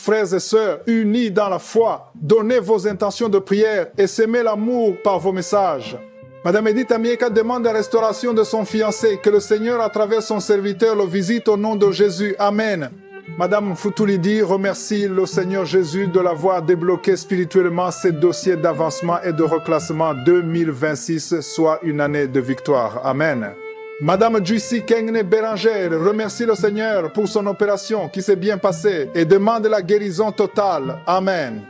frères et sœurs, unis dans la foi, donnez vos intentions de prière et semez l'amour par vos messages. Madame Edith Amieka demande la restauration de son fiancé, que le Seigneur, à travers son serviteur, le visite au nom de Jésus. Amen. Madame Futulidi remercie le Seigneur Jésus de l'avoir débloqué spirituellement ses dossiers d'avancement et de reclassement 2026, soit une année de victoire. Amen. Madame Juicy Kengne Béranger remercie le Seigneur pour son opération qui s'est bien passée et demande la guérison totale. Amen.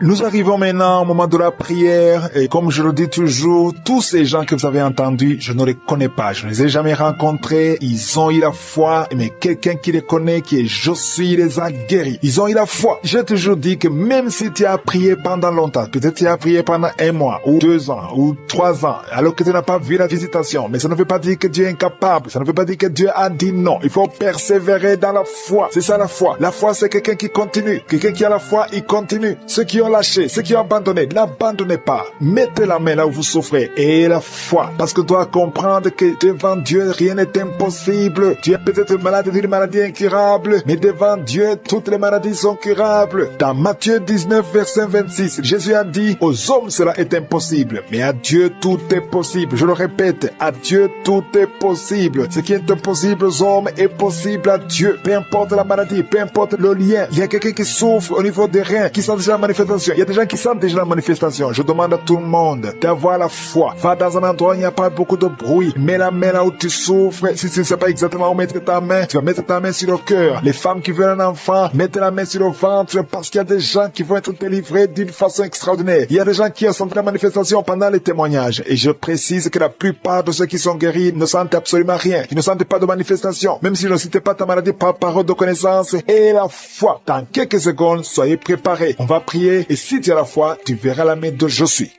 Nous arrivons maintenant au moment de la prière et comme je le dis toujours, tous ces gens que vous avez entendus, je ne les connais pas, je ne les ai jamais rencontrés, ils ont eu la foi, mais quelqu'un qui les connaît, qui est Josué, les a guéris. Ils ont eu la foi. J'ai toujours dit que même si tu as prié pendant longtemps, peut-être tu as prié pendant 1 mois, ou 2 ans, ou 3 ans, alors que tu n'as pas vu la visitation, mais ça ne veut pas dire que Dieu est incapable, ça ne veut pas dire que Dieu a dit non. Il faut persévérer dans la foi. C'est ça la foi. La foi, c'est quelqu'un qui continue. Quelqu'un qui a la foi, il continue. Ceux qui ont lâché, ceux qui ont abandonné, n'abandonnez pas. Mettez la main là où vous souffrez et la foi. Parce que tu dois comprendre que devant Dieu, rien n'est impossible. Tu es peut-être malade d'une maladie incurable, mais devant Dieu, toutes les maladies sont curables. Dans Matthieu 19, verset 26, Jésus a dit, aux hommes cela est impossible, mais à Dieu tout est possible. Je le répète, à Dieu tout est possible. Ce qui est impossible aux hommes est possible à Dieu. Peu importe la maladie, peu importe le lien. Il y a quelqu'un qui souffre au niveau des reins, qui sent déjà la manifestation. Il y a des gens qui sentent déjà la manifestation. Je demande à tout le monde d'avoir la foi. Va dans un endroit où il n'y a pas beaucoup de bruit. Mets la main là où tu souffres. Si tu ne sais pas exactement où mettre ta main, tu vas mettre ta main sur le cœur. Les femmes qui veulent un enfant, mettez la main sur le ventre parce qu'il y a des gens qui vont être délivrés d'une façon extraordinaire. Il y a des gens qui ont senti la manifestation pendant les témoignages. Et je précise que la plupart de ceux qui sont guéris ne sentent absolument rien. Ils ne sentent pas de manifestation. Même si je ne citais pas ta maladie par parole de connaissance et la foi. Dans quelques secondes, soyez préparés. On va prier et si tu as la foi, tu verras la main de Josué.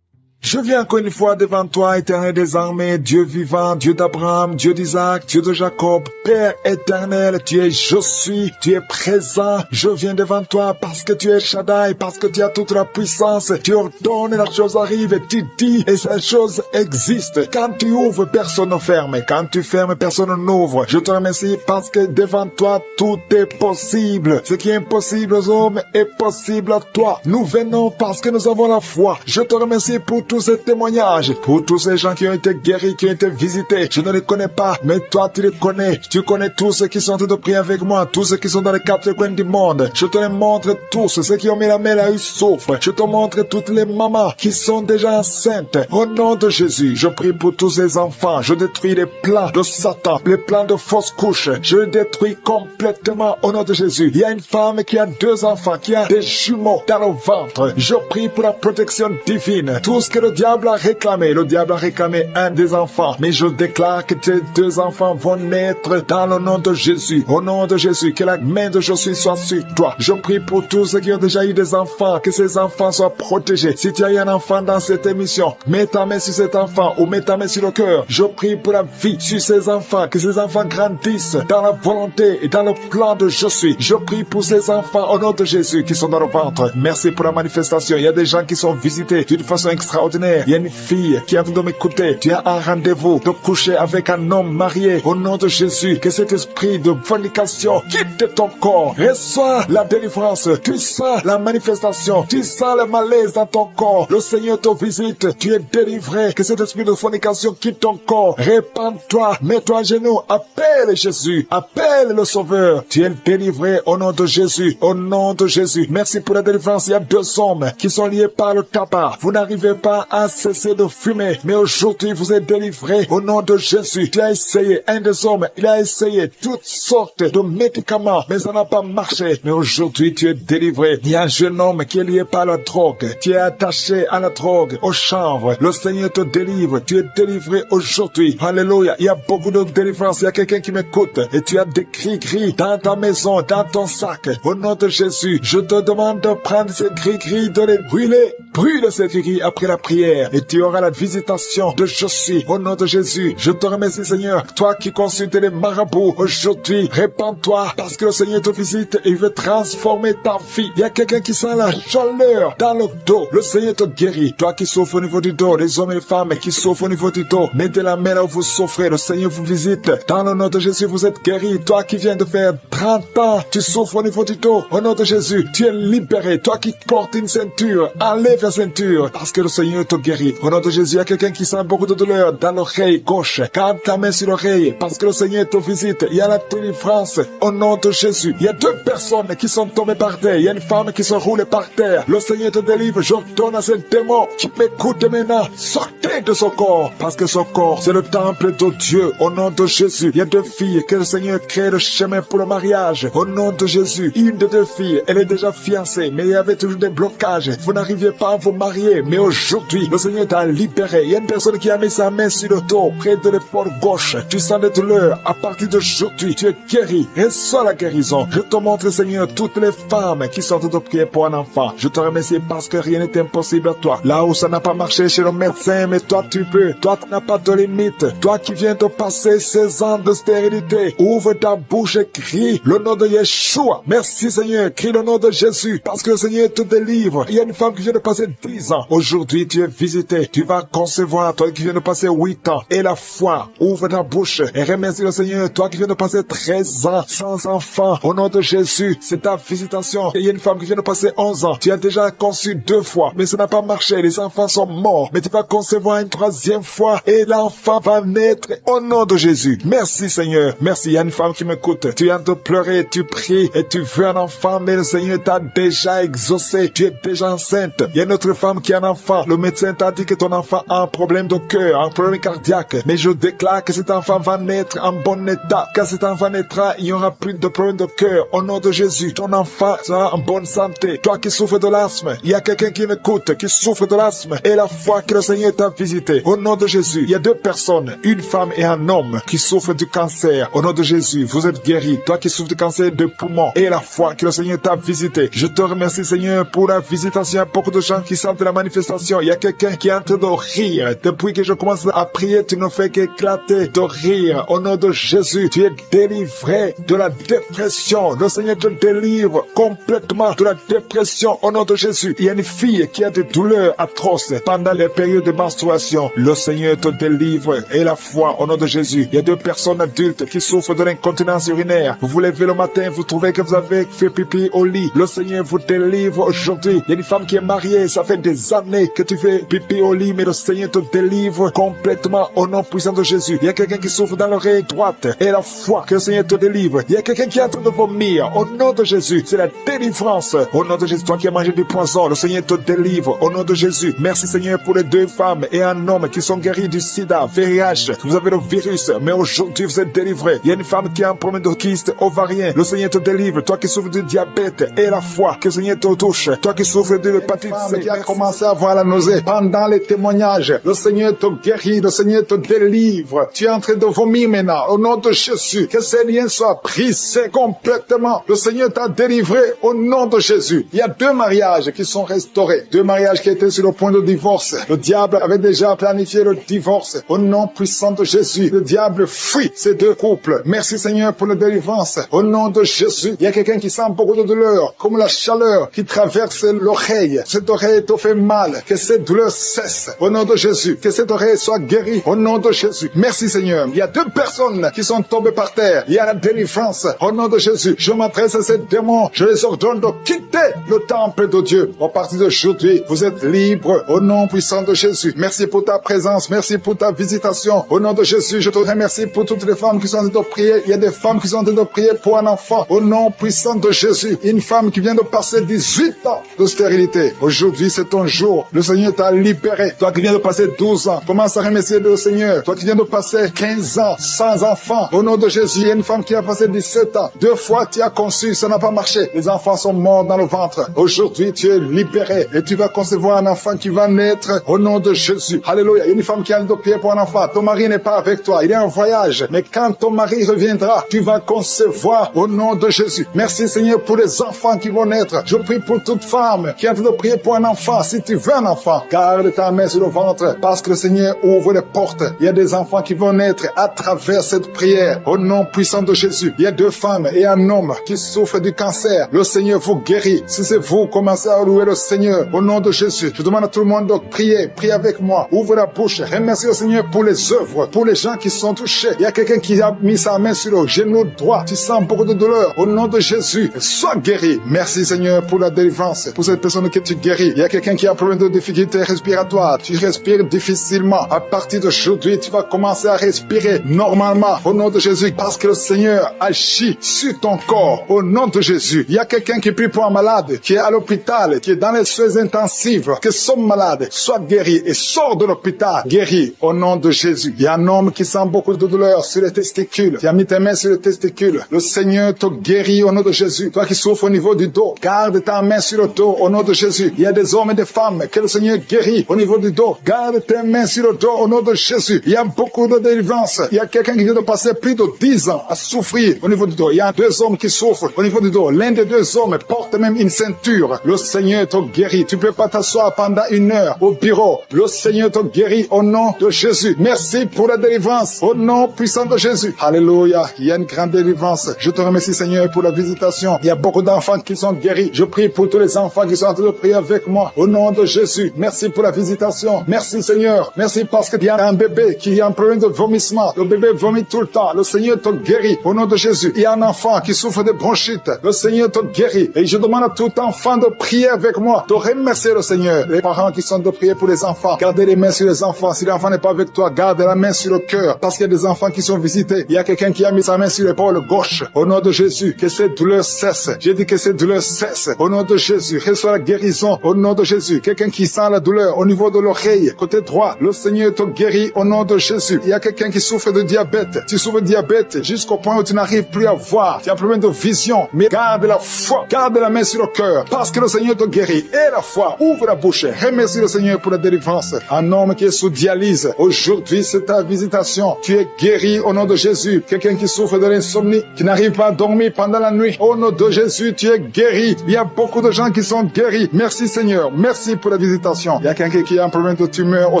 Je viens encore une fois devant toi, éternel des armées, Dieu vivant, Dieu d'Abraham, Dieu d'Isaac, Dieu de Jacob, Père éternel, tu es Josué, tu es présent. Je viens devant toi parce que tu es Shaddai, parce que tu as toute la puissance. Tu ordonnes et la chose arrive, et tu dis et cette chose existe. Quand tu ouvres, personne ne ferme. Quand tu fermes, personne n'ouvre. Je te remercie parce que devant toi, tout est possible. Ce qui est impossible aux hommes est possible à toi. Nous venons parce que nous avons la foi. Je te remercie pour tous ces témoignages, pour tous ces gens qui ont été guéris, qui ont été visités. Je ne les connais pas, mais toi tu les connais. Tu connais tous ceux qui sont en train de prier avec moi, tous ceux qui sont dans les 4 coins du monde. Je te les montre tous, ceux qui ont mis la main là, ils souffrent. Je te montre toutes les mamans qui sont déjà enceintes. Au nom de Jésus, je prie pour tous ces enfants. Je détruis les plans de Satan, les plans de fausses couches. Je les détruis complètement au nom de Jésus. Il y a une femme qui a 2 enfants, qui a des jumeaux dans le ventre. Je prie pour la protection divine. Tout ce que le diable a réclamé un des enfants, mais je déclare que tes 2 enfants vont naître dans le nom de Jésus. Au nom de Jésus, que la main de Josué soit sur toi. Je prie pour tous ceux qui ont déjà eu des enfants, que ces enfants soient protégés. Si tu as eu un enfant dans cette émission, mets ta main sur cet enfant ou mets ta main sur le cœur. Je prie pour la vie sur ces enfants, que ces enfants grandissent dans la volonté et dans le plan de Josué. Je prie pour ces enfants au nom de Jésus qui sont dans le ventre. Merci pour la manifestation. Il y a des gens qui sont visités d'une façon extraordinaire. Il y a une fille qui a envie de m'écouter. Tu as un rendez-vous de coucher avec un homme marié. Au nom de Jésus, que cet esprit de fornication quitte ton corps. Reçois la délivrance. Tu sens la manifestation. Tu sens le malaise dans ton corps. Le Seigneur te visite. Tu es délivré. Que cet esprit de fornication quitte ton corps. Répands-toi. Mets-toi à genoux. Appelle Jésus. Appelle le Sauveur. Tu es délivré au nom de Jésus. Au nom de Jésus. Merci pour la délivrance. Il y a 2 hommes qui sont liés par le tabac. Vous n'arrivez pas à cesser de fumer, mais aujourd'hui vous êtes délivré au nom de Jésus. Tu as essayé, un des hommes, il a essayé toutes sortes de médicaments, mais ça n'a pas marché. Mais aujourd'hui tu es délivré. Il y a un jeune homme qui est lié par la drogue. Tu es attaché à la drogue, au chanvre. Le Seigneur te délivre. Tu es délivré aujourd'hui. Alléluia. Il y a beaucoup de délivrance. Il y a quelqu'un qui m'écoute et tu as des gris-gris dans ta maison, dans ton sac. Au nom de Jésus, je te demande de prendre ces gris-gris, de les brûler. Brûle ces gris-gris après la prière. prière et tu auras la visitation de je suis. Au nom de Jésus, je te remercie Seigneur. Toi qui consultes les marabouts aujourd'hui, répands-toi parce que le Seigneur te visite et il veut transformer ta vie. Il y a quelqu'un qui sent la chaleur dans le dos. Le Seigneur te guérit. Toi qui souffres au niveau du dos, les hommes et les femmes qui souffrent au niveau du dos, mettez la main là où vous souffrez. Le Seigneur vous visite. Dans le nom de Jésus, vous êtes guéri. Toi qui viens de faire 30 ans, tu souffres au niveau du dos. Au nom de Jésus, tu es libéré. Toi qui portes une ceinture, enlève la ceinture parce que le Seigneur te guérit. Au nom de Jésus, il y a quelqu'un qui sent beaucoup de douleur dans l'oreille gauche. Garde ta main sur l'oreille parce que le Seigneur te visite. Il y a la délivrance. Au nom de Jésus, il y a 2 personnes qui sont tombées par terre. Il y a une femme qui se roule par terre. Le Seigneur te délivre. J'ordonne à ce démon qui m'écoute maintenant, sortez de son corps parce que son corps, c'est le temple de Dieu. Au nom de Jésus, il y a 2 filles que le Seigneur crée le chemin pour le mariage. Au nom de Jésus, une de 2 filles, elle est déjà fiancée, mais il y avait toujours des blocages. Vous n'arriviez pas à vous marier, mais aujourd'hui, le Seigneur t'a libéré. Il y a une personne qui a mis sa main sur le dos, près de l'épaule gauche. Tu sens des douleurs. À partir d'aujourd'hui, tu es guéri. Reçois la guérison. Je te montre, Seigneur, toutes les femmes qui sont de prier pour un enfant. Je te remercie parce que rien n'est impossible à toi. Là où ça n'a pas marché chez le médecin, mais toi tu peux. Toi tu n'as pas de limite. Toi qui viens de passer 16 ans de stérilité, ouvre ta bouche et crie le nom de Yeshua. Merci Seigneur, crie le nom de Jésus parce que le Seigneur te délivre. Il y a une femme qui vient de passer 10 ans. Aujourd'hui tu es visité. Tu vas concevoir. Toi qui viens de passer 8 ans. Et la foi, ouvre ta bouche et remercie le Seigneur. Toi qui viens de passer 13 ans sans enfant. Au nom de Jésus, c'est ta visitation. Il y a une femme qui vient de passer 11 ans. Tu as déjà conçu 2 fois, mais ça n'a pas marché. Les enfants sont morts. Mais tu vas concevoir une 3e fois et l'enfant va naître au nom de Jésus. Merci Seigneur. Merci. Il y a une femme qui m'écoute. Tu es en train de pleurer, tu pries et tu veux un enfant, mais le Seigneur t'a déjà exaucé. Tu es déjà enceinte. Il y a une autre femme qui a un enfant. Le médecin t'a dit que ton enfant a un problème de cœur, un problème cardiaque. Mais je déclare que cet enfant va naître en bon état. Quand cet enfant naîtra, il n'y aura plus de problème de cœur. Au nom de Jésus, ton enfant sera en bonne santé. Toi qui souffres de l'asthme, il y a quelqu'un qui m'écoute, qui souffre de l'asthme, et la foi que le Seigneur t'a visité. Au nom de Jésus, il y a 2 personnes, une femme et un homme, qui souffrent du cancer. Au nom de Jésus, vous êtes guéris. Toi qui souffres du cancer de poumon, et la foi que le Seigneur t'a visité. Je te remercie Seigneur pour la visitation. Il y a beaucoup de gens qui sentent la manifestation. Il y a quelqu'un qui est en train de rire. Depuis que je commence à prier, tu ne fais qu'éclater de rire. Au nom de Jésus, tu es délivré de la dépression. Le Seigneur te délivre complètement de la dépression. Au nom de Jésus, il y a une fille qui a des douleurs atroces pendant les périodes de menstruation. Le Seigneur te délivre et la foi au nom de Jésus. Il y a 2 personnes adultes qui souffrent de l'incontinence urinaire. Vous vous levez le matin, vous trouvez que vous avez fait pipi au lit. Le Seigneur vous délivre aujourd'hui. Il y a une femme qui est mariée, ça fait des années que tu fais pipi au lit, mais le Seigneur te délivre complètement au nom puissant de Jésus. Il y a quelqu'un qui souffre dans l'oreille droite et la foi que le Seigneur te délivre. Il y a quelqu'un qui est en train de vomir au nom de Jésus. C'est la délivrance au nom de Jésus. Toi qui as mangé du poison, le Seigneur te délivre au nom de Jésus. Merci Seigneur pour les 2 femmes et un homme qui sont guéris du sida, VIH. Vous avez le virus, mais aujourd'hui vous êtes délivrés. Il y a une femme qui a un problème de kyste ovarien. Le Seigneur te délivre. Toi qui souffres du diabète et la foi que le Seigneur te touche. Toi qui souffres de l'hépatite C, qui a commencé à avoir la nausée pendant les témoignages, le Seigneur te guérit, le Seigneur te délivre. Tu es en train de vomir maintenant. Au nom de Jésus, que ces liens soient brisés complètement. Le Seigneur t'a délivré au nom de Jésus. Il y a 2 mariages qui sont restaurés. 2 mariages qui étaient sur le point de divorce. Le diable avait déjà planifié le divorce. Au nom puissant de Jésus, le diable fuit ces 2 couples. Merci Seigneur pour la délivrance. Au nom de Jésus, il y a quelqu'un qui sent beaucoup de douleur, comme la chaleur qui traverse l'oreille. Cette oreille te fait mal. Que cette douleur cesse. Au nom de Jésus, que cette oreille soit guérie. Au nom de Jésus. Merci Seigneur. Il y a 2 personnes qui sont tombées par terre. Il y a la délivrance. Au nom de Jésus, je m'adresse à ces démons. Je les ordonne de quitter le temple de Dieu. À partir d'aujourd'hui, vous êtes libres au nom puissant de Jésus. Merci pour ta présence. Merci pour ta visitation. Au nom de Jésus, je te remercie pour toutes les femmes qui sont en train de prier. Il y a des femmes qui sont en train de prier pour un enfant. Au nom puissant de Jésus. Une femme qui vient de passer 18 ans de stérilité. Aujourd'hui, c'est ton jour. Le Seigneur t'a libéré. Toi qui viens de passer 12 ans, commence à remercier le Seigneur. Toi qui viens de passer 15 ans sans enfant. Au nom de Jésus, il y a une femme qui a passé 17 ans. 2 fois tu as conçu, ça n'a pas marché. Les enfants sont morts dans le ventre. Aujourd'hui, tu es libéré et tu vas concevoir un enfant qui va naître au nom de Jésus. Alléluia. Il y a une femme qui a de prier pour un enfant. Ton mari n'est pas avec toi. Il est en voyage. Mais quand ton mari reviendra, tu vas concevoir au nom de Jésus. Merci Seigneur pour les enfants qui vont naître. Je prie pour toute femme qui a de prier pour un enfant. Si tu veux un enfant, ventre. Garde ta main sur le ventre parce que le Seigneur ouvre les portes. Il y a des enfants qui vont naître à travers cette prière. Au nom puissant de Jésus. Il y a 2 femmes et un homme qui souffrent du cancer. Le Seigneur vous guérit. Si c'est vous, commencez à louer le Seigneur. Au nom de Jésus. Je demande à tout le monde de prier. Priez avec moi. Ouvre la bouche. Remercie le Seigneur pour les œuvres, pour les gens qui sont touchés. Il y a quelqu'un qui a mis sa main sur le genou droit. Tu sens beaucoup de douleur. Au nom de Jésus, sois guéri. Merci Seigneur pour la délivrance, pour cette personne que tu guéris. Il y a quelqu'un qui a un problème de difficulté respiratoire. Tu respires difficilement. À partir d'aujourd'hui, tu vas commencer à respirer normalement. Au nom de Jésus, parce que le Seigneur agit sur ton corps. Au nom de Jésus. Il y a quelqu'un qui prie pour un malade, qui est à l'hôpital, qui est dans les soins intensifs, que son malade soit guéri et sort de l'hôpital guéri au nom de Jésus. Il y a un homme qui sent beaucoup de douleur sur les testicules. Tu as mis tes mains sur les testicules. Le Seigneur te guérit au nom de Jésus. Toi qui souffres au niveau du dos, garde ta main sur le dos au nom de Jésus. Il y a des hommes et des femmes que le Seigneur guérit au niveau du dos. Garde tes mains sur le dos au nom de Jésus. Il y a beaucoup de délivrance. Il y a quelqu'un qui vient de passer plus de 10 ans à souffrir au niveau du dos. Il y a 2 hommes qui souffrent au niveau du dos. L'un des 2 hommes porte même une ceinture. Le Seigneur te guérit. Tu ne peux pas t'asseoir pendant 1 heure au bureau. Le Seigneur te guérit au nom de Jésus. Merci pour la délivrance au nom puissant de Jésus. Alléluia. Il y a une grande délivrance. Je te remercie Seigneur pour la visitation. Il y a beaucoup d'enfants qui sont guéris. Je prie pour tous les enfants qui sont en train de prier avec moi au nom de Jésus. Merci pour la visitation. Merci Seigneur. Merci parce qu'il y a un bébé qui a un problème de vomissement. Le bébé vomit tout le temps. Le Seigneur te guérit au nom de Jésus. Il y a un enfant qui souffre de bronchite. Le Seigneur te guérit. Et je demande à tout enfant de prier avec moi, de remercier le Seigneur. Les parents qui sont de prier pour les enfants, gardez les mains sur les enfants. Si l'enfant n'est pas avec toi, garde la main sur le cœur. Parce qu'il y a des enfants qui sont visités. Il y a quelqu'un qui a mis sa main sur l'épaule gauche. Au nom de Jésus, que cette douleur cesse. J'ai dit que cette douleur cesse. Au nom de Jésus, reçois la guérison. Au nom de Jésus, quelqu'un qui sent la douleur au niveau de l'oreille, côté droit, le Seigneur te guérit au nom de Jésus. Il y a quelqu'un qui souffre de diabète. Tu souffres de diabète jusqu'au point où tu n'arrives plus à voir. Tu as un problème de vision. Mais garde la foi. Garde la main sur le cœur. Parce que le Seigneur te guérit. Et la foi. Ouvre la bouche. Remercie le Seigneur pour la délivrance. Un homme qui est sous dialyse. Aujourd'hui, c'est ta visitation. Tu es guéri au nom de Jésus. Quelqu'un qui souffre de l'insomnie, qui n'arrive pas à dormir pendant la nuit. Au nom de Jésus, tu es guéri. Il y a beaucoup de gens qui sont guéris. Merci Seigneur. Merci pour la visitation. Il y a quelqu'un qui a un problème de tumeur au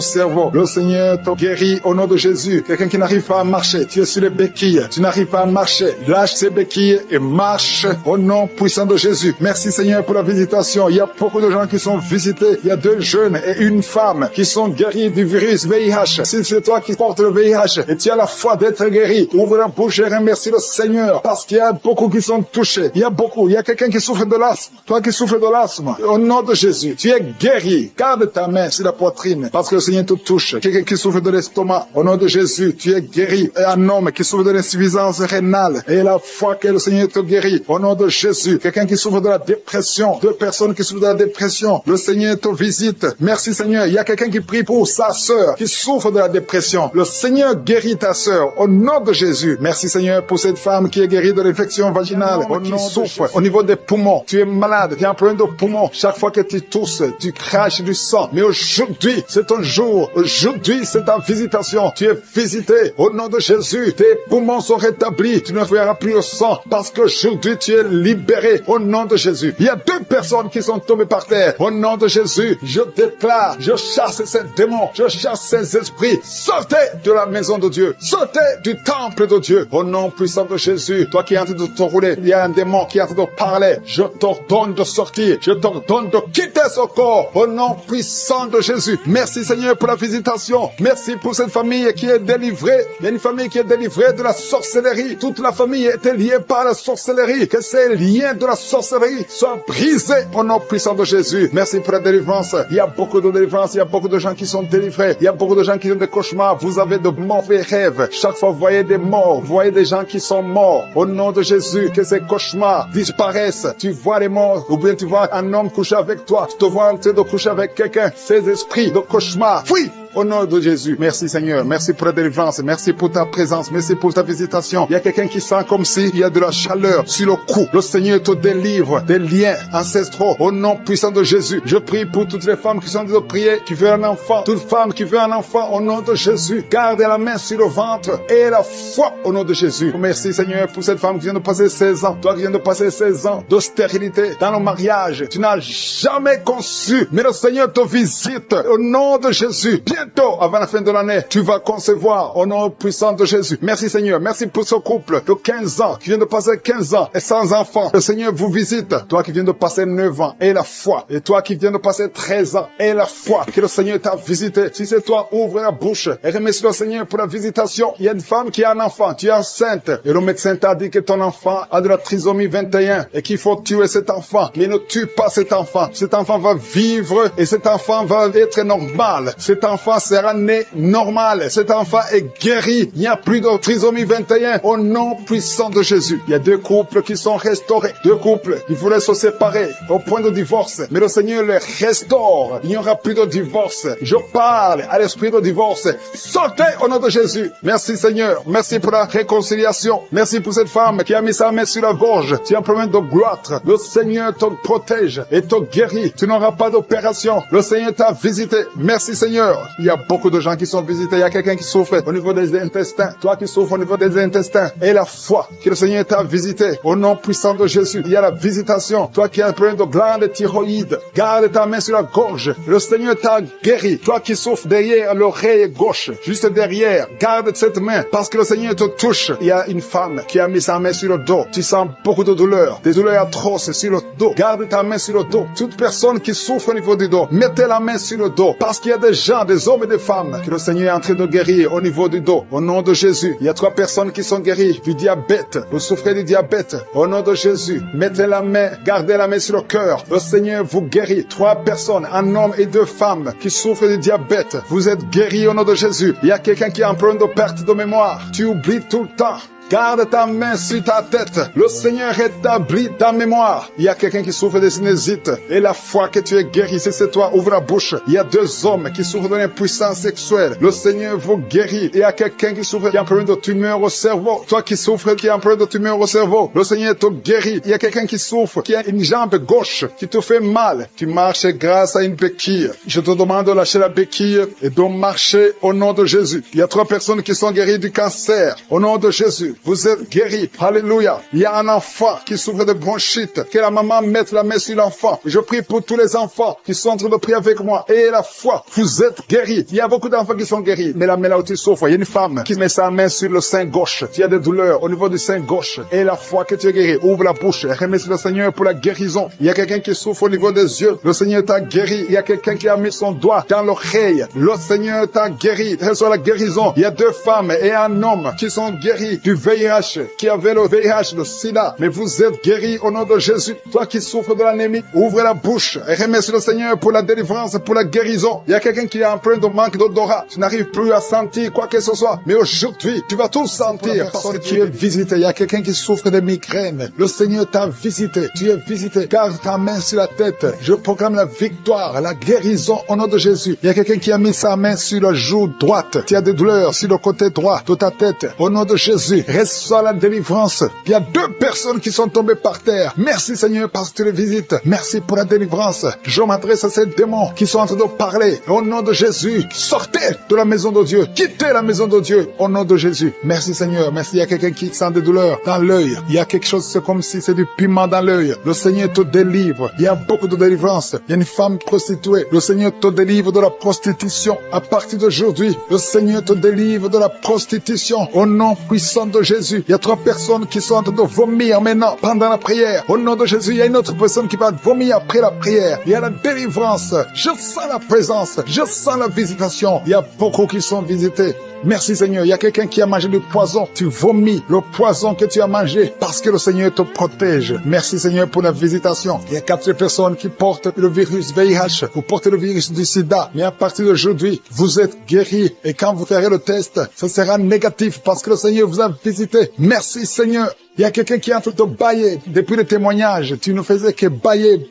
cerveau. Le Seigneur te guérit au nom de Jésus. Quelqu'un qui n'arrive pas à marcher. Tu es sur les béquilles. Tu n'arrives pas à marcher. Lâche ces béquilles et marche au nom puissant de Jésus. Merci Seigneur pour la visitation. Il y a beaucoup de gens qui sont visités. Il y a 2 jeunes et une femme qui sont guéris du virus VIH. Si c'est toi qui portes le VIH et tu as la foi d'être guéri, ouvre la bouche et remercie le Seigneur parce qu'il y a beaucoup qui sont touchés. Il y a beaucoup. Il y a quelqu'un qui souffre de l'asthme. Toi qui souffres de l'asthme, au nom de Jésus, tu es guéri. Garde ta main sur la poitrine parce que le Seigneur te touche. Quelqu'un qui souffre de l'estomac, au nom de Jésus, tu es guéri. Et un homme qui souffre de l'insuffisance rénale et la foi que le Seigneur te guérit, au nom de Jésus. Quelqu'un qui souffre de la dépression, 2 personnes qui souffrent de la dépression, le Seigneur te visite. Merci Seigneur. Il y a quelqu'un qui prie pour sa sœur qui souffre de la dépression. Le Seigneur guérit ta sœur au nom de Jésus. Merci Seigneur pour cette femme qui est guérie de l'infection vaginale, qui souffre au niveau des poumons. Tu es malade, tu as un problème de poumon. Chaque fois que tu tousses, tu craches du sang. Mais aujourd'hui, c'est ton jour. Aujourd'hui, c'est ta visitation. Tu es visité au nom de Jésus. Tes poumons sont rétablis. Tu ne verras plus le sang parce qu'aujourd'hui, tu es libéré au nom de Jésus. Il y a 2 personnes qui sont tombées par terre. Au nom de Jésus, je déclare, je chasse ces démons, je chasse ces esprits. Sortez de la maison de Dieu. Sortez du temple de Dieu. Au nom puissant de Jésus, toi qui es en train de te rouler, il y a un démon qui est en train de parler. Je t'ordonne de sortir. Je t'ordonne de quitter ce corps. Au nom puissant de Jésus. Merci Seigneur pour la visitation. Merci pour cette famille qui est délivrée. Il y a une famille qui est délivrée de la sorcellerie. Toute la famille était liée par la sorcellerie. Que ces liens de la sorcellerie soient brisés au nom puissant de Jésus. Merci pour la délivrance. Il y a beaucoup de délivrance. Il y a beaucoup de gens qui sont délivrés. Il y a beaucoup de gens qui ont des cauchemars. Vous avez de mauvais rêves. Chaque fois vous voyez des morts. Vous voyez des gens qui sont morts. Au nom de Jésus, que ces cauchemars disparaissent. Tu vois les morts. Ou bien tu vois un homme coucher avec toi. Tu te vois en train de coucher avec quelqu'un. Ces esprits de cauchemar, fuis Au nom de Jésus. Merci Seigneur. Merci pour la délivrance. Merci pour ta présence. Merci pour ta visitation. Il y a quelqu'un qui sent comme s'il y a de la chaleur sur le cou. Le Seigneur te délivre des liens ancestraux. Au nom puissant de Jésus. Je prie pour toutes les femmes qui sont de prier, qui veulent un enfant. Toute femme qui veut un enfant, au nom de Jésus. Garde la main sur le ventre et la foi au nom de Jésus. Merci Seigneur pour cette femme qui vient de passer 16 ans. Toi qui viens de passer 16 ans de stérilité dans le mariage. Tu n'as jamais conçu. Mais le Seigneur te visite au nom de Jésus. Bientôt, avant la fin de l'année, tu vas concevoir au nom puissant de Jésus. Merci Seigneur. Merci pour ce couple de 15 ans qui vient de passer 15 ans et sans enfant. Le Seigneur vous visite. Toi qui viens de passer 9 ans et la foi. Et toi qui viens de passer 13 ans et la foi. Que le Seigneur t'a visité. Si c'est toi, ouvre la bouche et remercie le Seigneur pour la visitation. Il y a une femme qui a un enfant. Tu es enceinte. Et le médecin t'a dit que ton enfant a de la trisomie 21 et qu'il faut tuer cet enfant. Mais ne tue pas cet enfant. Cet enfant va vivre et cet enfant va être normal. Cet enfant sera né normal. Cet enfant est guéri. Il n'y a plus de trisomie 21 au nom puissant de Jésus. Il y a 2 couples qui sont restaurés. 2 couples qui voulaient se séparer au point de divorce. Mais le Seigneur les restaure. Il n'y aura plus de divorce. Je parle à l'esprit de divorce. Sortez au nom de Jésus. Merci Seigneur. Merci pour la réconciliation. Merci pour cette femme qui a mis sa main sur la gorge. Tu as un problème de goitre. Le Seigneur te protège et te guérit. Tu n'auras pas d'opération. Le Seigneur t'a visité. Merci Seigneur. Il y a beaucoup de gens qui sont visités. Il y a quelqu'un qui souffre au niveau des intestins. Toi qui souffres au niveau des intestins. Et la foi que le Seigneur t'a visité. Au nom puissant de Jésus. Il y a la visitation. Toi qui as un problème de glande thyroïde. Garde ta main sur la gorge. Le Seigneur t'a guéri. Toi qui souffres derrière l'oreille gauche. Juste derrière. Garde cette main. Parce que le Seigneur te touche. Il y a une femme qui a mis sa main sur le dos. Tu sens beaucoup de douleurs. Des douleurs atroces sur le dos. Garde ta main sur le dos. Toute personne qui souffre au niveau du dos. Mettez la main sur le dos. Parce qu'il y a des gens, des hommes et des femmes que le Seigneur est en train de guérir au niveau du dos. Au nom de Jésus. Il y a 3 personnes qui sont guéries du diabète. Vous souffrez du diabète. Au nom de Jésus. Mettez la main. Gardez la main sur le cœur. Le Seigneur vous guérit. 3 personnes, un homme et 2 femmes qui souffrent du diabète. Vous êtes guéris au nom de Jésus. Il y a quelqu'un qui a un problème de perte de mémoire. Tu oublies tout le temps. Garde ta main sur ta tête. Le Seigneur rétablit ta mémoire. Il y a quelqu'un qui souffre de sinusite. Et la foi que tu es guéri, si c'est toi, ouvre la bouche. Il y a 2 hommes qui souffrent de l'impuissance sexuelle. Le Seigneur vous guérit. Il y a quelqu'un qui souffre qui a un problème de tumeur au cerveau. Toi qui souffres qui a un problème de tumeur au cerveau. Le Seigneur te guérit. Il y a quelqu'un qui souffre qui a une jambe gauche qui te fait mal. Tu marches grâce à une béquille. Je te demande de lâcher la béquille et de marcher au nom de Jésus. Il y a 3 personnes qui sont guéries du cancer. Au nom de Jésus. Vous êtes guéris. Alléluia. Il y a un enfant qui souffre de bronchite. Que la maman mette la main sur l'enfant. Je prie pour tous les enfants qui sont en train de prier avec moi. Et la foi. Vous êtes guéris. Il y a beaucoup d'enfants qui sont guéris. Mais la main là où tu souffres, il y a une femme qui met sa main sur le sein gauche. Tu as des douleurs au niveau du sein gauche. Et la foi que tu es guéri. Ouvre la bouche. Remercie le Seigneur pour la guérison. Il y a quelqu'un qui souffre au niveau des yeux. Le Seigneur t'a guéri. Il y a quelqu'un qui a mis son doigt dans l'oreille. Le Seigneur t'a guéri. Reçois la guérison. Il y a 2 femmes et un homme qui sont guéris du VIH. Qui avait le VIH, le sida, mais vous êtes guéris au nom de Jésus. Toi qui souffres de l'anémie, ouvre la bouche et remercie le Seigneur pour la délivrance, pour la guérison. Il y a quelqu'un qui a un problème de manque d'odorat. Tu n'arrives plus à sentir quoi que ce soit, mais aujourd'hui, tu vas tout sentir parce que tu es visité. Il y a quelqu'un qui souffre de migraines. Le Seigneur t'a visité. Tu es visité. Garde ta main sur la tête. Je proclame la victoire, la guérison au nom de Jésus. Il y a quelqu'un qui a mis sa main sur la joue droite. Tu as des douleurs sur le côté droit de ta tête. Au nom de Jésus, reçois la délivrance. Il y a 2 personnes qui sont tombées par terre. Merci Seigneur parce que tu les visites. Merci pour la délivrance. Je m'adresse à ces démons qui sont en train de parler. Au nom de Jésus, sortez de la maison de Dieu. Quittez la maison de Dieu. Au nom de Jésus. Merci Seigneur. Merci. Il y a quelqu'un qui sent des douleurs dans l'œil. Il y a quelque chose, c'est comme si c'est du piment dans l'œil. Le Seigneur te délivre. Il y a beaucoup de délivrance. Il y a une femme prostituée. Le Seigneur te délivre de la prostitution. À partir d'aujourd'hui, le Seigneur te délivre de la prostitution. Au nom puissant de Jésus. Il y a 3 personnes qui sont en train de vomir maintenant pendant la prière. Au nom de Jésus, il y a une autre personne qui va vomir après la prière. Il y a la délivrance. Je sens la présence. Je sens la visitation. Il y a beaucoup qui sont visités. Merci Seigneur. Il y a quelqu'un qui a mangé du poison. Tu vomis le poison que tu as mangé parce que le Seigneur te protège. Merci Seigneur pour la visitation. Il y a 4 personnes qui portent le virus VIH. Vous portez le virus du sida. Mais à partir d'aujourd'hui, vous êtes guéris. Et quand vous ferez le test, ce sera négatif parce que le Seigneur vous a visité. visiter. Merci Seigneur. Il y a quelqu'un qui est en train de bailler. Depuis le témoignage, tu ne faisais que bailler.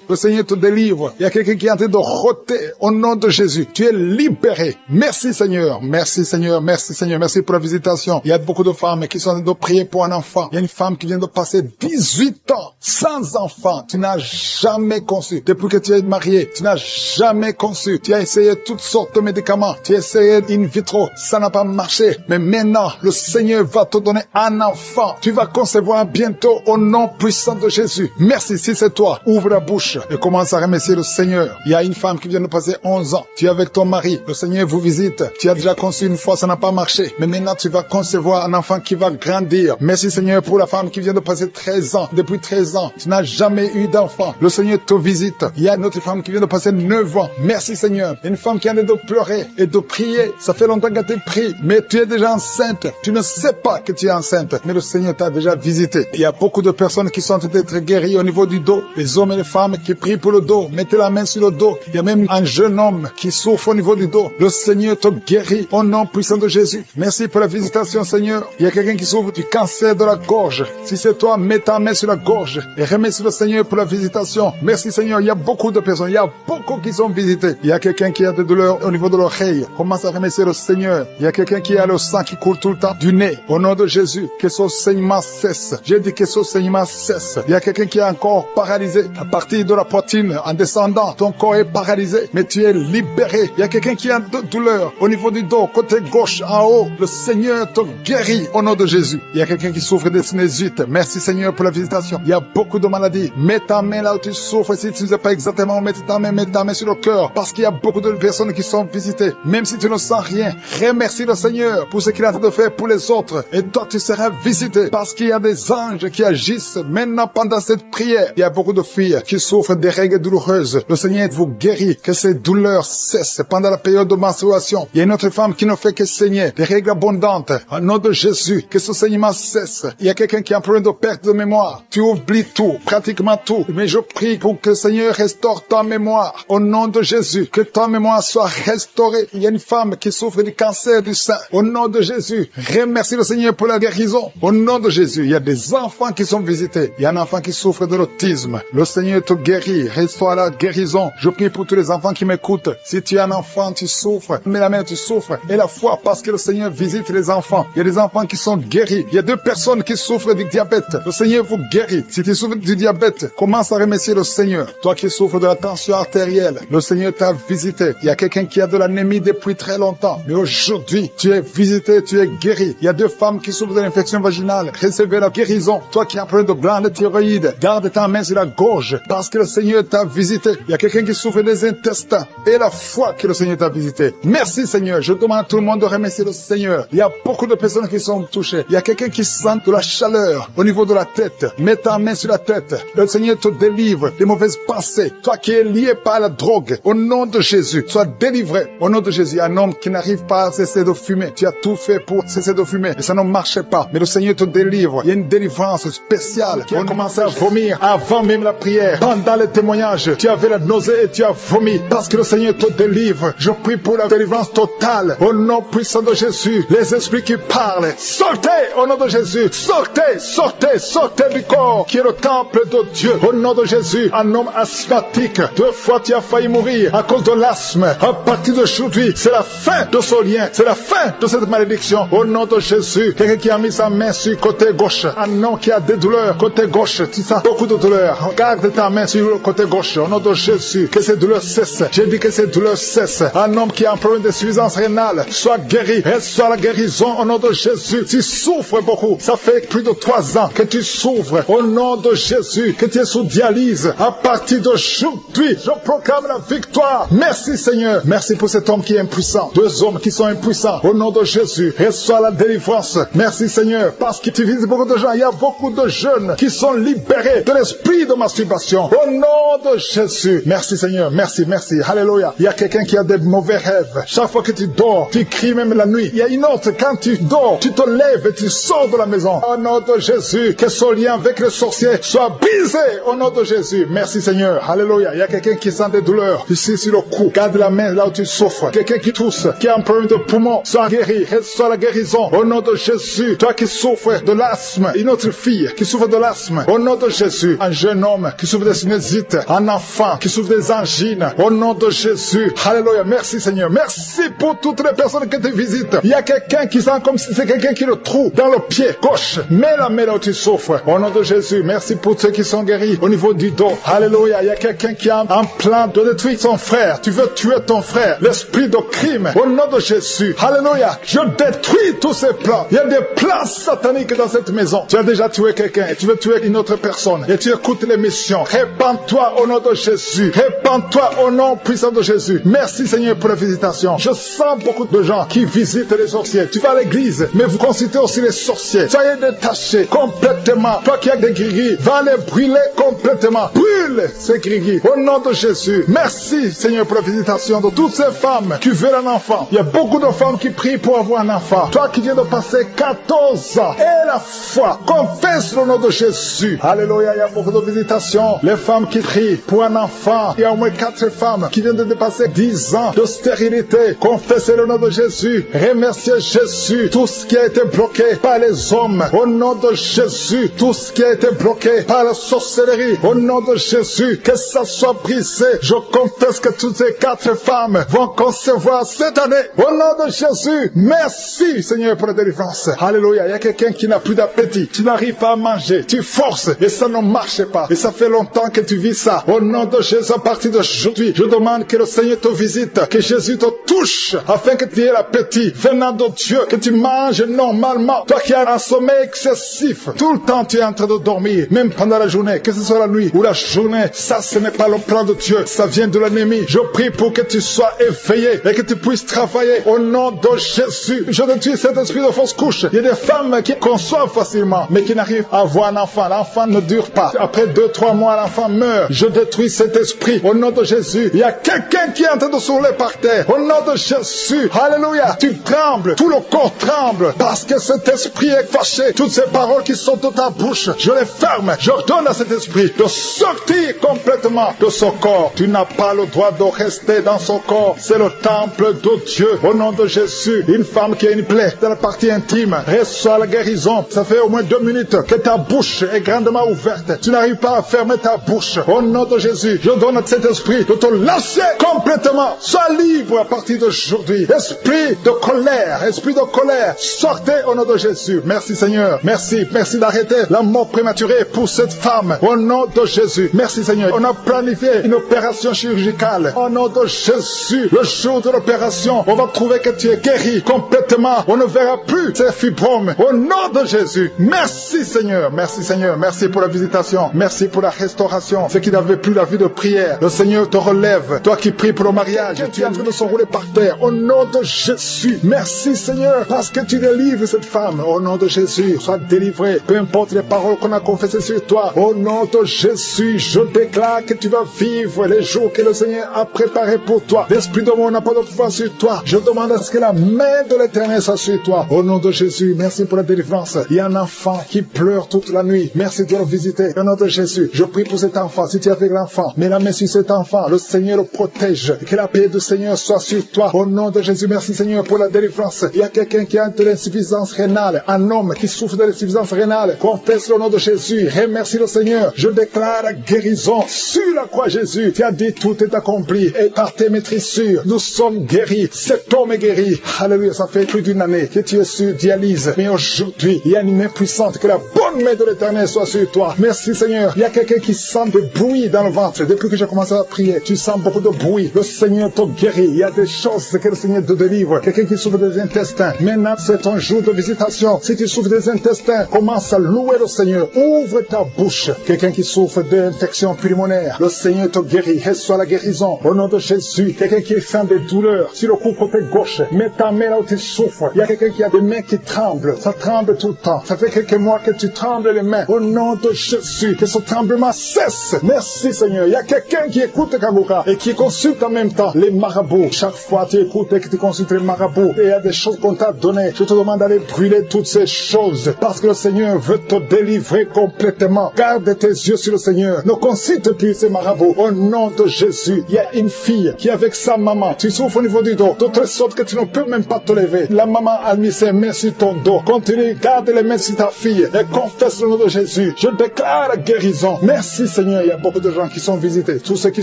Le Seigneur te délivre. Il y a quelqu'un qui est en train de roter au nom de Jésus. Tu es libéré. Merci Seigneur. Merci Seigneur. Merci Seigneur. Merci pour la visitation. Il y a beaucoup de femmes qui sont en train de prier pour un enfant. Il y a une femme qui vient de passer 18 ans sans enfant. Tu n'as jamais conçu. Depuis que tu es marié, tu n'as jamais conçu. Tu as essayé toutes sortes de médicaments. Tu as essayé in vitro. Ça n'a pas marché. Mais maintenant, le Seigneur va te donner un enfant. Tu vas concevoir bientôt au nom puissant de Jésus. Merci, si c'est toi, ouvre la bouche et commence à remercier le Seigneur. Il y a une femme qui vient de passer 11 ans. Tu es avec ton mari. Le Seigneur vous visite. Tu as déjà conçu une fois, ça n'a pas marché. Mais maintenant, tu vas concevoir un enfant qui va grandir. Merci Seigneur pour la femme qui vient de passer 13 ans. Depuis 13 ans, tu n'as jamais eu d'enfant. Le Seigneur te visite. Il y a une autre femme qui vient de passer 9 ans. Merci Seigneur. Une femme qui a de pleurer et de prier. Ça fait longtemps que tu pries, mais tu es déjà enceinte. Tu ne sais pas que tu es enceinte. Mais le Seigneur t'a déjà visité. Il y a beaucoup de personnes qui sont en train d'être guéries au niveau du dos. Les hommes et les femmes qui prient pour le dos. Mettez la main sur le dos. Il y a même un jeune homme qui souffre au niveau du dos. Le Seigneur te guérit au nom puissant de Jésus. Merci pour la visitation, Seigneur. Il y a quelqu'un qui souffre du cancer de la gorge. Si c'est toi, mets ta main sur la gorge et remercie le Seigneur pour la visitation. Merci Seigneur. Il y a beaucoup de personnes. Il y a beaucoup qui sont visitées. Il y a quelqu'un qui a des douleurs au niveau de l'oreille. Commence à remercier le Seigneur. Il y a quelqu'un qui a le sang qui coule tout le temps du nez. Au nom de Jésus, que son saignement cesse. J'ai dit que ce saignement cesse. Il y a quelqu'un qui est encore paralysé à partir de la poitrine en descendant. Ton corps est paralysé, mais tu es libéré. Il y a quelqu'un qui a de douleur au niveau du dos, côté gauche, en haut. Le Seigneur te guérit au nom de Jésus. Il y a quelqu'un qui souffre de sinusite. Merci Seigneur pour la visitation. Il y a beaucoup de maladies. Mets ta main là où tu souffres. Si tu ne sais pas exactement où mettre ta main sur le cœur. Parce qu'il y a beaucoup de personnes qui sont visitées. Même si tu ne sens rien, remercie le Seigneur pour ce qu'il est en train de faire pour les autres. Et toi, tu seras visité. Parce qu'il y a des anges qui agissent maintenant pendant cette prière. Il y a beaucoup de filles qui souffrent des règles douloureuses. Le Seigneur vous guérit, que ces douleurs cessent pendant la période de menstruation. Il y a une autre femme qui ne fait que saigner, des règles abondantes. Au nom de Jésus, que ce saignement cesse. Il y a quelqu'un qui a un problème de perte de mémoire. Tu oublies tout, pratiquement tout. Mais je prie pour que le Seigneur restaure ta mémoire. Au nom de Jésus, que ta mémoire soit restaurée. Il y a une femme qui souffre du cancer du sein. Au nom de Jésus, remercie le Seigneur pour la guérison. Au nom de Jésus, il y a des enfants qui sont visités. Il y a un enfant qui souffre de l'autisme. Le Seigneur te guérit. Reçois la guérison. Je prie pour tous les enfants qui m'écoutent. Si tu es un enfant, tu souffres. Mais la mère, tu souffres. Et la foi, parce que le Seigneur visite les enfants. Il y a des enfants qui sont guéris. Il y a 2 personnes qui souffrent du diabète. Le Seigneur vous guérit. Si tu souffres du diabète, commence à remercier le Seigneur. Toi qui souffres de la tension artérielle, le Seigneur t'a visité. Il y a quelqu'un qui a de l'anémie depuis très longtemps. Mais aujourd'hui, tu es visité, tu es guéri. Il y a 2 femmes qui souffrent de l'infection vaginale. Recevez la guérison. Toi qui as un problème de glande thyroïde, garde ta main sur la gorge parce que le Seigneur t'a visité. Il y a quelqu'un qui souffre des intestins et la foi que le Seigneur t'a visité. Merci Seigneur. Je demande à tout le monde de remercier le Seigneur. Il y a beaucoup de personnes qui sont touchées. Il y a quelqu'un qui sent de la chaleur au niveau de la tête. Mets ta main sur la tête. Le Seigneur te délivre des mauvaises pensées. Toi qui es lié par la drogue, au nom de Jésus, sois délivré. Au nom de Jésus, un homme qui n'arrive pas à cesser de fumer. Tu as tout fait pour cesser de fumer et ça ne marchait pas. Mais le Seigneur te délivre. Il y a une délivrance spéciale qui a commencé à vomir avant même la prière. Pendant le témoignage, tu avais la nausée et tu as vomi parce que le Seigneur te délivre. Je prie pour la délivrance totale. Au nom puissant de Jésus, les esprits qui parlent, sortez au nom de Jésus. Sortez, sortez, sortez du corps qui est le temple de Dieu. Au nom de Jésus, un homme asthmatique. 2 fois tu as failli mourir à cause de l'asthme. À partir d'aujourd'hui, c'est la fin de ce lien. C'est la fin de cette malédiction. Au nom de Jésus, quelqu'un qui a mis sa main sur le côté gauche. Un homme qui a des douleurs côté gauche. Tu sens beaucoup de douleurs. Garde ta main sur le côté gauche. Au nom de Jésus, que ces douleurs cessent. J'ai dit que ces douleurs cessent. Un homme qui a un problème d'insuffisance rénale, soit guéri. Reçois la guérison au nom de Jésus. Tu souffres beaucoup. Ça fait plus de 3 ans que tu souffres. Au nom de Jésus, que tu es sous dialyse. À partir d'aujourd'hui, je proclame la victoire. Merci Seigneur. Merci pour cet homme qui est impuissant. 2 hommes qui sont impuissants. Au nom de Jésus, reçois la délivrance. Merci Seigneur. Parce que tu visites beaucoup de gens. Il y a beaucoup de jeunes qui sont libérés de l'esprit de masturbation. Au nom de Jésus. Merci Seigneur. Merci, merci. Alléluia. Il y a quelqu'un qui a des mauvais rêves. Chaque fois que tu dors, tu cries même la nuit. Il y a une autre, quand tu dors, tu te lèves et tu sors de la maison. Au nom de Jésus, que ce lien avec le sorcier soit brisé. Au nom de Jésus. Merci Seigneur. Alléluia. Il y a quelqu'un qui sent des douleurs ici sur le cou. Garde la main là où tu souffres. Quelqu'un qui tousse, qui a un problème de poumon, soit guéri. Reçois la guérison. Au nom de Jésus, toi qui souffres de l'asthme, une autre fille qui souffre de l'asthme. Au nom de Jésus, un jeune homme qui souffre de sinusite, un enfant qui souffre des angines. Au nom de Jésus, alléluia. Merci Seigneur. Merci pour toutes les personnes qui te visitent. Il y a quelqu'un qui sent comme si c'est quelqu'un qui le trouve dans le pied gauche. Mets la main là où tu souffres. Au nom de Jésus, merci pour ceux qui sont guéris au niveau du dos. Alléluia. Il y a quelqu'un qui a un plan de détruire son frère. Tu veux tuer ton frère. L'esprit de crime. Au nom de Jésus. Alléluia. Je détruis tous ces plans. Il y a des plans sataniques dans cette maison. Tu as déjà tué quelqu'un et tu veux tuer une autre personne. Et tu écoutes l'émission. Répands-toi au nom de Jésus. Répands-toi au nom puissant de Jésus. Merci Seigneur pour la visitation. Je sens beaucoup de gens qui visitent les sorciers. Tu vas à l'église, mais vous consultez aussi les sorciers. Soyez détachés complètement. Toi qui as des gris, va les brûler complètement. Brûle ces gris au nom de Jésus. Merci Seigneur pour la visitation de toutes ces femmes qui veulent un enfant. Il y a beaucoup de femmes qui prient pour avoir un enfant. Toi qui viens de passer 14 ans et la foi, confesse le nom de Jésus. Alléluia, il y a beaucoup de visitations. Les femmes qui prient pour un enfant. Il y a au moins 4 femmes qui viennent de dépasser 10 ans de stérilité. Confessez le nom de Jésus. Remerciez Jésus. Tout ce qui a été bloqué par les hommes. Au nom de Jésus. Tout ce qui a été bloqué par la sorcellerie. Au nom de Jésus. Que ça soit brisé. Je confesse que toutes ces 4 femmes vont concevoir cette année. Au nom de Jésus. Merci Seigneur pour la délivrance. Alléluia. Il y a quelqu'un qui n'a plus d'appétit. Tu n'arrives pas à manger. Tu forces et ça ne marche pas. Et ça fait longtemps que tu vis ça. Au nom de Jésus, à partir d'aujourd'hui, je demande que le Seigneur te visite, que Jésus te touche, afin que tu aies l'appétit venant de Dieu, que tu manges normalement. Toi qui as un sommeil excessif, tout le temps tu es en train de dormir, même pendant la journée, que ce soit la nuit ou la journée, ça ce n'est pas le plan de Dieu, ça vient de l'ennemi. Je prie pour que tu sois éveillé et que tu puisses travailler au nom de Jésus. Je détruis cet esprit de fausse couche. Il y a des femmes qui conçoivent facilement, mais qui n'arrivent à avoir un enfant. L'enfant ne dure pas. Après 2-3 mois, l'enfant meurt. Je détruis cet esprit au nom de Jésus. Il y a quelqu'un qui est en train de s'ouler par terre. Au nom de Jésus. Alléluia. Tu trembles. Tout le corps tremble parce que cet esprit est fâché. Toutes ces paroles qui sont de ta bouche, je les ferme. J'ordonne à cet esprit de sortir complètement de son corps. Tu n'as pas le droit de rester dans son corps. C'est le temple de Dieu. Au nom de Jésus. Une femme qui a une plaie dans la partie intime reçoit la guérison. Ça fait au moins 2 minutes que ta bouche est grandement ouverte. Tu n'arrives pas à fermer ta bouche. Au nom de Jésus, je donne à cet esprit de te lâcher complètement. Sois libre à partir d'aujourd'hui. Esprit de colère, sortez au nom de Jésus. Merci Seigneur. Merci d'arrêter la mort prématurée pour cette femme. Au nom de Jésus. Merci Seigneur. On a planifié une opération chirurgicale. Au nom de Jésus, le jour de l'opération, on va trouver que tu es guéri complètement. On ne verra plus ces fibromes. Au nom de Jésus. Merci Seigneur. Merci Seigneur. Merci pour la visitation. Merci pour la restauration. Ceux qui n'avaient plus la vie de prière, le Seigneur te relève. Toi qui pries pour le mariage, tu es en train de s'enrouler par terre. Au nom de Jésus. Merci Seigneur, parce que tu délivres cette femme. Au nom de Jésus, sois délivré. Peu importe les paroles qu'on a confessées sur toi. Au nom de Jésus, je déclare que tu vas vivre les jours que le Seigneur a préparés pour toi. L'esprit de mon n'a pas de pouvoir sur toi. Je demande à ce que la main de l'Éternel soit sur toi. Au nom de Jésus, merci pour la délivrance. Il y a un enfant qui pleure toute la nuit. Merci de le visiter. Au nom de Jésus, je prie pour cet enfant. Si tu es avec l'enfant, mets la main sur cet enfant. Le Seigneur le protège. Que la paix du Seigneur soit sur toi. Au nom de Jésus, merci Seigneur pour la délivrance. Il y a quelqu'un qui a de l'insuffisance rénale. Un homme qui souffre de l'insuffisance rénale. Confesse le nom de Jésus. Remercie le Seigneur. Je déclare la guérison sur la croix Jésus. Tu as dit tout est accompli. Et par tes maîtrissures, nous sommes guéris. Cet homme est guéri. Alléluia, ça fait plus d'une année que tu es sur dialyse. Mais aujourd'hui, il y a une main puissante. Que la bonne main de l'Éternel soit sur toi. Merci Seigneur. Il y a quelqu'un qui sent des bruits dans le ventre. Depuis que j'ai commencé à prier, tu sens beaucoup de bruit. Le Seigneur te guérit. Il y a des choses que le Seigneur te délivre. Quelqu'un qui souffre des intestins. Maintenant, c'est ton jour de visitation. Si tu souffres des intestins, commence à louer le Seigneur. Ouvre ta bouche. Quelqu'un qui souffre d'infection pulmonaire, le Seigneur te guérit. Reçois la guérison. Au nom de Jésus. Quelqu'un qui sent des douleurs sur le cou côté gauche, mets ta main là où tu souffres. Il y a quelqu'un qui a des mains qui tremblent. Ça tremble tout le temps. Ça fait quelques mois que tu trembles les mains. Au nom de Jésus, que ce tremblement cesse. Merci Seigneur. Il y a quelqu'un qui écoute Kagoura et qui consulte en même temps les marabouts. Chaque fois tu écoutes et que tu consultes les marabouts et il y a des choses qu'on t'a données, je te demande d'aller brûler toutes ces choses parce que le Seigneur veut te délivrer complètement. Garde tes yeux sur le Seigneur. Ne consulte plus ces marabouts. Au nom de Jésus, il y a une fille qui est avec sa maman. Tu souffres au niveau du dos, de telle sorte que tu ne peux même pas te lever. La maman a mis ses mains sur ton dos. Continue, garde les mains sur ta fille et confesse le nom de Jésus. Je déclare la guérison. Merci Seigneur, il y a beaucoup de gens qui sont visités. Tous ceux qui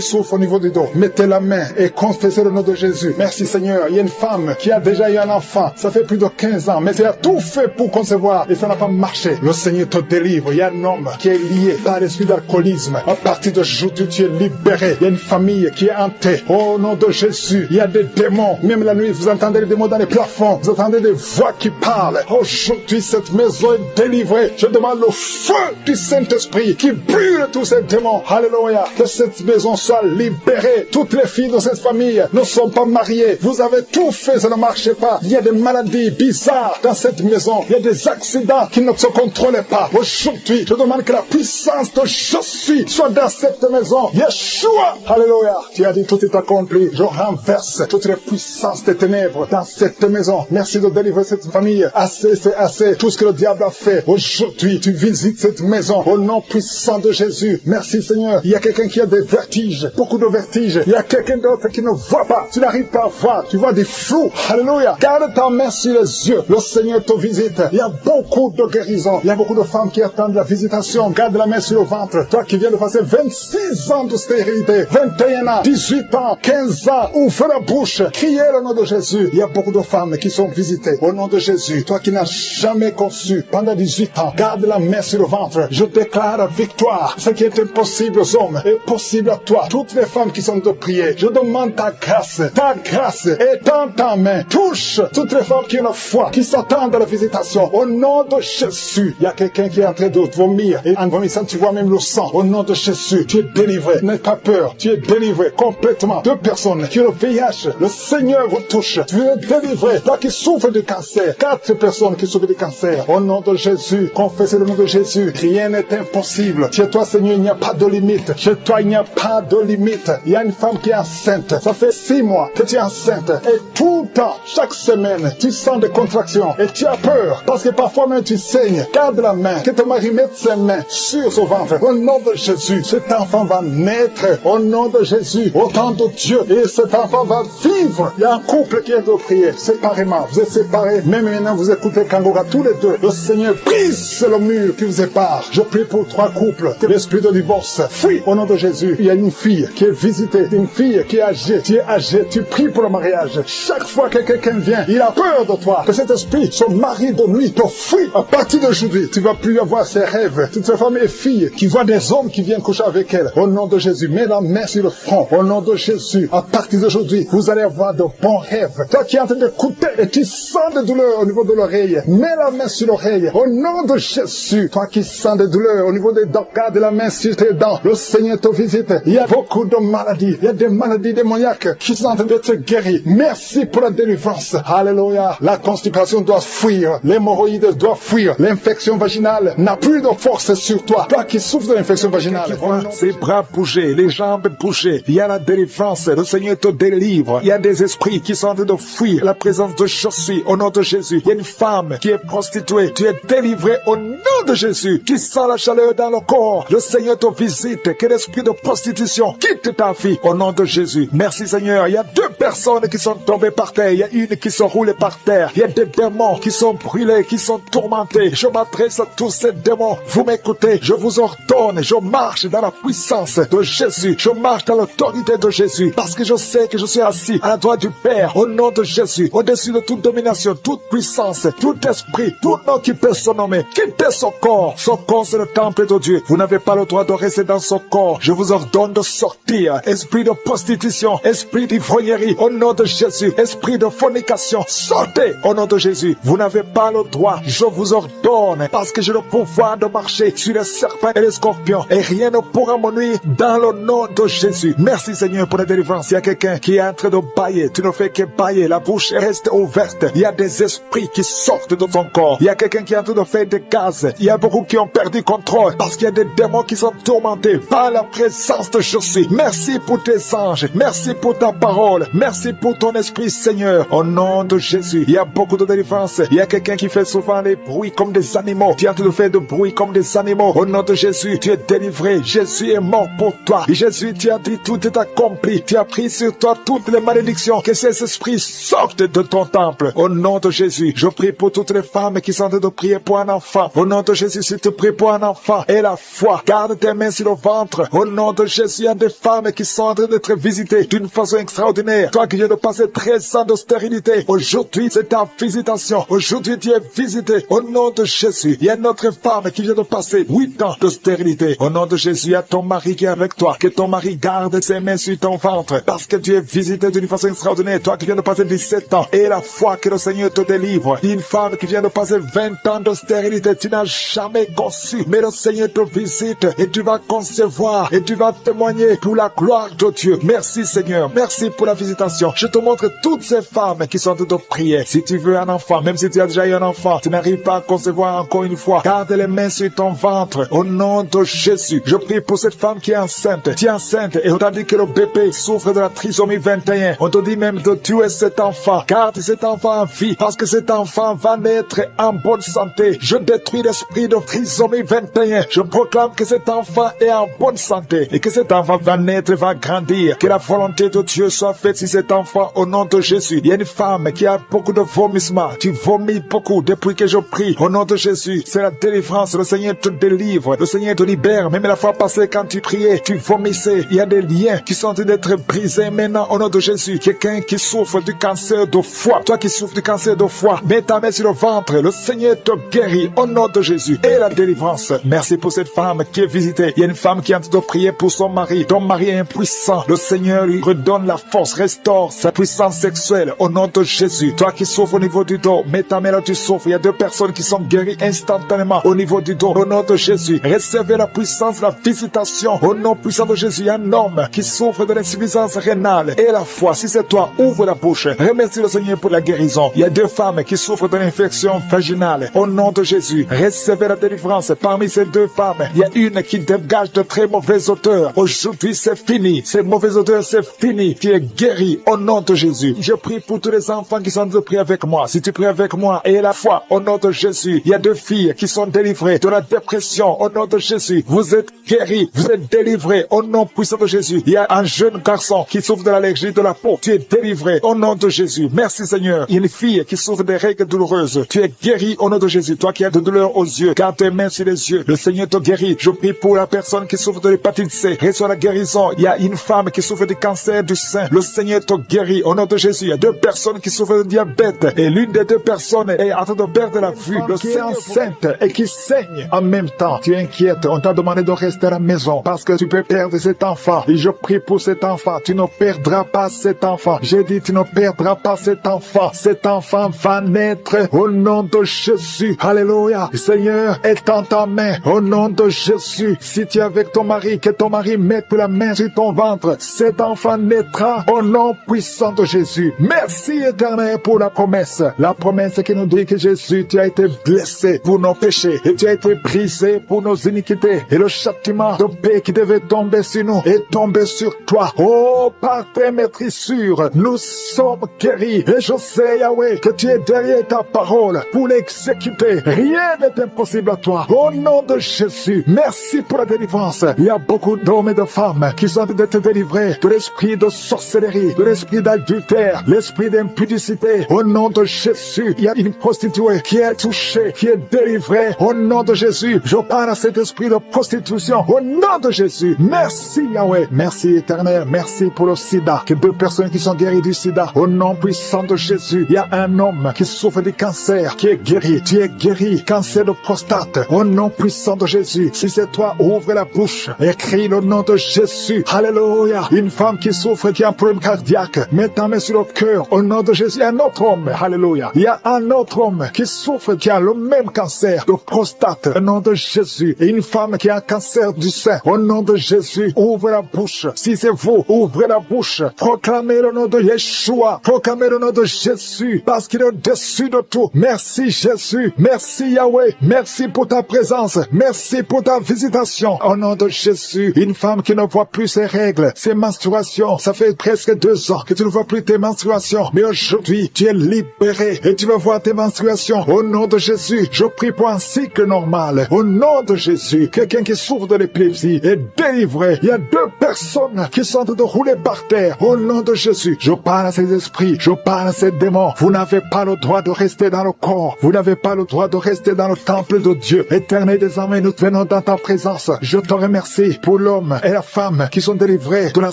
souffrent au niveau du dos, mettez la main et confessez le nom de Jésus. Merci Seigneur, il y a une femme qui a déjà eu un enfant. Ça fait plus de 15 ans, mais tu as tout fait pour concevoir et ça n'a pas marché. Le Seigneur te délivre. Il y a un homme qui est lié par l'esprit d'alcoolisme. À partir d'aujourd'hui, tu es libéré. Il y a une famille qui est hantée. Au nom de Jésus, il y a des démons. Même la nuit, vous entendez les démons dans les plafonds. Vous entendez des voix qui parlent. Aujourd'hui, cette maison est délivrée. Je demande le feu du Saint-Esprit qui brûle tous ces démons. Alléluia. Que cette maison soit libérée. Toutes les filles de cette famille ne sont pas mariées. Vous avez tout fait, ça ne marchait pas. Il y a des maladies bizarres dans cette maison. Il y a des accidents qui ne se contrôlent pas. Aujourd'hui, je demande que la puissance de je suis soit dans cette maison. Yeshua, alléluia. Tu as dit tout est accompli. Je renverse toutes les puissances des ténèbres dans cette maison. Merci de délivrer cette famille. Assez, c'est assez. Tout ce que le diable a fait. Aujourd'hui, tu visites cette maison au nom puissant de Jésus. Merci Seigneur. Il y a quelqu'un qui a des vertiges, beaucoup de vertiges. Il y a quelqu'un d'autre qui ne voit pas. Tu n'arrives pas à voir. Tu vois des flous. Alléluia. Garde ta main sur les yeux. Le Seigneur te visite. Il y a beaucoup de guérisons. Il y a beaucoup de femmes qui attendent la visitation. Garde la main sur le ventre. Toi qui viens de passer 26 ans de stérilité, 21 ans, 18 ans, 15 ans, ouvre la bouche. Criez le nom de Jésus. Il y a beaucoup de femmes qui sont visitées au nom de Jésus. Toi qui n'as jamais conçu pendant 18 ans, garde la main sur le ventre. Je déclare la victoire. Ce qui est impossible aux hommes est possible à toi. Toutes les femmes qui sont de prier, je demande ta grâce est dans ta main. Touche toutes les femmes qui ont la foi, qui s'attendent à la visitation. Au nom de Jésus, il y a quelqu'un qui est en train de vomir et en vomissant tu vois même le sang. Au nom de Jésus, tu es délivré. N'aie pas peur, tu es délivré complètement. 2 personnes qui ont le VIH, le Seigneur vous touche. Tu es délivré. Toi qui souffres de cancer, 4 personnes qui souffrent de cancer. Au nom de Jésus, confessez le nom de Jésus. Rien n'est impossible. Chez toi Seigneur, il n'y a pas de limite. Chez toi il n'y a pas de limite. Il y a une femme qui est enceinte. Ça fait 6 mois que tu es enceinte. Et tout le temps, chaque semaine, tu sens des contractions. Et tu as peur. Parce que parfois même tu saignes. Garde la main. Que ton mari mette ses mains sur son ventre. Au nom de Jésus, cet enfant va naître. Au nom de Jésus, au temps de Dieu. Et cet enfant va vivre. Il y a un couple qui est de prier séparément. Vous êtes séparés. Même maintenant, vous écoutez Kangora tous les deux. Le Seigneur brise le mur qui vous sépare. Je prie pour 3 couples. Que l'esprit de divorce fuit. Au nom de Jésus, il y a une fille qui est visitée. Une fille qui est âgée. Tu es âgé. Tu pries pour le mariage. Chaque fois que quelqu'un vient, il a peur de toi. Que cet esprit, son mari de nuit, te fuit. À partir d'aujourd'hui, tu ne vas plus avoir ces rêves. Toutes ces femmes et filles qui voient des hommes qui viennent coucher avec elles. Au nom de Jésus, mets la main sur le front. Au nom de Jésus, à partir d'aujourd'hui, vous allez avoir de bons rêves. Toi qui es en train d'écouter et tu sens des douleurs au niveau de l'oreille, mets la main sur l'oreille. Au nom de Jésus, toi qui sens des douleurs au niveau des dents, garde la main sur tes dents. Le Seigneur te visite. Il y a beaucoup de maladies. Il y a des maladies démoniaques qui sont en train d'être guéries. Merci pour la délivrance. Alléluia. La constipation doit fuir. L'hémorroïde doit fuir. L'infection vaginale n'a plus de force sur toi. Toi qui souffres de l'infection vaginale. Ses bras bouger, les jambes bouger. Il y a la délivrance. Le Seigneur te délivre. Il y a des esprits qui sont en train de fuir la présence de je suis au nom de Jésus. Il y a une femme qui est prostituée. Tu es délivré au nom de Jésus. Tu sens la chaleur dans le corps. Le Seigneur te visite. Que l'esprit de prostitution quitte ta vie au nom de Jésus. Merci Seigneur. Il y a 2 personnes qui sont tombées par terre. Il y a une qui sont roulées par terre. Il y a des démons qui sont brûlés, qui sont tourmentés. Je m'adresse à tous ces démons. Vous m'écoutez. Je vous ordonne. Je marche dans la puissance de Jésus. Je marche dans l'autorité de Jésus. Parce que je sais que je suis assis à la droite du Père. Au nom de Jésus. Au-dessus de toute domination, toute puissance, tout esprit, tout nom qui peut se nommer. Quittez son corps. Son corps, c'est le temple de Dieu. Vous n'avez pas le droit de rester dans son corps. Je vous ordonne de sortir. Esprit de prostitution, esprit d'ivrognerie, au nom de Jésus. Esprit de fornication, sortez au nom de Jésus. Vous n'avez pas le droit. Je vous ordonne, parce que j'ai le pouvoir de marcher sur les serpents et les scorpions. Et rien ne pourra me nuire dans le nom de Jésus. Merci Seigneur pour la délivrance. Il y a quelqu'un qui est en train de bailler. Tu ne fais que bailler. La bouche reste ouverte. Il y a des esprits qui sortent de ton corps. Il y a quelqu'un qui est en train de faire des gaz. Il y a beaucoup qui ont perdu contrôle parce qu'il y a des démons qui sont tourmentés par la présence de Jésus. Merci pour tes anges. Merci pour ta parole. parole. Merci pour ton esprit, Seigneur. Au nom de Jésus, il y a beaucoup de délivrance. Il y a quelqu'un qui fait souvent des bruits comme des animaux. Tu as tout fait de bruit comme des animaux. Au nom de Jésus, tu es délivré. Jésus est mort pour toi. Et Jésus, tu as dit tout est accompli. Tu as pris sur toi toutes les malédictions. Que ces esprits sortent de ton temple. Au nom de Jésus, je prie pour toutes les femmes qui sont en train de prier pour un enfant. Au nom de Jésus, si tu pries pour un enfant et la foi, garde tes mains sur le ventre. Au nom de Jésus, il y a des femmes qui sont en train d'être visitées d'une façon extraordinaire. Toi qui viens de passer 13 ans de stérilité, aujourd'hui c'est ta visitation. Aujourd'hui tu es visité. Au nom de Jésus, il y a une autre femme qui vient de passer 8 ans de stérilité. Au nom de Jésus, il y a ton mari qui est avec toi. Que ton mari garde ses mains sur ton ventre parce que tu es visité d'une façon extraordinaire. Toi qui viens de passer 17 ans et la foi que le Seigneur te délivre. Une femme qui vient de passer 20 ans de stérilité, tu n'as jamais conçu, mais le Seigneur te visite et tu vas concevoir et tu vas témoigner pour la gloire de Dieu. Merci Seigneur, merci pour la visitation. Je te montre toutes ces femmes qui sont en train de prier. Si tu veux un enfant, même si tu as déjà eu un enfant, tu n'arrives pas à concevoir encore une fois, garde les mains sur ton ventre. Au nom de Jésus, je prie pour cette femme qui est enceinte. Tu es enceinte et on t'a dit que le bébé souffre de la trisomie 21. On te dit même de tuer cet enfant. Garde cet enfant en vie parce que cet enfant va naître en bonne santé. Je détruis l'esprit de trisomie 21. Je proclame que cet enfant est en bonne santé et que cet enfant va naître, va grandir. Que la volonté de Dieu soit faite sur cet enfant au nom de Jésus. Il y a une femme qui a beaucoup de vomissements. Tu vomis beaucoup depuis que je prie. Au nom de Jésus, c'est la délivrance. Le Seigneur te délivre. Le Seigneur te libère. Même la fois passée quand tu priais, tu vomissais. Il y a des liens qui sont en train d'être brisés maintenant au nom de Jésus. Quelqu'un qui souffre du cancer de foie. Toi qui souffres du cancer de foie, mets ta main sur le ventre. Le Seigneur te guérit au nom de Jésus. Et la délivrance. Merci pour cette femme qui est visitée. Il y a une femme qui est en train de prier pour son mari. Ton mari est impuissant. Le Seigneur lui redonne la force, restaure sa puissance sexuelle au nom de Jésus. Toi qui souffres au niveau du dos, mets ta main là, tu souffres. Il y a 2 personnes qui sont guéries instantanément au niveau du dos. Au nom de Jésus, recevez la puissance, la visitation. Au nom puissant de Jésus, il y a un homme qui souffre de l'insuffisance rénale et la foi. Si c'est toi, ouvre la bouche. Remercie le Seigneur pour la guérison. Il y a 2 femmes qui souffrent de l'infection vaginale. Au nom de Jésus, recevez la délivrance. Parmi ces 2 femmes, il y a une qui dégage de très mauvaises odeurs. Aujourd'hui, c'est fini. Ces mauvaises odeurs, c'est fini. Tu es guéri au nom de Jésus. Je prie pour tous les enfants qui sont en train de prier avec moi. Si tu pries avec moi et la foi, au nom de Jésus, il y a 2 filles qui sont délivrées de la dépression. Au nom de Jésus, vous êtes guéris, vous êtes délivrés au nom puissant de Jésus. Il y a un jeune garçon qui souffre de l'allergie de la peau. Tu es délivré au nom de Jésus. Merci Seigneur. Il y a une fille qui souffre des règles douloureuses. Tu es guéri au nom de Jésus. Toi qui as de douleur aux yeux, garde tes mains sur les yeux. Le Seigneur te guérit. Je prie pour la personne qui souffre de l'hépatite C. Reçois la guérison. Il y a une femme qui souffre du cancer du sein. Le Seigneur te guérit au nom de Jésus. Il y a 2 personnes qui souffrent de diabète et l'une des 2 personnes est en train de perdre la vue. Le Seigneur est enceinte et qui saigne en même temps. Tu es inquiète. On t'a demandé de rester à la maison parce que tu peux perdre cet enfant. Et je prie pour cet enfant. Tu ne perdras pas cet enfant. J'ai dit tu ne perdras pas cet enfant. Cet enfant va naître au nom de Jésus. Alléluia. Le Seigneur est en ta main au nom de Jésus. Si tu es avec ton mari, que ton mari mette la main sur ton ventre. Cet enfant naîtra au nom puissant de Jésus. Merci Éternel pour la promesse. La promesse qui nous dit que Jésus, tu as été blessé pour nos péchés et tu as été brisé pour nos iniquités. Et le châtiment de paix qui devait tomber sur nous est tombé sur toi. Oh, par tes maîtrissures, nous sommes guéris. Et je sais, Yahweh, que tu es derrière ta parole pour l'exécuter. Rien n'est impossible à toi. Au nom de Jésus, merci pour la délivrance. Il y a beaucoup d'hommes et de femmes qui sont d'être délivrés de l'esprit de sorcellerie, de l'esprit d'adultère, l'esprit d'impudicité. Au nom de Jésus, il y a une prostituée qui est touchée, qui est délivrée. Au nom de Jésus, je parle à cet esprit de prostitution. Au nom de Jésus, merci Yahweh. Merci Éternel, merci pour le sida. Que 2 personnes qui sont guéries du sida. Au nom puissant de Jésus, il y a un homme qui souffre du cancer, qui est guéri. Tu es guéri, cancer de prostate. Au nom puissant de Jésus, si c'est toi, ouvre la bouche et crie le nom de Jésus. Alléluia. Une femme qui souffre, qui a un problème cardiaque, mets ta main sur le cœur. Au nom de Jésus, un autre homme. Alléluia. Il y a un autre homme qui souffre, qui a le même cancer de prostate. Au nom de Jésus. Et une femme qui a un cancer du sein. Au nom de Jésus, ouvre la bouche. Si c'est vous, ouvrez la bouche. Proclamez le nom de Yeshua. Proclamez le nom de Jésus. Parce qu'il est au-dessus de tout. Merci Jésus. Merci Yahweh. Merci pour ta présence. Merci pour ta visitation. Au nom de Jésus. Une femme qui ne voit plus ses règles, ses menstruations. Ça fait presque 2 ans que tu ne vois plus tes menstruations, mais aujourd'hui, tu es libéré et tu vas voir tes menstruations. Au nom de Jésus, je prie pour un cycle normal. Au nom de Jésus, quelqu'un qui souffre de l'épilepsie est délivré. Il y a 2 personnes qui sont en train de rouler par terre. Au nom de Jésus, je parle à ces esprits, je parle à ces démons. Vous n'avez pas le droit de rester dans le corps. Vous n'avez pas le droit de rester dans le temple de Dieu. Éternel des armées, nous venons dans ta présence. Je te remercie pour l'homme et la femme qui sont délivrés de la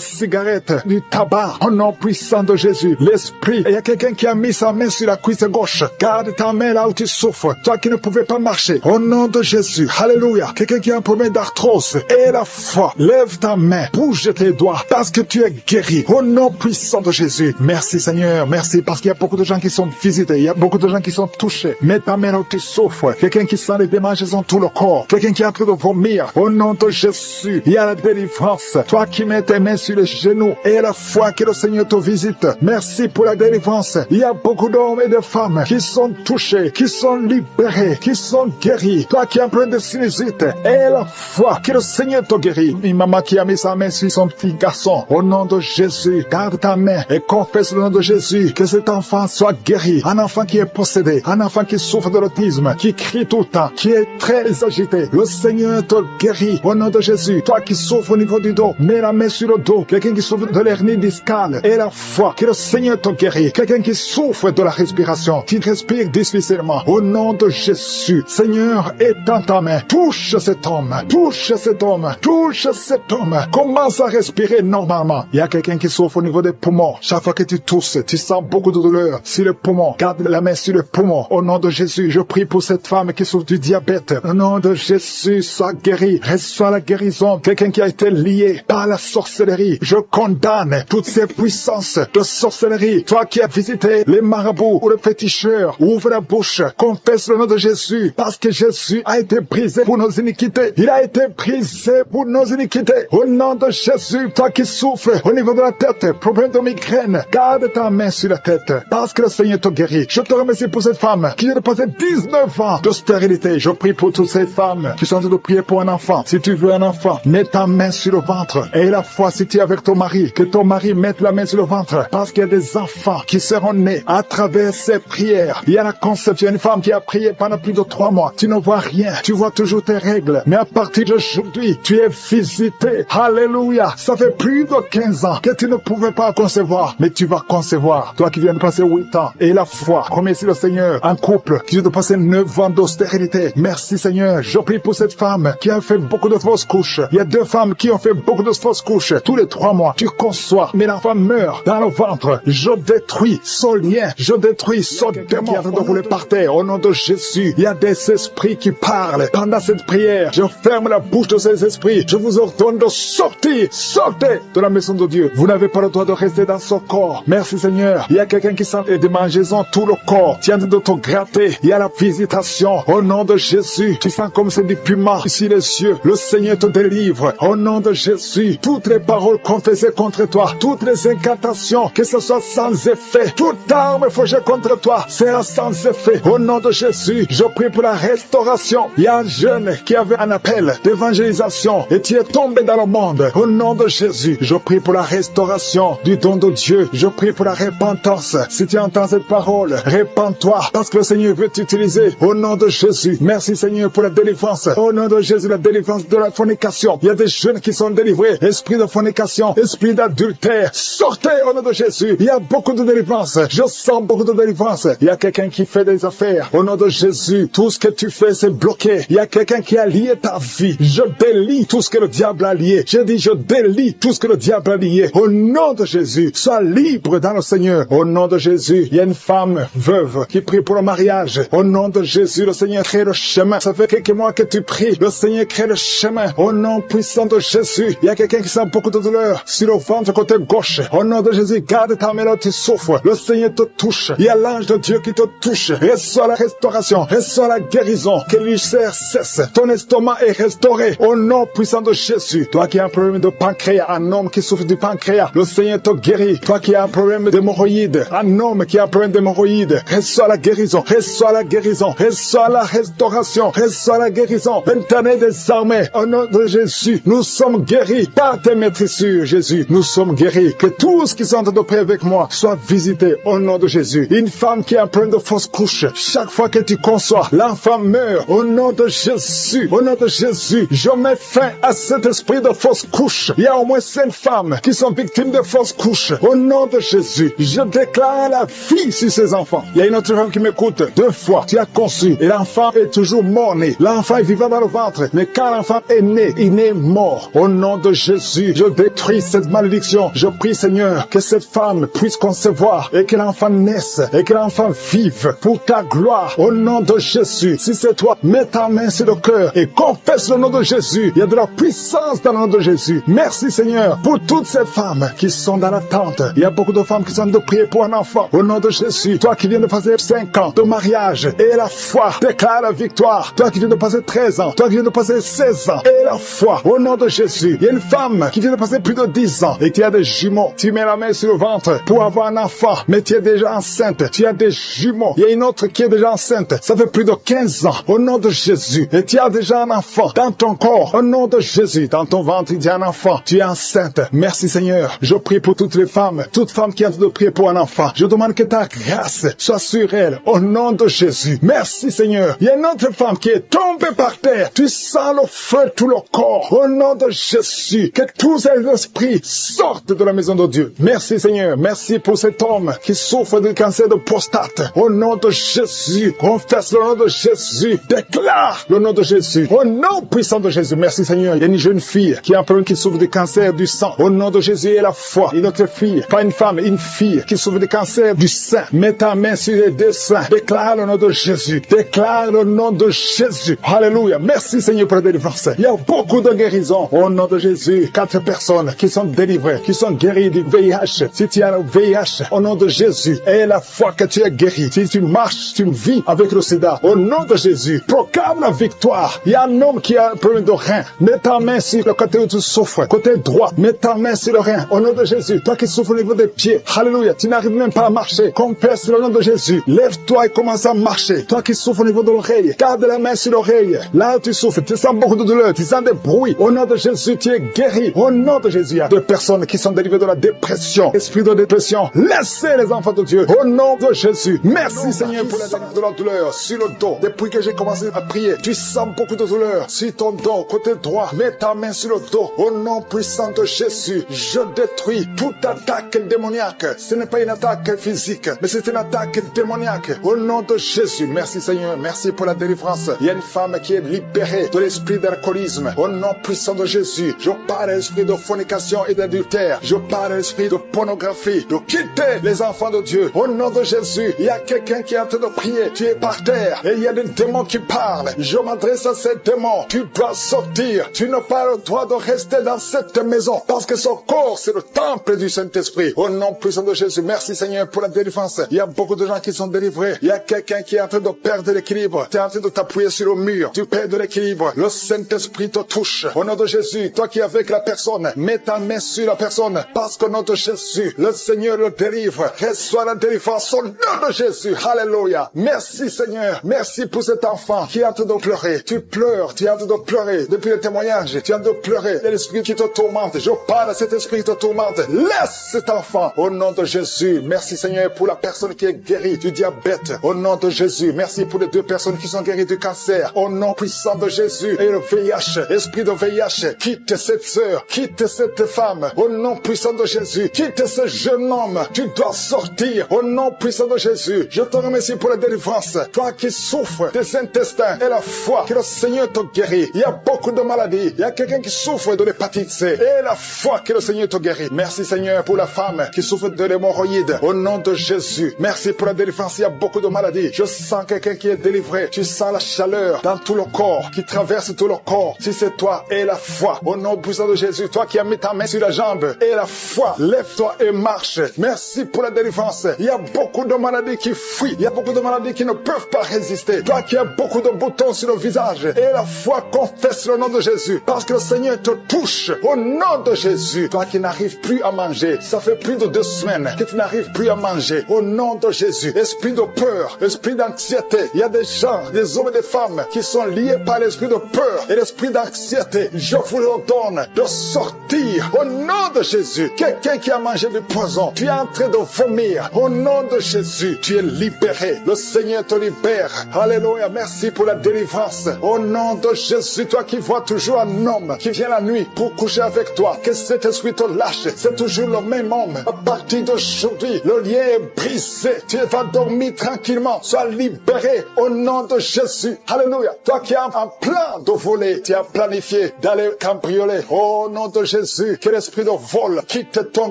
cigarette, du tabac. Au nom puissant de Jésus, l'esprit. Et il y a quelqu'un qui a mis sa main sur la cuisse gauche. Garde ta main là où tu souffres. Toi qui ne pouvais pas marcher. Au nom de Jésus. Alléluia. Quelqu'un qui a un problème d'arthrose. Et la foi. Lève ta main. Bouge tes doigts. Parce que tu es guéri. Au nom puissant de Jésus. Merci Seigneur. Merci parce qu'il y a beaucoup de gens qui sont visités. Il y a beaucoup de gens qui sont touchés. Mets ta main là où tu souffres. Quelqu'un qui sent les démangeaisons tout le corps. Quelqu'un qui est en train de vomir. Au nom de Jésus. Il y a la délivrance. Toi qui mets tes mains sur les genoux. Et la foi que le Seigneur te visite. Merci pour la délivrance. Il y a beaucoup d'hommes et de femmes qui sont touchés, qui sont libérés, qui sont guéris. Toi qui es en train de sinusite. Et la foi que le Seigneur te guérit. Une maman qui a mis sa main sur son petit garçon. Au nom de Jésus, garde ta main et confesse le nom de Jésus que cet enfant soit guéri. Un enfant qui est possédé, un enfant qui souffre de l'autisme, qui crie tout le temps, qui est très agité. Le Seigneur te guérit au nom de Jésus. Toi qui souffres au niveau du dos, mets la main sur le dos. Quelqu'un qui souffre de l'hernie discale et la foi que le Seigneur te guérit. Quelqu'un qui souffre de la respiration, qui respire difficilement. Au nom de Jésus, Seigneur, étends ta main. Touche cet homme, touche cet homme, touche cet homme. Commence à respirer normalement. Il y a quelqu'un qui souffre au niveau des poumons. Chaque fois que tu tousses, tu sens beaucoup de douleur sur les poumons. Garde la main sur les poumons. Au nom de Jésus, je prie pour cette femme qui souffre du diabète. Au nom de Jésus, sois guéri. Reçois la guérison. Quelqu'un qui a été lié par la sorcellerie. Je condamne toutes ces puissances de sorcellerie. Toi qui as visité les marabouts ou les féticheurs, ouvre la bouche. Confesse le nom de Jésus. Parce que Jésus a été brisé pour nos iniquités. Il a été brisé pour nos iniquités. Au nom de Jésus, toi qui souffres au niveau de la tête, problème de migraine, garde ta main sur la tête. Parce que le Seigneur te guérit. Je te remercie pour cette femme qui vient de passer 19 ans de stérilité. Je prie pour toutes ces femmes qui sont en train de prier pour un enfant. Si tu veux un enfant, mets ta main sur le ventre. Et la foi, si tu es avec ton mari, que ton mari mette la main sur le ventre. Parce qu'il y a des enfants qui seront nés à travers ces prières. Il y a la conception. Une femme qui a prié pendant plus de 3 mois. Tu ne vois rien. Tu vois toujours tes règles. Mais à partir d'aujourd'hui, tu es visité. Alléluia. Ça fait plus de 15 ans que tu ne pouvais pas concevoir. Mais tu vas concevoir. Toi qui viens de passer 8 ans. Et la foi. Remercie le Seigneur. Un couple qui vient de passer 9 ans d'austérité. Merci Seigneur. Je prie pour cette femme qui a fait beaucoup de fausses couches. Il y a 2 femmes qui ont fait beaucoup de fausses couches. Tous les 3 mois, tu conçois. Mais l'enfant meurt dans le ventre. Je détruis ce lien. Je détruis ce démon qui est en train de rouler par terre. Au nom de Jésus, il y a des esprits qui parlent. Pendant cette prière, je ferme la bouche de ces esprits. Je vous ordonne de sortir. Sortez de la maison de Dieu. Vous n'avez pas le droit de rester dans ce corps. Merci Seigneur. Il y a quelqu'un qui sent des démangeaisons tout le corps. Tu es en train de te gratter. Il y a la visitation. Au nom de Jésus, tu sens comme c'est du piment ici les yeux. Le Seigneur te délivre. Au nom de Jésus, toutes les paroles confessées contre toi, toutes les incantations, que ce soit sans effet, toute arme forgée contre toi sera sans effet. Au nom de Jésus, je prie pour la restauration. Il y a un jeune qui avait un appel d'évangélisation et tu es tombé dans le monde. Au nom de Jésus, je prie pour la restauration du don de Dieu. Je prie pour la repentance. Si tu entends cette parole, répands-toi parce que le Seigneur veut t'utiliser. Au nom de Jésus, merci Seigneur pour la délivrance. Au nom de Jésus, la délivrance de la fornication. Il y a des jeunes qui sont délivrés. Esprit de fornication, esprit d'adultère. Sortez au nom de Jésus. Il y a beaucoup de délivrance. Je sens beaucoup de délivrance. Il y a quelqu'un qui fait des affaires. Au nom de Jésus, tout ce que tu fais, c'est bloqué. Il y a quelqu'un qui a lié ta vie. Je délie tout ce que le diable a lié. Je dis, je délie tout ce que le diable a lié. Au nom de Jésus, sois libre dans le Seigneur. Au nom de Jésus, il y a une femme veuve qui prie pour le mariage. Au nom de Jésus, le Seigneur crée le chemin. Ça fait quelques mois que tu pries. Le Seigneur crée le chemin. Au nom puissant de Jésus, il y a quelqu'un qui sent beaucoup de douleur sur le ventre côté gauche. Au nom de Jésus, garde ta main là, tu souffres. Le Seigneur te touche. Il y a l'ange de Dieu qui te touche. Reçois la restauration. Reçois la guérison. Que l'ulcère cesse. Ton estomac est restauré. Au nom puissant de Jésus. Toi qui as un problème de pancréas, un homme qui souffre du pancréas, le Seigneur te guérit. Toi qui as un problème d'hémorroïdes, un homme qui a un problème d'hémorroïdes, reçois la guérison. Reçois la guérison. Reçois la restauration. Reçois la guérison. Éternel des armées, au nom de Jésus, nous sommes guéris par tes maîtrisures, Jésus. Nous sommes guéris. Jésus. Que tous qui sont en train de prier avec moi soient visités au nom de Jésus. Une femme qui est en pleine de fausses couches, chaque fois que tu conçois, l'enfant meurt au nom de Jésus. Au nom de Jésus, je mets fin à cet esprit de fausses couches. Il y a au moins 5 femmes qui sont victimes de fausses couches. Au nom de Jésus, je déclare la vie sur ces enfants. Il y a une autre femme qui m'écoute. 2 fois, tu as conçu et l'enfant est toujours mort-né. L'enfant est vivant dans le ventre, mais quand l'enfant est né, il est mort. Au nom de Jésus, je détruis cette malédiction. Je prie, Seigneur, que cette femme puisse concevoir et que l'enfant naisse et que l'enfant vive pour ta gloire. Au nom de Jésus, si c'est toi, mets ta main sur le cœur et confesse le nom de Jésus. Il y a de la puissance dans le nom de Jésus. Merci, Seigneur, pour toutes ces femmes qui sont dans l'attente. Il y a beaucoup de femmes qui sont de prier pour un enfant. Au nom de Jésus, toi qui viens de passer 5 ans de mariage et la foi déclare la victoire. Toi qui viens de passer 13 ans, toi qui viens de passer 16 ans et la foi. Au nom de Jésus, il y a une femme qui vient de passer plus de 10 ans et qui a des jumeaux. Tu mets la main sur le ventre pour avoir un enfant, mais tu es déjà enceinte. Tu as des jumeaux. Il y a une autre qui est déjà enceinte. Ça fait plus de 15 ans. Au nom de Jésus. Et tu as déjà un enfant dans ton corps. Au nom de Jésus. Dans ton ventre, il y a un enfant. Tu es enceinte. Merci, Seigneur. Je prie pour toutes les femmes. Toutes femmes qui ont de prier pour un enfant. Je demande que ta grâce soit sur elles. Au nom de Jésus. Merci, Seigneur. Il y a une autre femme qui est tombée par terre. Tu sens le feu tout le corps. Au nom de Jésus. Que tous ces esprits sortent de la maison de Dieu. Merci, Seigneur. Merci pour cet homme qui souffre de cancer de prostate. Au nom de Jésus. Confesse le nom de Jésus. Déclare le nom de Jésus. Au nom puissant de Jésus. Merci, Seigneur. Il y a une jeune fille qui a un problème qui souffre de cancer du sang. Au nom de Jésus et la foi. Une autre fille, pas une femme, une fille qui souffre de cancer du sein. Mets ta main sur les 2 seins. Déclare le nom de Jésus. Déclare le nom de Jésus. Alléluia. Merci, Seigneur, pour la délivrance. Il y a beaucoup de guérisons. Au nom de Jésus. 4 personnes qui sont délivrées, qui sont guéries du VIH. Si tu as le VIH, au nom de Jésus, et la foi que tu es guéri. Si tu marches, tu vis avec le sida. Au nom de Jésus, proclame la victoire. Il y a un homme qui a un problème de rein. Mets ta main sur le côté où tu souffres. Côté droit, mets ta main sur le rein. Au nom de Jésus, toi qui souffres au niveau des pieds. Alléluia. Tu n'arrives même pas à marcher. Confesse le nom de Jésus. Lève-toi et commence à marcher. Toi qui souffres au niveau de l'oreille, garde la main sur l'oreille. Là où tu souffres, tu sens beaucoup de douleur. Tu sens des bruits. Au nom de Jésus, tu es guéri. Au nom de Jésus, il y a 2 personnes qui sont délivrées de la dépression. Esprit de dépression, laissez les enfants de Dieu. Au nom de Jésus. Merci, Seigneur, pour la délivrance de la douleur sur le dos. Depuis que j'ai commencé à prier, tu sens beaucoup de douleur sur ton dos, côté droit. Mets ta main sur le dos. Au nom puissant de Jésus, je détruis toute attaque démoniaque. Ce n'est pas une attaque physique, mais c'est une attaque démoniaque. Au nom de Jésus. Merci, Seigneur. Merci pour la délivrance. Il y a une femme qui est libérée de l'esprit d'alcoolisme. Au nom puissant de Jésus, je parle à l'esprit de fornication et d'adultère. Je parle à l'esprit de pornographie, de quitter les enfants de Dieu. Au nom de Jésus, il y a quelqu'un qui est en train de prier. Tu es par terre et il y a des démons qui parlent. Je m'adresse à ces démons. Tu dois sortir. Tu n'as pas le droit de rester dans cette maison parce que son corps, c'est le temple du Saint-Esprit. Au nom puissant de Jésus, merci, Seigneur, pour la délivrance. Il y a beaucoup de gens qui sont délivrés. Il y a quelqu'un qui est en train de perdre l'équilibre. Tu es en train de t'appuyer sur le mur. Tu perds de l'équilibre. Le Saint-Esprit te touche. Au nom de Jésus, toi qui es avec la personne, mets ta main sur la personne parce qu'au nom de Jésus, le Seigneur le délivre. Reçois la délivrance au nom de Jésus. Alléluia. Merci, Seigneur. Merci pour cet enfant qui est en train de pleurer. Tu pleures. Tu es en train de pleurer. Depuis le témoignage, tu es en train de pleurer. Il y a l'esprit qui te tourmente. Je parle à cet esprit qui te tourmente. Laisse cet enfant au nom de Jésus. Merci, Seigneur, pour la personne qui est guérie du diabète. Au nom de Jésus. Merci pour les 2 personnes qui sont guéries du cancer. Au nom puissant de Jésus. Et le VIH, esprit de VIH, quitte cette sœur, quitte cette femme. Au nom puissant de Jésus. Quitte ce jeune homme. Tu dois sortir. Au nom puissant de Jésus. Je te remercie pour la délivrance. Toi qui souffres des intestins et la foi, que le Seigneur te guérit. Il y a beaucoup de maladies. Il y a quelqu'un qui souffre de l'hépatite C. Et la foi, que le Seigneur te guérit. Merci, Seigneur, pour la femme qui souffre de l'hémorroïde. Au nom de Jésus. Merci pour la délivrance. Il y a beaucoup de maladies. Je sens quelqu'un qui est délivré. Tu sens la chaleur dans tout le corps, qui traverse tout le corps. Si c'est toi, et la foi. Au nom puissant de Jésus. Toi qui as mis ta main sur la jambe, et la foi. Lève-toi et marche. Merci pour la délivrance. Il y a beaucoup de maladies qui fuient. Il y a beaucoup de maladies qui ne peuvent pas résister. Toi qui as beaucoup de boutons sur le visage, et la foi, confesse le nom de Jésus. Parce que le Seigneur te touche. Au nom de Jésus. Toi qui n'arrives plus à manger. Ça fait plus de 2 semaines que tu n'arrives plus à manger. Au nom de Jésus. Esprit de peur. Esprit d'anxiété. Il y a des gens, des hommes et des femmes qui sont liés par l'esprit de peur et l'esprit d'anxiété. Je vous ordonne de sortir. Au nom de Jésus. Jésus. Quelqu'un qui a mangé du poison, tu es en train de vomir. Au nom de Jésus, tu es libéré. Le Seigneur te libère. Alléluia. Merci pour la délivrance. Au nom de Jésus, toi qui vois toujours un homme qui vient la nuit pour coucher avec toi, que cet esprit te lâche. C'est toujours le même homme. À partir d'aujourd'hui, le lien est brisé. Tu vas dormir tranquillement. Sois libéré au nom de Jésus. Alléluia. Toi qui as un plan de voler, tu as planifié d'aller cambrioler. Au nom de Jésus, que l'esprit de vol quitte ton